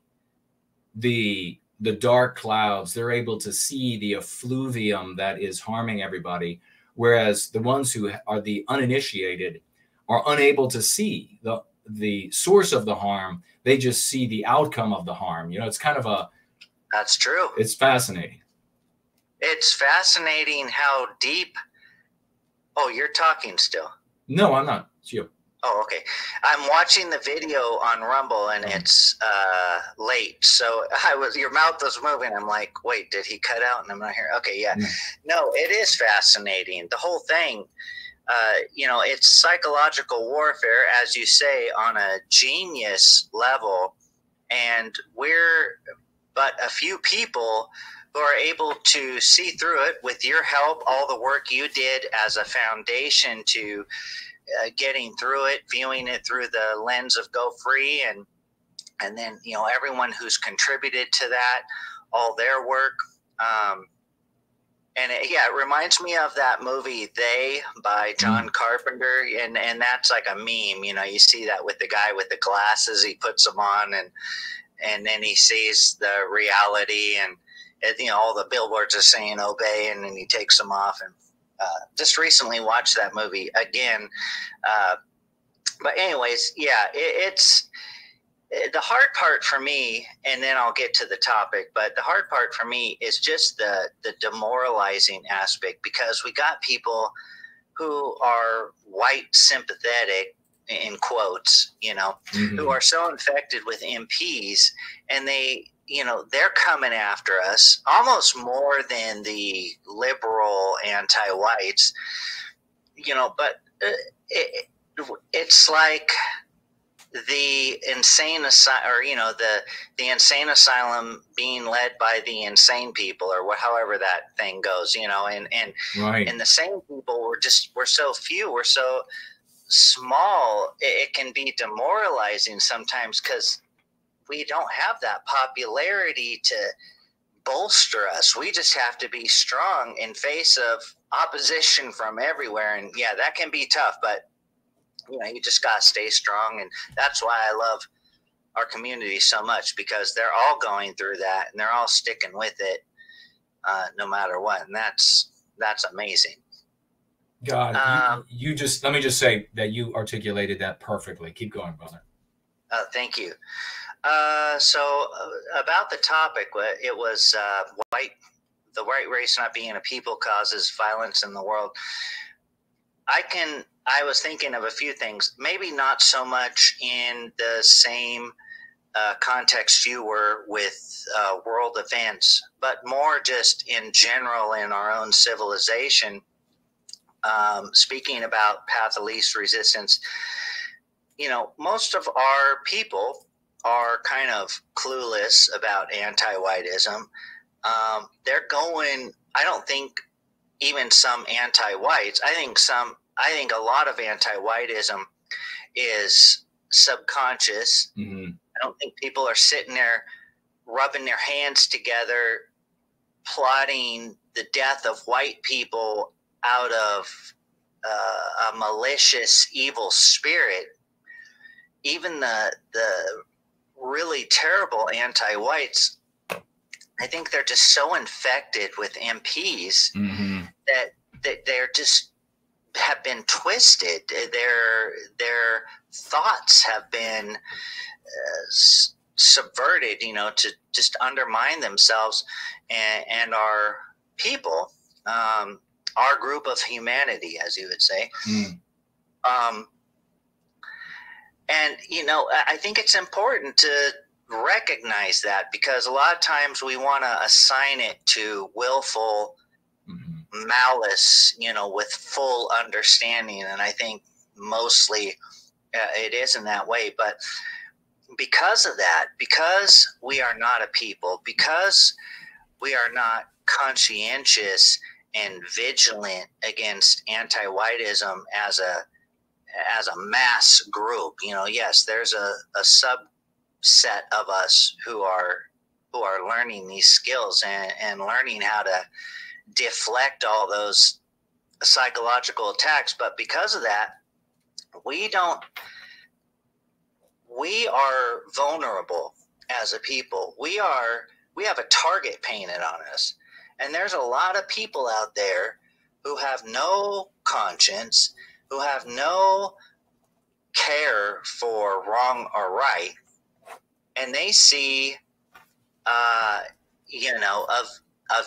the dark clouds. They're able to see the effluvium that is harming everybody. Whereas the ones who are the uninitiated are unable to see the source of the harm. They just see the outcome of the harm. You know, it's kind of That's true. It's fascinating. It's fascinating how deep. Oh, you're talking still. No, I'm not. It's you. Oh, okay. I'm watching the video on Rumble and it's late. So your mouth was moving. I'm like, wait, did he cut out? And I'm not here. Okay, yeah. No, it is fascinating. The whole thing, you know, it's psychological warfare, as you say, on a genius level. And we're but a few people who are able to see through it with your help, all the work you did as a foundation to getting through it, viewing it through the lens of Go Free, and then, you know, everyone who's contributed to that, all their work. And it reminds me of that movie They by John Carpenter, and that's like a meme. You know, you see that with the guy with the glasses, he puts them on, and then he sees the reality, and you know, all the billboards are saying obey, and then he takes them off. And just recently watched that movie again. But anyways, yeah, it's the hard part for me, and then I'll get to the topic, but the hard part for me is just the demoralizing aspect, because we got people who are white sympathetic, in quotes, you know, who are so infected with MPs, and they, you know, they're coming after us almost more than the liberal anti-whites, you know, but it's like the insane asylum, or, you know, the insane asylum being led by the insane people, or however that thing goes, you know, and right. And the same people, we're so few, we're so small, it can be demoralizing sometimes, because we don't have that popularity to bolster us. We just have to be strong in face of opposition from everywhere. And yeah, that can be tough, but you know, you just got to stay strong. And that's why I love our community so much, because they're all going through that and they're all sticking with it, no matter what. And that's amazing. God, you just, let me just say that you articulated that perfectly. Keep going, brother. Thank you. So about the topic, it was the white race not being a people causes violence in the world. I was thinking of a few things, maybe not so much in the same context you were with world events, but more just in general in our own civilization. Speaking about path of least resistance, you know, most of our people are kind of clueless about anti-whiteism. They're going, I don't think even some anti-whites, I think a lot of anti-whiteism is subconscious. I don't think people are sitting there rubbing their hands together, plotting the death of white people out of a malicious, evil spirit. Even the really terrible anti-whites, I think they're just so infected with MPs that they're just have been twisted. Their thoughts have been subverted, you know, to just undermine themselves and our people, our group of humanity, as you would say. And, you know, I think it's important to recognize that, because a lot of times we want to assign it to willful malice, you know, with full understanding. And I think mostly it isn't that way. But because of that, because we are not a people, because we are not conscientious and vigilant against anti-whiteism as a mass group, you know, yes, there's a subset of us who are learning these skills and learning how to deflect all those psychological attacks. But because of that, we are vulnerable as a people. We have a target painted on us. And there's a lot of people out there who have no conscience, who have no care for wrong or right. And they see, a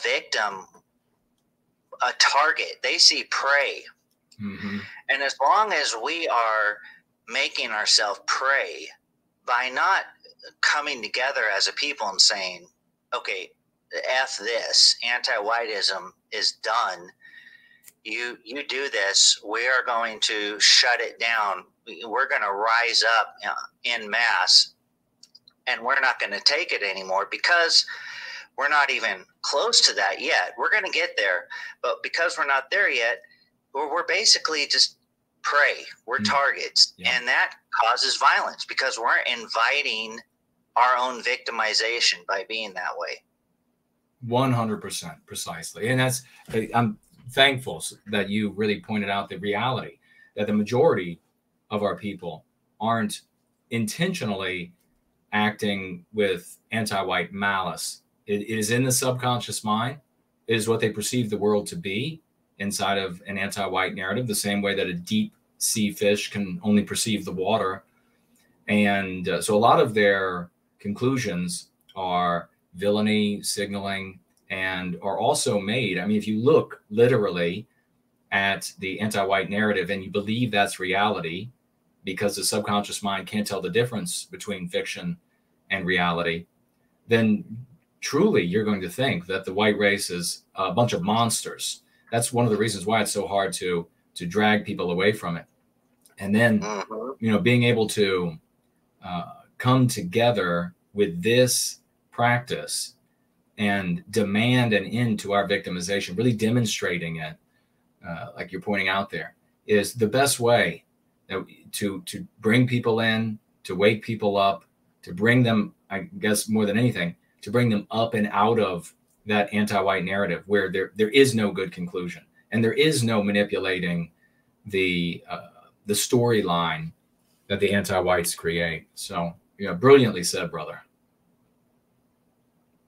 victim, a target. They see prey. Mm-hmm. And as long as we are making ourselves prey by not coming together as a people and saying, okay, F this, anti-whiteism is done. You do this, we are going to shut it down. We're going to rise up en masse, and we're not going to take it anymore because we're not even close to that yet. We're going to get there, but because we're not there yet, we're basically just prey. We're targets, and that causes violence because we're inviting our own victimization by being that way. 100% precisely. And that's, I'm thankful that you really pointed out the reality that the majority of our people aren't intentionally acting with anti-white malice. It is in the subconscious mind. It is what they perceive the world to be inside of an anti-white narrative, the same way that a deep sea fish can only perceive the water. And so a lot of their conclusions are villainy, signaling, and are also made. I mean, if you look literally at the anti-white narrative and you believe that's reality, because the subconscious mind can't tell the difference between fiction and reality, then truly you're going to think that the white race is a bunch of monsters. That's one of the reasons why it's so hard to drag people away from it. And then, being able to come together with this practice and demand an end to our victimization, really demonstrating it, like you're pointing out there, is the best way to bring people in, to wake people up, to bring them, I guess more than anything, to bring them up and out of that anti-white narrative where there is no good conclusion and there is no manipulating the storyline that the anti-whites create. So, brilliantly said, brother.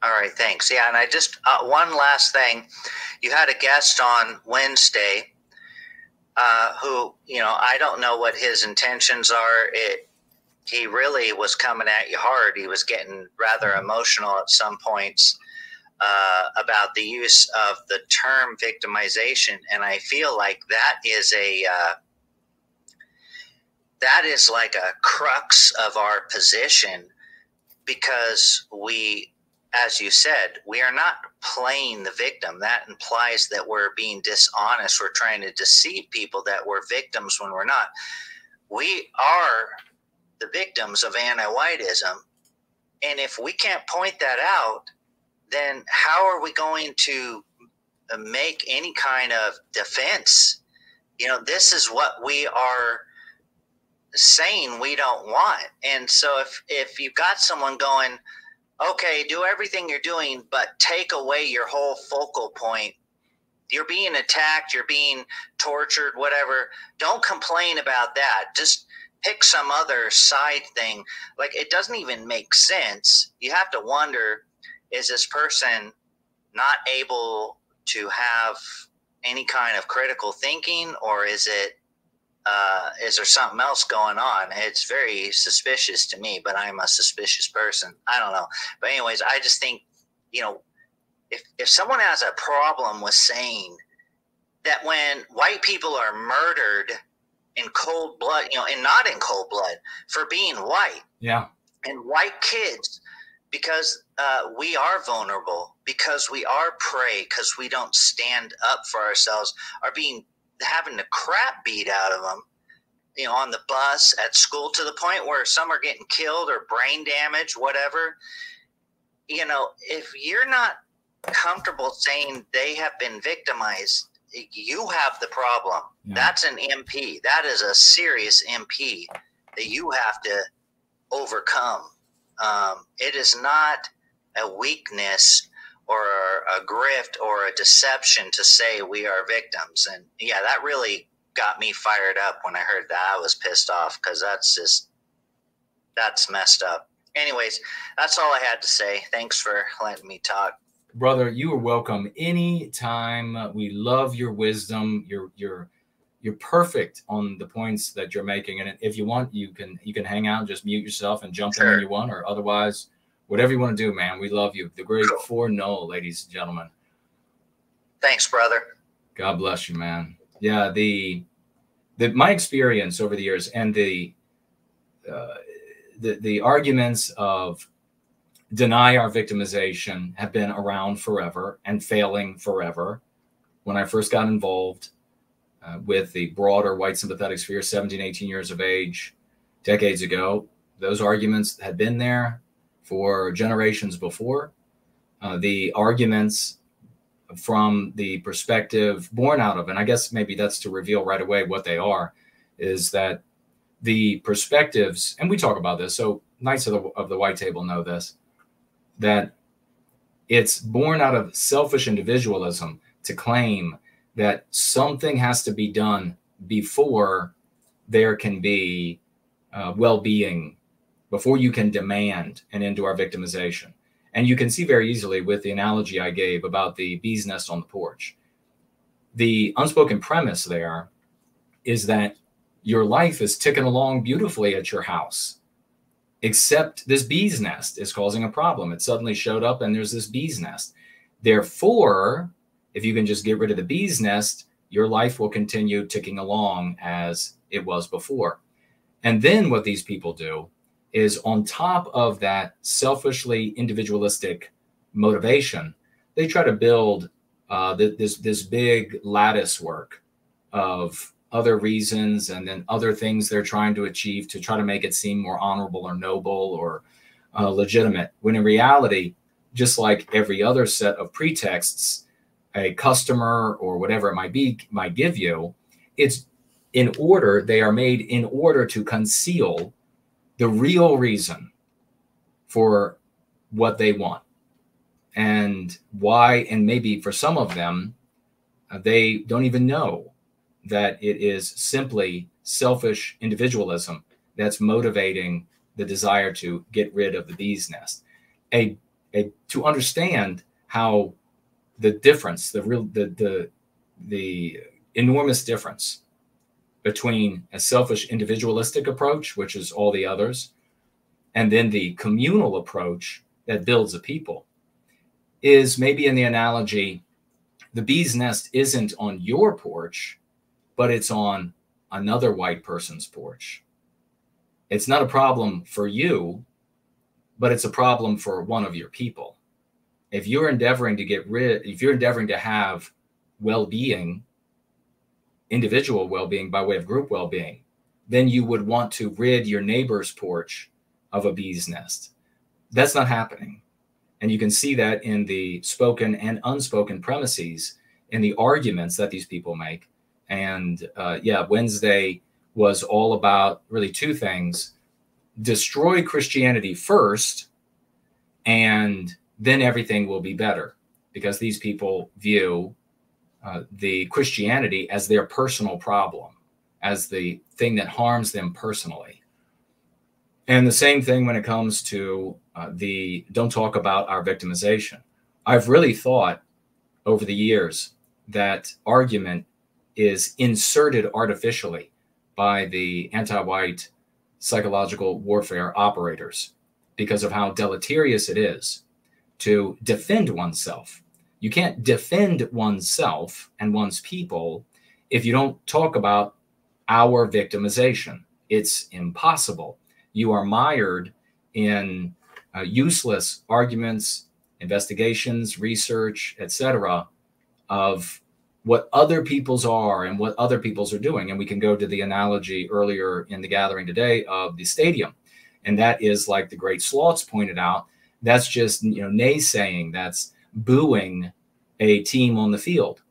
All right, thanks. Yeah, and I just, one last thing. You had a guest on Wednesday who, I don't know what his intentions are. He really was coming at you hard. He was getting rather emotional at some points about the use of the term victimization. And I feel like that is like a crux of our position, because we, as you said, we are not playing the victim. That implies that we're being dishonest. We're trying to deceive people that we're victims when we're not. We are the victims of anti-whiteism. And if we can't point that out, then how are we going to make any kind of defense? This is what we are saying we don't want. And so if you've got someone going, okay, do everything you're doing, but take away your whole focal point. You're being attacked, you're being tortured, whatever. Don't complain about that. Just pick some other side thing. Like, it doesn't even make sense. You have to wonder, is this person not able to have any kind of critical thinking, or is there something else going on? It's very suspicious to me, but I'm a suspicious person. I don't know. But anyways, I just think, if someone has a problem with saying that when white people are murdered in cold blood, and not in cold blood, for being white, and white kids, because we are vulnerable, because we are prey, because we don't stand up for ourselves, are having the crap beat out of them, on the bus, at school, to the point where some are getting killed or brain damage, whatever. If you're not comfortable saying they have been victimized, you have the problem. That's an MP. That is a serious MP that you have to overcome. It is not a weakness a grift or a deception to say we are victims. And yeah, that really got me fired up when I heard that. I was pissed off because that's messed up. Anyways, that's all I had to say. Thanks for letting me talk. Brother, you are welcome anytime. We love your wisdom. You're perfect on the points that you're making. And if you want, you can hang out, just mute yourself and jump in when you want, or otherwise, whatever you want to do, man. We love you. The great ForNull, ladies and gentlemen. Thanks, brother. God bless you, man. Yeah, my experience over the years and the arguments of deny our victimization have been around forever and failing forever. When I first got involved with the broader white sympathetic sphere, 17, 18 years of age, decades ago, those arguments had been there for generations before. The arguments from the perspective born out of, and I guess maybe that's to reveal right away what they are, is that the perspectives, and we talk about this, so Knights of the White Table know this, that it's born out of selfish individualism to claim that something has to be done before there can be well-being, before you can demand an end to our victimization. And you can see very easily with the analogy I gave about the bee's nest on the porch. The unspoken premise there is that your life is ticking along beautifully at your house, except this bee's nest is causing a problem. It suddenly showed up and there's this bee's nest. Therefore, if you can just get rid of the bee's nest, your life will continue ticking along as it was before. And then what these people do is, on top of that selfishly individualistic motivation, they try to build this big lattice work of other reasons and then other things they're trying to achieve to try to make it seem more honorable or noble or legitimate, when in reality, just like every other set of pretexts a customer or whatever it might be might give you, it's in order, they are made in order to conceal the real reason for what they want and why. And maybe for some of them, they don't even know that it is simply selfish individualism that's motivating the desire to get rid of the bee's nest. To understand how the difference, the enormous difference between a selfish individualistic approach, which is all the others, and then the communal approach that builds a people, is maybe in the analogy, the bee's nest isn't on your porch, but it's on another white person's porch. It's not a problem for you, but it's a problem for one of your people. If you're endeavoring to have well-being, individual well-being by way of group well-being, then you would want to rid your neighbor's porch of a bee's nest. That's not happening. And you can see that in the spoken and unspoken premises, in the arguments that these people make. And Wednesday was all about really two things: destroy Christianity first, and then everything will be better, because these people view the Christianity as their personal problem, as the thing that harms them personally. And the same thing when it comes to don't talk about our victimization. I've really thought over the years that argument is inserted artificially by the anti-white psychological warfare operators because of how deleterious it is to defend oneself. You can't defend oneself and one's people if you don't talk about our victimization. It's impossible. You are mired in useless arguments, investigations, research, etc., of what other people's are and what other people's are doing. And we can go to the analogy earlier in the gathering today of the stadium. And that is, like the great Slots pointed out, that's just, naysaying, that's booing a team on the field.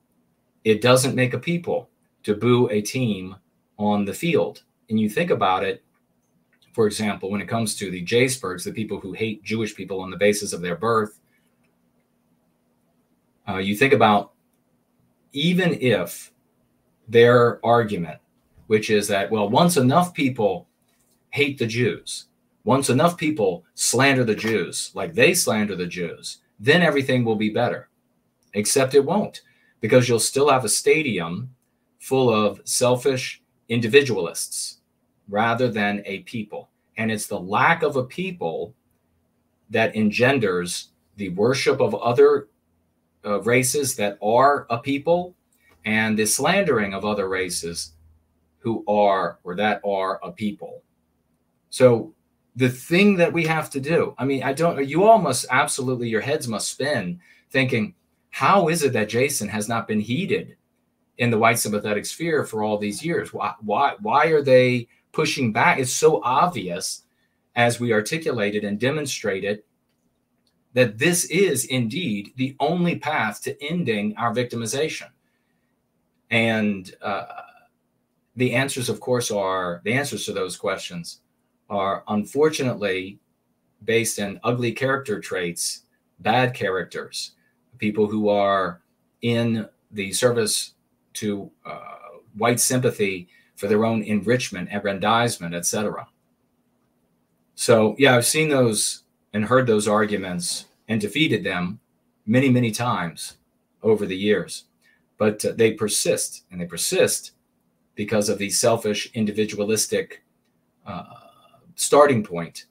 It doesn't make a people to boo a team on the field. And you think about it, for example, when it comes to the Jaysbergs, the people who hate Jewish people on the basis of their birth, You think about, even if their argument, which is that, well, once enough people hate the Jews, once enough people slander the Jews, like they slander the Jews, then everything will be better. Except it won't, because you'll still have a stadium full of selfish individualists rather than a people. And it's the lack of a people that engenders the worship of other races that are a people, and the slandering of other races who are or that are a people. So the thing that we have to do, I mean, you all must absolutely, your heads must spin thinking, how is it that Jason has not been heeded in the white sympathetic sphere for all these years? Why are they pushing back? It's so obvious, as we articulated and demonstrated, that this is indeed the only path to ending our victimization. And the answers, of course, the answers to those questions are unfortunately based in ugly character traits, bad characters, people who are in the service to white sympathy for their own enrichment, aggrandizement, etc. So, yeah, I've seen those and heard those arguments and defeated them many, many times over the years. But they persist, and they persist because of the selfish, individualistic starting point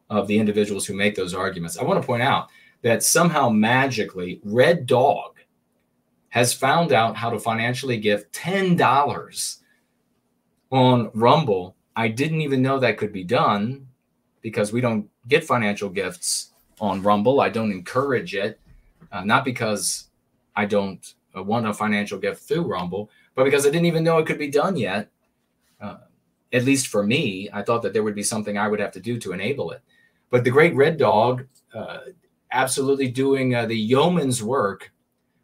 of the individuals who make those arguments. I want to point out that somehow magically Red Dog has found out how to financially gift $10 on Rumble. I didn't even know that could be done, because we don't get financial gifts on Rumble. I don't encourage it, not because I don't want a financial gift through Rumble, but because I didn't even know it could be done yet. At least for me, I thought that there would be something I would have to do to enable it. But the great Red Dog, absolutely doing the yeoman's work,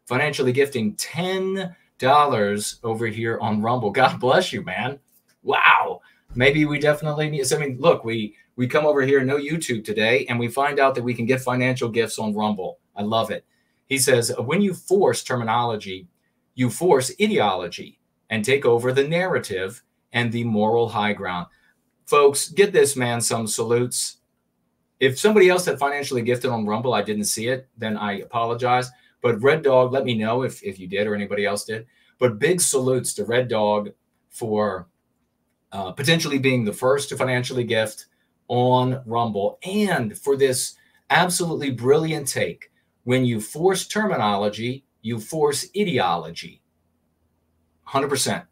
financially gifting $10 over here on Rumble. God bless you, man. Wow. Maybe we definitely need, I mean, look, we come over here, no YouTube today, and we find out that we can get financial gifts on Rumble. I love it. He says, when you force terminology, you force ideology and take over the narrative and the moral high ground. Folks, get this man some salutes. If somebody else had financially gifted on Rumble, I didn't see it, then I apologize. But Red Dog, let me know if you did or anybody else did. But big salutes to Red Dog for potentially being the first to financially gift on Rumble, and for this absolutely brilliant take. When you force terminology, you force ideology, 100%,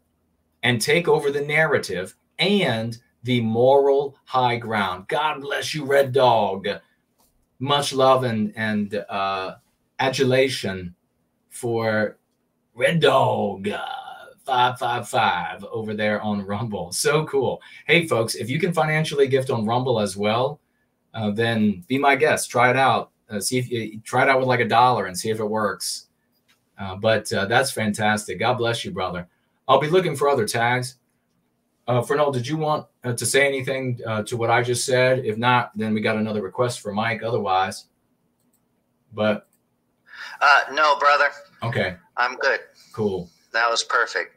and take over the narrative and the moral high ground. God bless you, Red Dog. Much love and adulation for Red Dog 555 over there on Rumble. So cool. Hey, folks, if you can financially gift on Rumble as well, then be my guest. Try it out. See if you try it out with like $1 and see if it works. But that's fantastic. God bless you, brother. I'll be looking for other tags. ForNull, did you want to say anything to what I just said? If not, then we got another request for Mike otherwise. But no, brother. Okay. I'm good. Cool. That was perfect.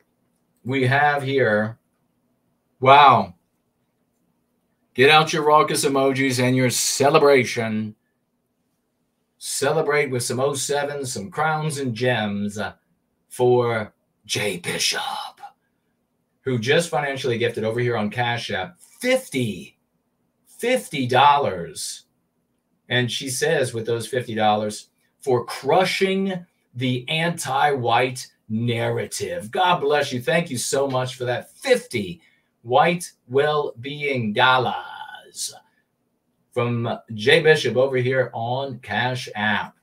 We have here, wow. Get out your raucous emojis and your celebration. Celebrate with some 07s, some crowns and gems for Jay Bishop, who just financially gifted over here on Cash App $50. And she says with those $50, for crushing the anti-white narrative. God bless you. Thank you so much for that. 50 White Wellbeing dollars from Jay Bishop over here on Cash App.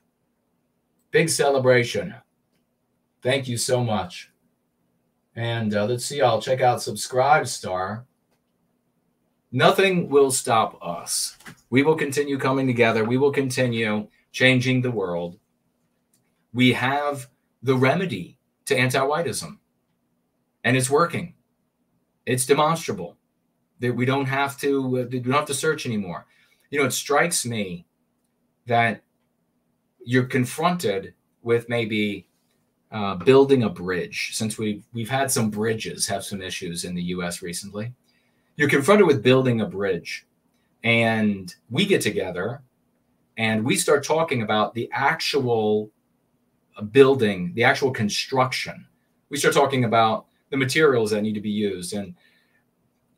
Big celebration. Thank you so much. And let's see, I'll check out Subscribe Star. Nothing will stop us. We will continue coming together. We will continue changing the world. We have the remedy to anti-whiteism, and it's working. It's demonstrable that we don't have to search anymore. You know, it strikes me that you're confronted with maybe building a bridge, since we've had some bridges have some issues in the U.S. recently. You're confronted with building a bridge, and we get together and we start talking about the actual building, the actual construction. We start talking about the materials that need to be used and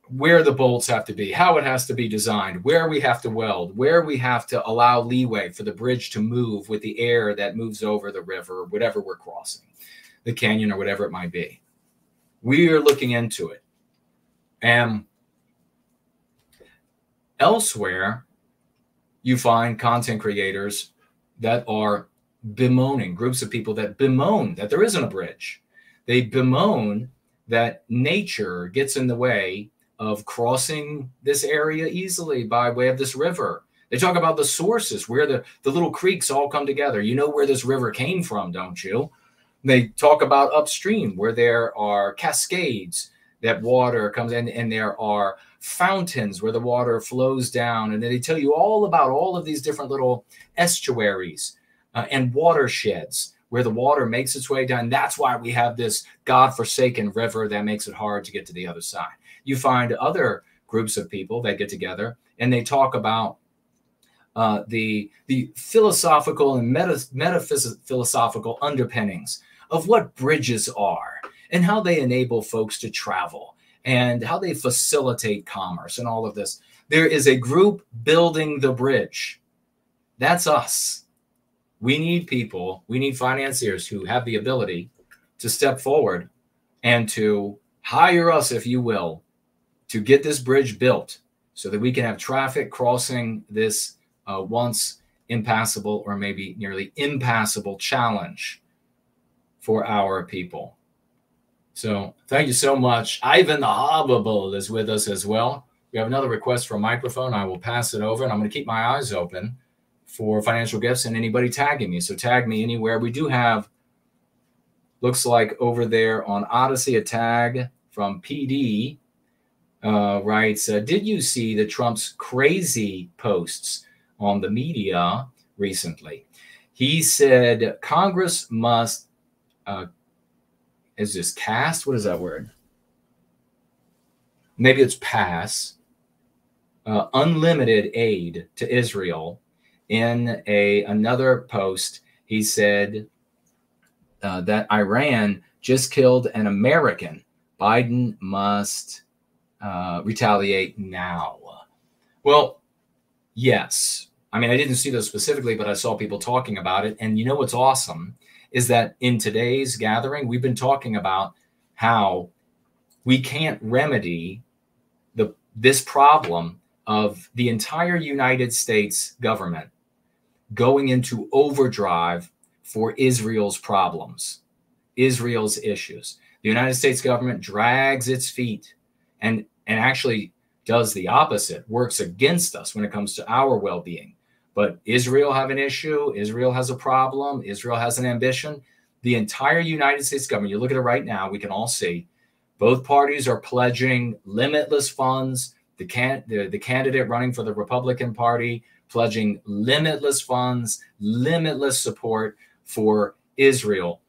where the bolts have to be, how it has to be designed, where we have to weld, where we have to allow leeway for the bridge to move with the air that moves over the river, whatever we're crossing, the canyon or whatever it might be. We are looking into it. And elsewhere, you find content creators that are bemoaning, groups of people that bemoan that there isn't a bridge. They bemoan that nature gets in the way of crossing this area easily by way of this river. They talk about the sources, where the little creeks all come together. You know where this river came from, don't you? They talk about upstream, where there are cascades that water comes in, and there are fountains where the water flows down. And then they tell you all about all of these different little estuaries and watersheds where the water makes its way down. That's why we have this godforsaken river that makes it hard to get to the other side. You find other groups of people that get together and they talk about the philosophical and philosophical underpinnings of what bridges are and how they enable folks to travel and how they facilitate commerce and all of this. There is a group building the bridge. That's us. We need people, we need financiers who have the ability to step forward and to hire us, if you will, to get this bridge built so that we can have traffic crossing this once impassable or maybe nearly impassable challenge for our people. So thank you so much. Ivan the Hobbable is with us as well. We have another request for a microphone. I will pass it over, and I'm going to keep my eyes open for financial gifts and anybody tagging me. So tag me anywhere. We do have, looks like over there on Odyssey, a tag from PD writes, did you see the Trump's crazy posts on the media recently? He said Congress must, is this cast? What is that word? Maybe it's pass unlimited aid to Israel. In another post, he said that Iran just killed an American. Biden must retaliate now. Well, yes. I mean, I didn't see those specifically, but I saw people talking about it. And you know what's awesome is that in today's gathering, we've been talking about how we can't remedy this problem of the entire United States government going into overdrive for Israel's problems, Israel's issues. The United States government drags its feet and actually does the opposite, works against us when it comes to our well-being. But Israel have an issue, Israel has a problem, Israel has an ambition. The entire United States government, you look at it right now, we can all see, both parties are pledging limitless funds. The candidate running for the Republican Party pledging limitless funds, limitless support for Israel.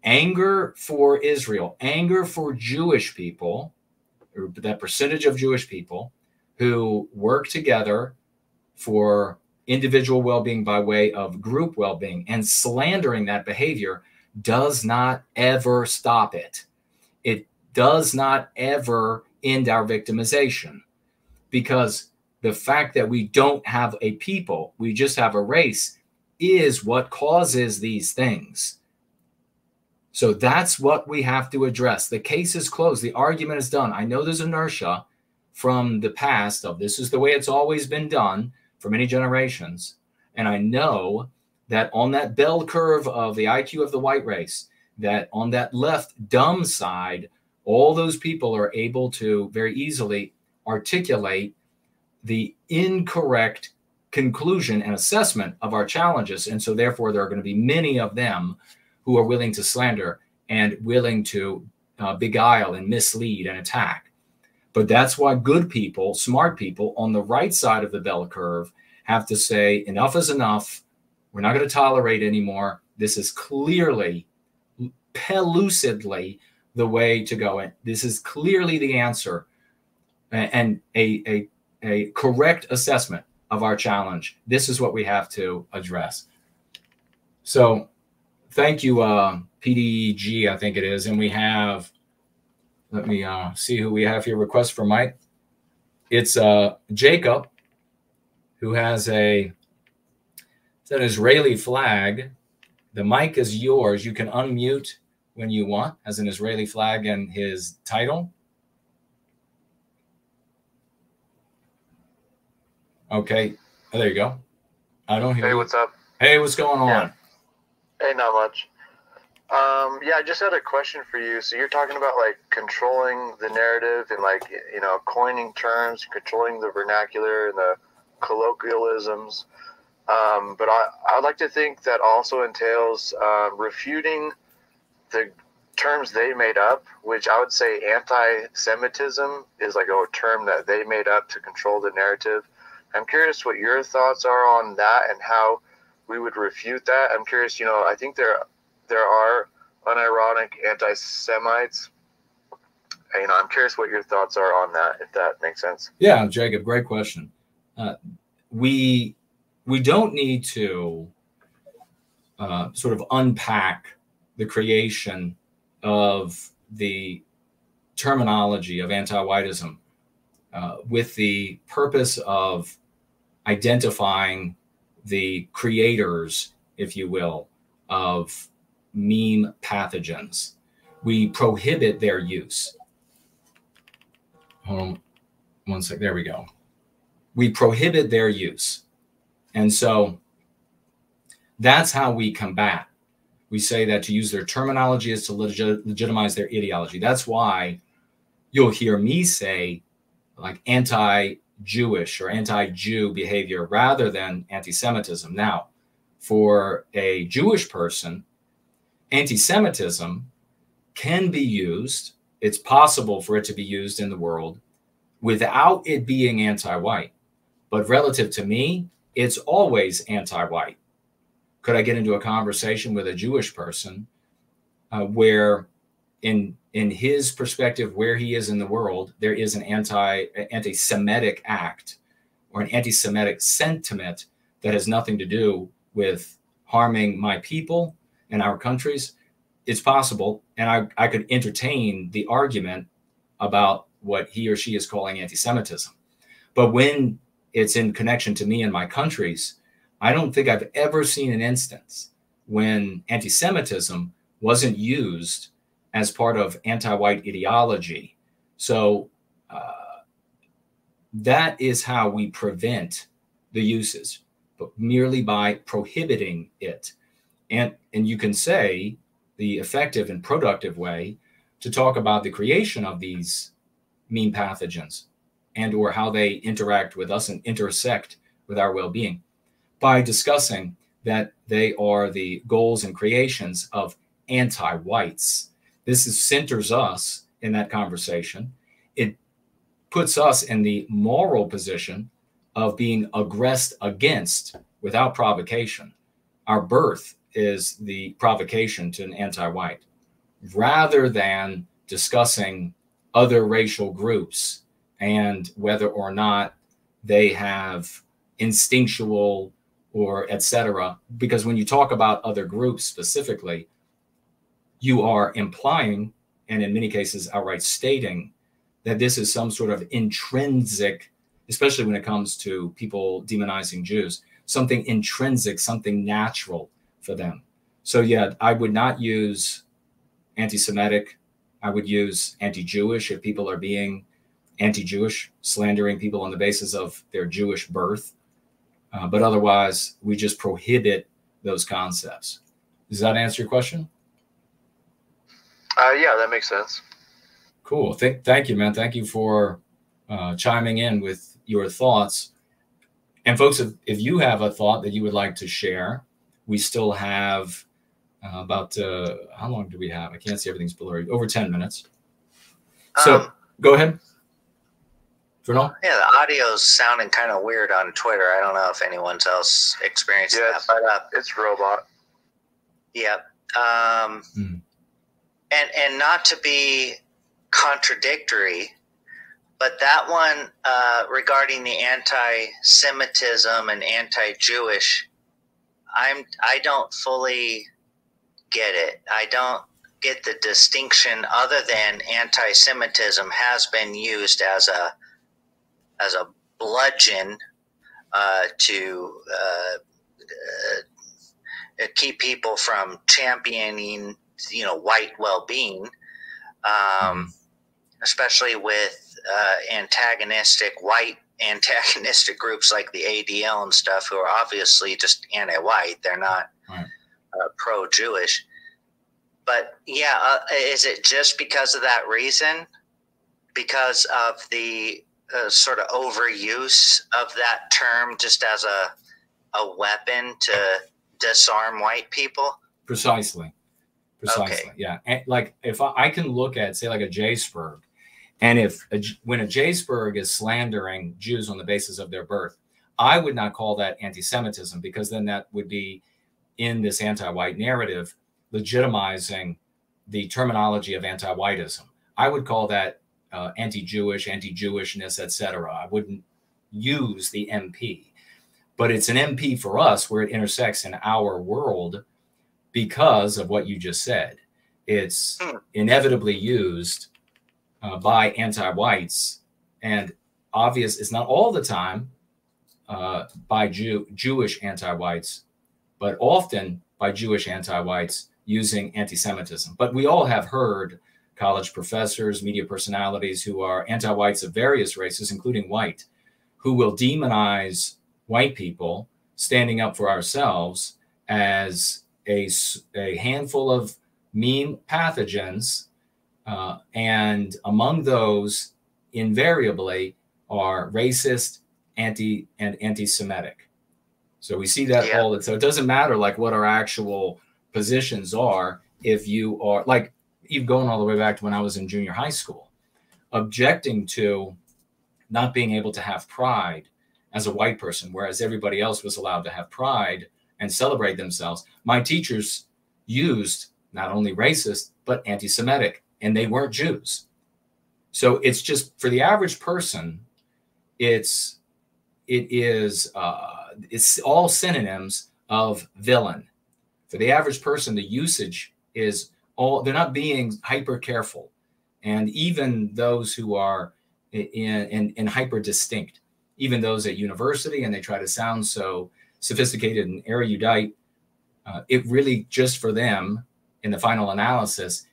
Anger for Israel, anger for Jewish people, or that percentage of Jewish people who work together for individual well-being by way of group well-being, and slandering that behavior does not ever stop it. It does not ever end our victimization, because the fact that we don't have a people, we just have a race, is what causes these things. So that's what we have to address. The case is closed. The argument is done. I know there's inertia from the past of this is the way it's always been done for many generations. And I know that on that bell curve of the IQ of the white race, that on that left dumb side, all those people are able to very easily articulate the incorrect conclusion and assessment of our challenges. And so therefore, there are going to be many of them who are willing to slander and willing to beguile and mislead and attack. But that's why good people, smart people on the right side of the bell curve have to say, enough is enough. We're not going to tolerate anymore. This is clearly, pellucidly the way to go. And this is clearly the answer and a correct assessment of our challenge. This is what we have to address. So thank you, PDG, I think it is. And we have, let me see who we have here. Request for mic. It's Jacob, who has it's an Israeli flag. The mic is yours. You can unmute when you want, as an Israeli flag and his title. Okay, there you go. I don't hear you. Hey, what's up? Hey, what's going on? Yeah. Hey, not much. Yeah, I just had a question for you. So you're talking about like controlling the narrative and like, you know, coining terms, controlling the vernacular and the colloquialisms. But I'd like to think that also entails refuting the terms they made up, which I would say anti-Semitism is like a term that they made up to control the narrative. I'm curious what your thoughts are on that and how we would refute that. I'm curious, you know, I think there are unironic anti-Semites. And, you know, I'm curious what your thoughts are on that, if that makes sense. Yeah, Jacob, great question. We don't need to sort of unpack the creation of the terminology of anti-whiteism with the purpose of identifying the creators, if you will, of meme pathogens. We prohibit their use. Hold on one sec. There we go. We prohibit their use. And so that's how we combat. We say that to use their terminology is to legitimize their ideology. That's why you'll hear me say like anti-Jewish or anti-Jew behavior rather than anti-Semitism. Now, for a Jewish person, anti-Semitism can be used. It's possible for it to be used in the world without it being anti-white. But relative to me, it's always anti-white. Could I get into a conversation with a Jewish person where in his perspective, where he is in the world, there is an anti-Semitic act or an anti-Semitic sentiment that has nothing to do with harming my people and our countries? It's possible. And I could entertain the argument about what he or she is calling anti-Semitism. But when it's in connection to me and my countries, I don't think I've ever seen an instance when anti-Semitism wasn't used as part of anti-white ideology. So that is how we prevent the uses, but merely by prohibiting it. And you can say the effective and productive way to talk about the creation of these meme pathogens and or how they interact with us and intersect with our well-being by discussing that they are the goals and creations of anti-whites. This centers us in that conversation. It puts us in the moral position of being aggressed against without provocation. Our birth is the provocation to an anti-white, rather than discussing other racial groups and whether or not they have instinctual or etc. Because when you talk about other groups specifically, you are implying, and in many cases outright stating, that this is some sort of intrinsic, especially when it comes to people demonizing Jews, something intrinsic, something natural for them. So yeah, I would not use anti-Semitic. I would use anti-Jewish if people are being anti-Jewish, slandering people on the basis of their Jewish birth. But otherwise, we just prohibit those concepts. Does that answer your question? Yeah, that makes sense. Cool. Thank you, man. Thank you for chiming in with your thoughts. And folks, if you have a thought that you would like to share, we still have about, how long do we have? I can't see, everything's blurry. Over 10 minutes. So go ahead. ForNull? Yeah, the audio's sounding kind of weird on Twitter. I don't know if anyone's else experienced that. It's robot. Yep. And not to be contradictory, but that one regarding the anti-Semitism and anti-Jewish, I don't fully get it. I don't get the distinction, other than anti-Semitism has been used as a bludgeon to keep people from championing, white well-being, especially with white antagonistic groups like the ADL and stuff, who are obviously just anti-white. They're not pro-Jewish. But yeah, is it just because of that reason? Because of the sort of overuse of that term just as a weapon to disarm white people? Precisely. Okay. Yeah. And like if I can look at, say, like a J-Spurg, and when a J-Spurg is slandering Jews on the basis of their birth, I would not call that anti-Semitism, because then that would be in this anti-white narrative legitimizing the terminology of anti-whiteism. I would call that anti-Jewish, anti-Jewishness, etc. I wouldn't use the MP, but it's an MP for us where it intersects in our world because of what you just said. It's inevitably used by anti-whites, and obvious it's not all the time by Jewish anti-whites, but often by Jewish anti-whites using anti-Semitism. But we all have heard college professors, media personalities who are anti-whites of various races, including white, who will demonize white people, standing up for ourselves as a handful of meme pathogens. And among those, invariably, are racist, anti-Semitic. So we see that all the time. So it doesn't matter like what our actual positions are. If you are like, even going all the way back to when I was in junior high school, objecting to not being able to have pride as a white person, whereas everybody else was allowed to have pride and celebrate themselves. My teachers used not only racist, but anti-Semitic, and they weren't Jews. So it's just, for the average person, it's all synonyms of villain. For the average person, the usage is they're not being hyper careful. And even those who are in hyper distinct, even those at university, and they try to sound so sophisticated and erudite, it really just for them, in the final analysis,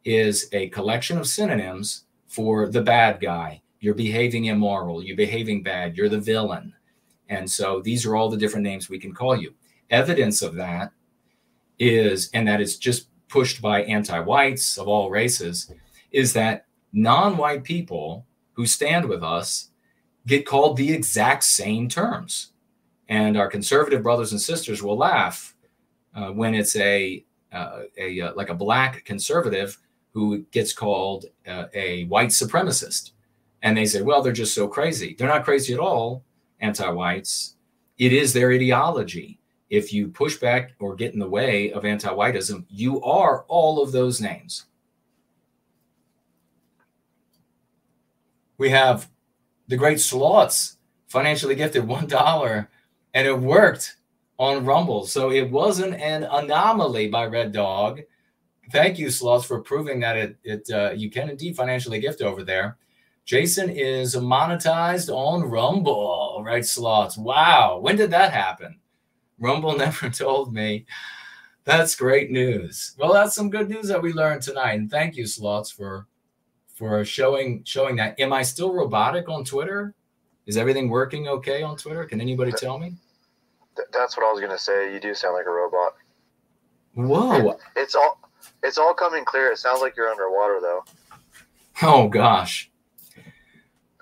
is a collection of synonyms for the bad guy. You're behaving immoral, you're behaving bad, you're the villain. And so these are all the different names we can call you. Evidence of that is, and that is just pushed by anti-whites of all races, is that non-white people who stand with us get called the exact same terms. And our conservative brothers and sisters will laugh when it's like a black conservative who gets called a white supremacist. And they say, well, they're just so crazy. They're not crazy at all, anti-whites. It is their ideology. If you push back or get in the way of anti-whiteism, you are all of those names. We have the great Slots financially gifted $1, and it worked on Rumble. So it wasn't an anomaly by Red Dog. Thank you, Slots, for proving that you can indeed financially gift over there. Jason is monetized on Rumble, right, Slots? Wow. When did that happen? Rumble never told me. That's great news. Well, that's some good news that we learned tonight. And thank you, Slots, for showing that. Am I still robotic on Twitter? Is everything working okay on Twitter? Can anybody tell me? That's what I was gonna say. You do sound like a robot. Whoa. It's all coming clear. It sounds like you're underwater though. Oh gosh.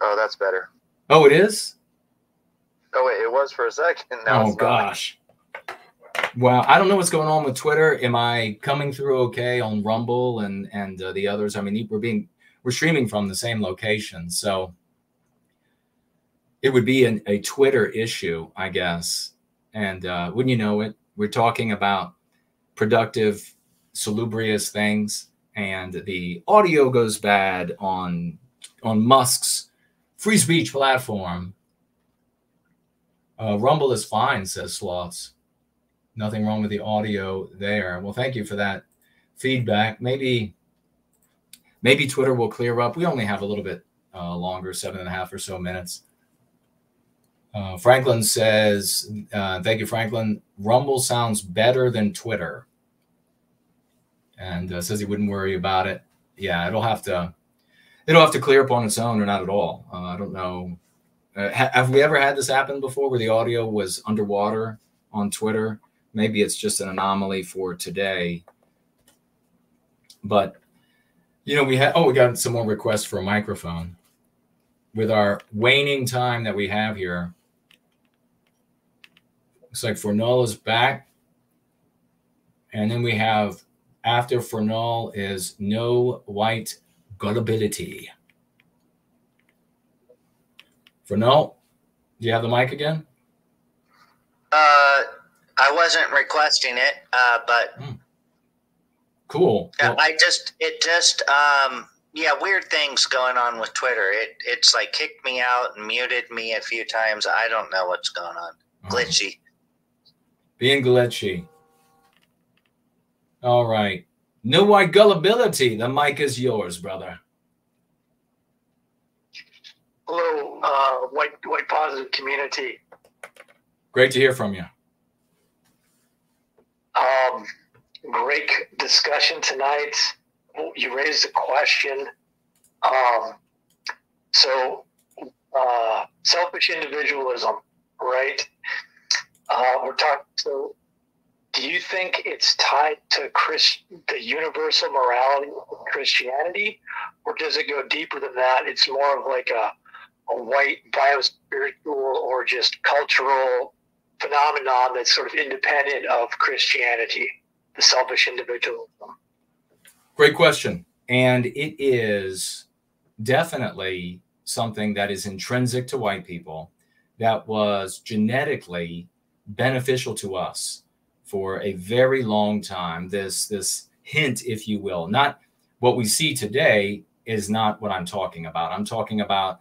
Oh, that's better. Oh, it is? Oh wait, it was for a second. Now oh gosh. Well, I don't know what's going on with Twitter. Am I coming through okay on Rumble and the others? I mean, we're streaming from the same location, so it would be a Twitter issue, I guess. And wouldn't you know it, we're talking about productive, salubrious things, and the audio goes bad on Musk's free speech platform. Rumble is fine, says Sloths. Nothing wrong with the audio there. Well, thank you for that feedback. Maybe Twitter will clear up. We only have a little bit longer, 7.5 or so minutes. Franklin says, thank you, Franklin. Rumble sounds better than Twitter. And says he wouldn't worry about it. Yeah, it'll have to clear up on its own or not at all. I don't know. Have we ever had this happen before where the audio was underwater on Twitter? Maybe it's just an anomaly for today. But, you know, we got some more requests for a microphone. With our waning time that we have here, looks like ForNull is back. And then we have, after ForNull is no white gullibility. ForNull, do you have the mic again? I wasn't requesting it, but cool. Yeah, well, yeah, weird things going on with Twitter. It's like kicked me out and muted me a few times. I don't know what's going on. Glitchy. Being glitchy. All right. No white gullibility. The mic is yours, brother. Hello, white positive community. Great to hear from you. Great discussion tonight. You raised a question. Selfish individualism, right? We're talking. So, do you think it's tied to the universal morality of Christianity, or does it go deeper than that? It's more of like a white biospiritual or just cultural phenomenon that's sort of independent of Christianity, the selfish individualism. Great question. And it is definitely something that is intrinsic to white people, that was genetically beneficial to us for a very long time. This hint, if you will, not what we see today is not what I'm talking about. I'm talking about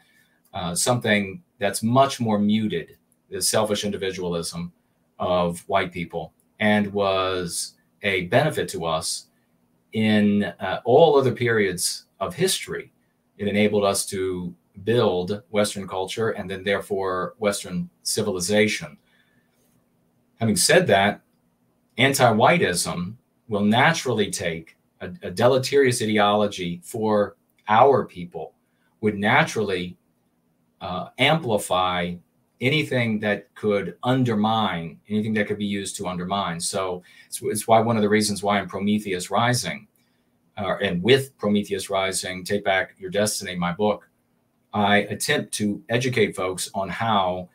something that's much more muted, the selfish individualism of white people, and was a benefit to us in all other periods of history. It enabled us to build Western culture and then therefore Western civilization. Having said that, anti-whiteism will naturally take a deleterious ideology for our people, would naturally amplify anything that could undermine, anything that could be used to undermine. So it's why one of the reasons why in Prometheus Rising, and with Prometheus Rising, Take Back Your Destiny, my book, I attempt to educate folks on how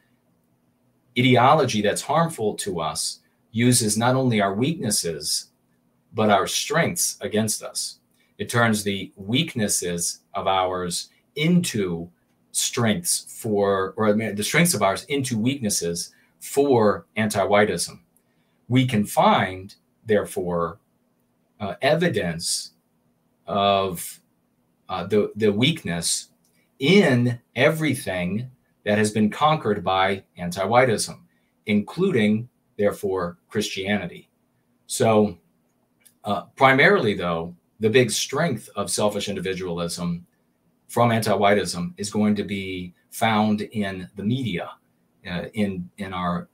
ideology that's harmful to us uses not only our weaknesses, but our strengths against us. It turns the weaknesses of ours into strengths the strengths of ours into weaknesses for anti-whiteism. We can find, therefore, evidence of the weakness in everything that has been conquered by anti-whiteism, including, therefore, Christianity. So primarily, though, the big strength of selfish individualism from anti-whiteism is going to be found in the media, in our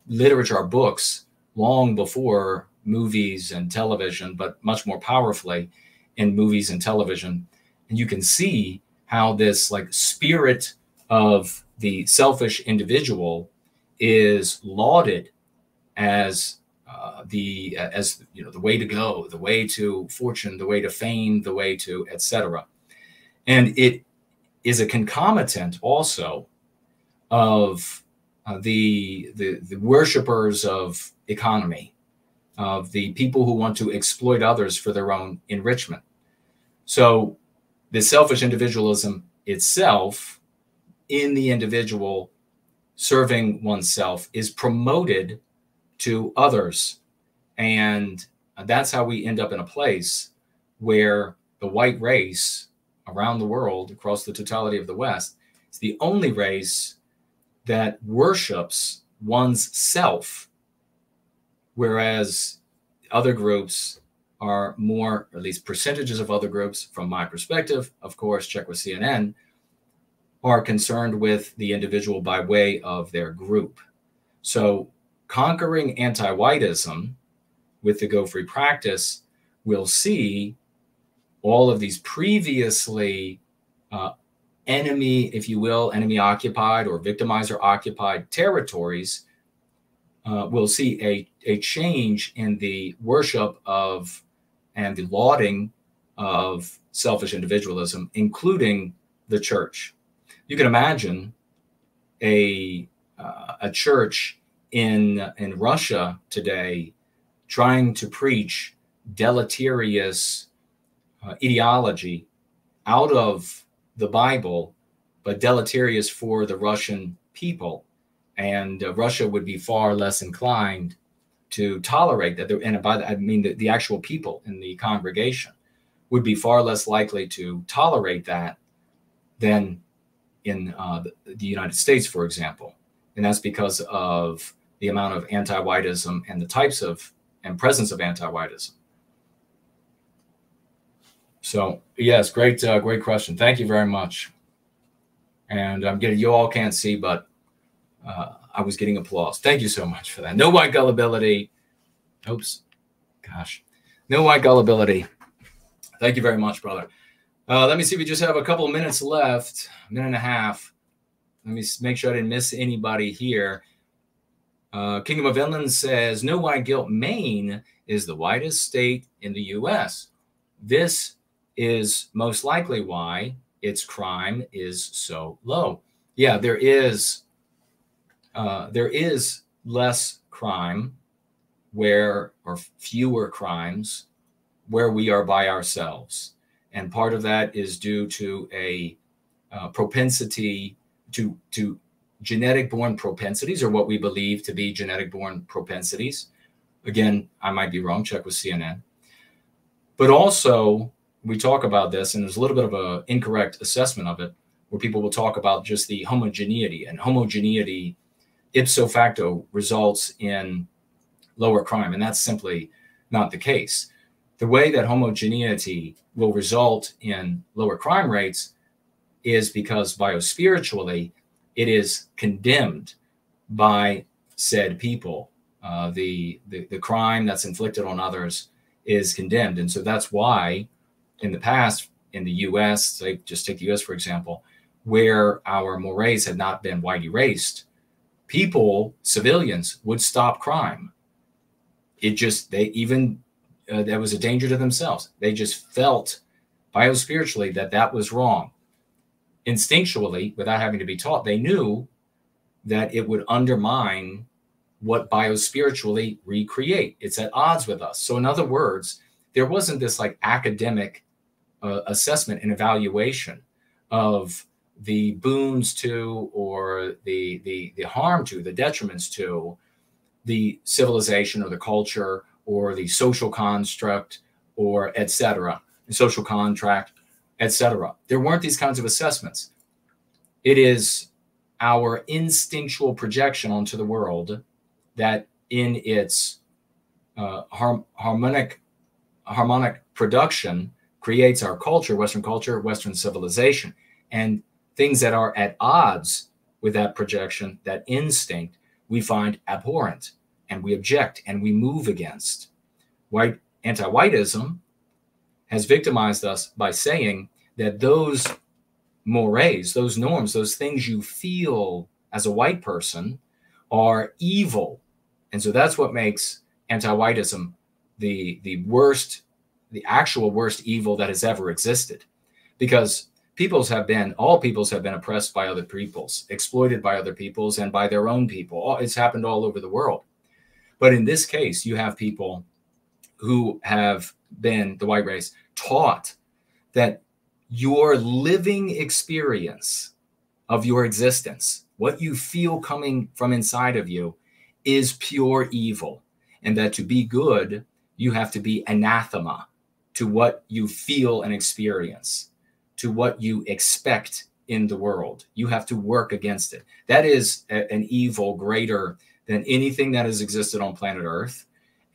literature, our books, long before movies and television, but much more powerfully in movies and television. And you can see how this like spirit of the selfish individual is lauded as the way to go, the way to fortune, the way to fame, the way to etc. And it is a concomitant also of the worshipers of economy, of the people who want to exploit others for their own enrichment. So the selfish individualism itself in the individual serving oneself is promoted to others And that's how we end up in a place where the white race around the world, across the totality of the West, is the only race that worships one's self, whereas other groups are more, or at least percentages of other groups, from my perspective, of course, check with CNN, are concerned with the individual by way of their group. So conquering anti-whiteism with the Go Free practice will see all of these previously enemy, if you will, enemy occupied or victimizer occupied territories, will see a change in the worship of and the lauding of selfish individualism, including the church. You can imagine a church in Russia today trying to preach deleterious ideology out of the Bible, but deleterious for the Russian people. And Russia would be far less inclined to tolerate that. And by that, I mean the actual people in the congregation would be far less likely to tolerate that than in the United States, for example. And that's because of the amount of anti-whiteism and the types of and presence of anti-whiteism. So yes, great question. Thank you very much. And I'm getting, you all can't see, but I was getting applause. Thank you so much for that. No white gullibility. Oops. Gosh. No white gullibility. Thank you very much, brother. Let me see. We just have a couple of minutes left, a minute and a half. Let me make sure I didn't miss anybody here. Kingdom of Inland says, no white guilt. Maine is the whitest state in the U.S. This is most likely why its crime is so low. Yeah, there is less crime where, or fewer crimes where we are by ourselves. And part of that is due to a propensity to genetic born propensities, or what we believe to be genetic born propensities. Again, I might be wrong, check with CNN. But also, we talk about this, and there's a little bit of an incorrect assessment of it, where people will talk about just the homogeneity, and homogeneity ipso facto results in lower crime, and that's simply not the case. The way that homogeneity will result in lower crime rates is because biospiritually it is condemned by said people. The crime that's inflicted on others is condemned. And so that's why in the past, in the U.S., say, just take the U.S. for example, where our mores had not been white erased, people, civilians, would stop crime. It just, that was a danger to themselves. They just felt biospiritually that was wrong. Instinctually, without having to be taught, they knew that it would undermine what biospiritually recreate. It's at odds with us. So in other words, there wasn't this like academic assessment and evaluation of the boons to, or the harm to, the detriments to the civilization or the culture or the social construct, or et cetera, the social contract, et cetera. There weren't these kinds of assessments. It is our instinctual projection onto the world that in its harmonic production creates our culture, Western civilization. And things that are at odds with that projection, that instinct, we find abhorrent, and we object, and we move against. Anti-whiteism has victimized us by saying that those mores, those norms, those things you feel as a white person are evil. And so that's what makes anti-whiteism the worst, the actual worst evil that has ever existed. Because all peoples have been oppressed by other peoples, exploited by other peoples and by their own people. It's happened all over the world. But in this case, you have people who have been, the white race, taught that your living experience of your existence, what you feel coming from inside of you, is pure evil. and that to be good, you have to be anathema to what you feel and experience, to what you expect in the world. You have to work against it. That is an evil greater than anything that has existed on planet Earth,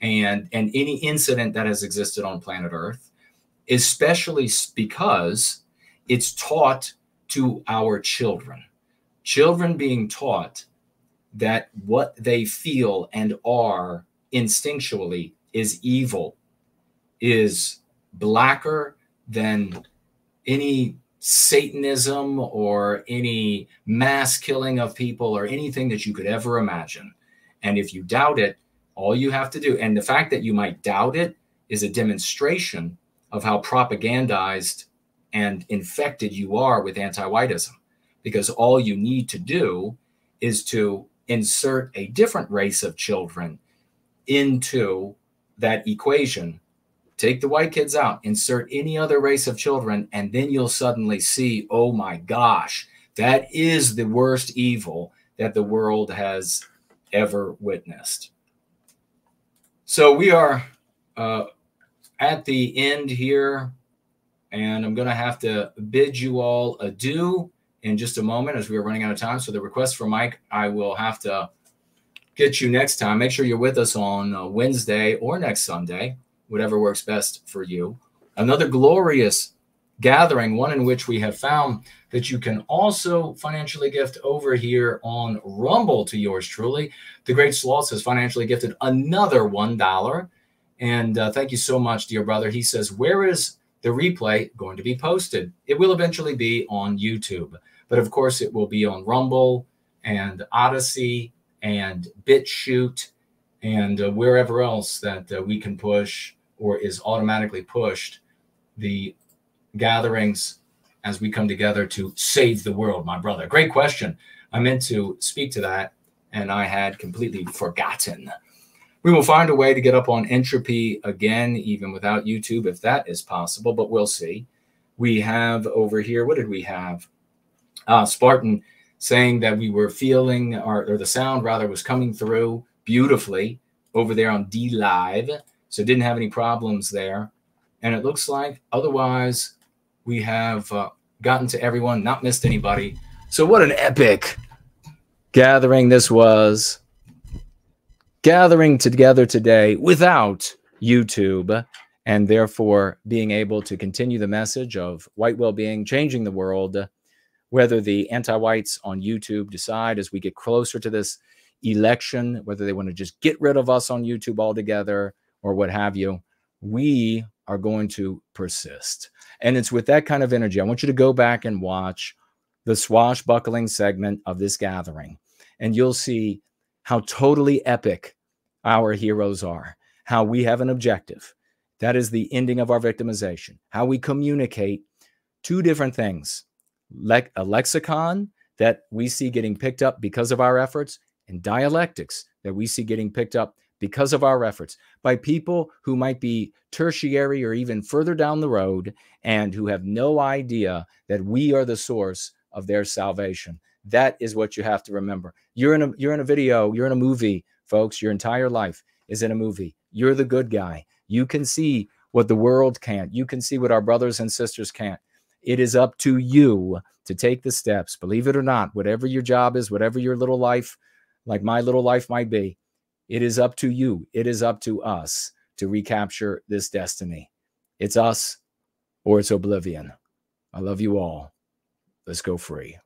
and any incident that has existed on planet Earth, especially because it's taught to our children. Children being taught that what they feel and are instinctually is evil, is blacker than any Satanism or any mass killing of people or anything that you could ever imagine. And if you doubt it, all you have to do, and the fact that you might doubt it is a demonstration of how propagandized and infected you are with anti-whiteism, because all you need to do is to insert a different race of children into that equation. Take the white kids out, insert any other race of children, and then you'll suddenly see, oh my gosh, that is the worst evil that the world has ever witnessed. So we are at the end here, and I'm going to have to bid you all adieu in just a moment as we are running out of time. So the request for Mike, I will have to get you next time. Make sure you're with us on Wednesday or next Sunday, whatever works best for you. Another glorious gathering, one in which we have found that you can also financially gift over here on Rumble to yours truly. The Great Sloth has financially gifted another $1. And thank you so much, dear brother. He says, where is the replay going to be posted? It will eventually be on YouTube. But of course, it will be on Rumble and Odyssey and BitChute and wherever else that we can push or is automatically pushed the gatherings as we come together to save the world, my brother. Great question. I meant to speak to that, and I had completely forgotten. We will find a way to get up on Entropy again, even without YouTube, if that is possible, but we'll see. We have over here, what did we have? Spartan saying that we were feeling, or the sound rather was coming through beautifully over there on D Live. So didn't have any problems there. And it looks like otherwise we have gotten to everyone, not missed anybody. So what an epic gathering this was. Gathering together today without YouTube, and therefore being able to continue the message of white well-being, changing the world, whether the anti-whites on YouTube decide as we get closer to this election, whether they want to just get rid of us on YouTube altogether or what have you, we are going to persist. And it's with that kind of energy. I want you to go back and watch the swashbuckling segment of this gathering, and you'll see how totally epic our heroes are, how we have an objective. That is the ending of our victimization, how we communicate two different things, like a lexicon that we see getting picked up because of our efforts, and dialectics that we see getting picked up because of our efforts by people who might be tertiary or even further down the road and who have no idea that we are the source of their salvation. That is what you have to remember. You're in a video, you're in a movie, folks. Your entire life is in a movie. You're the good guy. You can see what the world can't. You can see what our brothers and sisters can't. It is up to you to take the steps. Believe it or not, whatever your job is, whatever your little life, like my little life might be, it is up to you. It is up to us to recapture this destiny. It's us or it's oblivion. I love you all. Let's go free.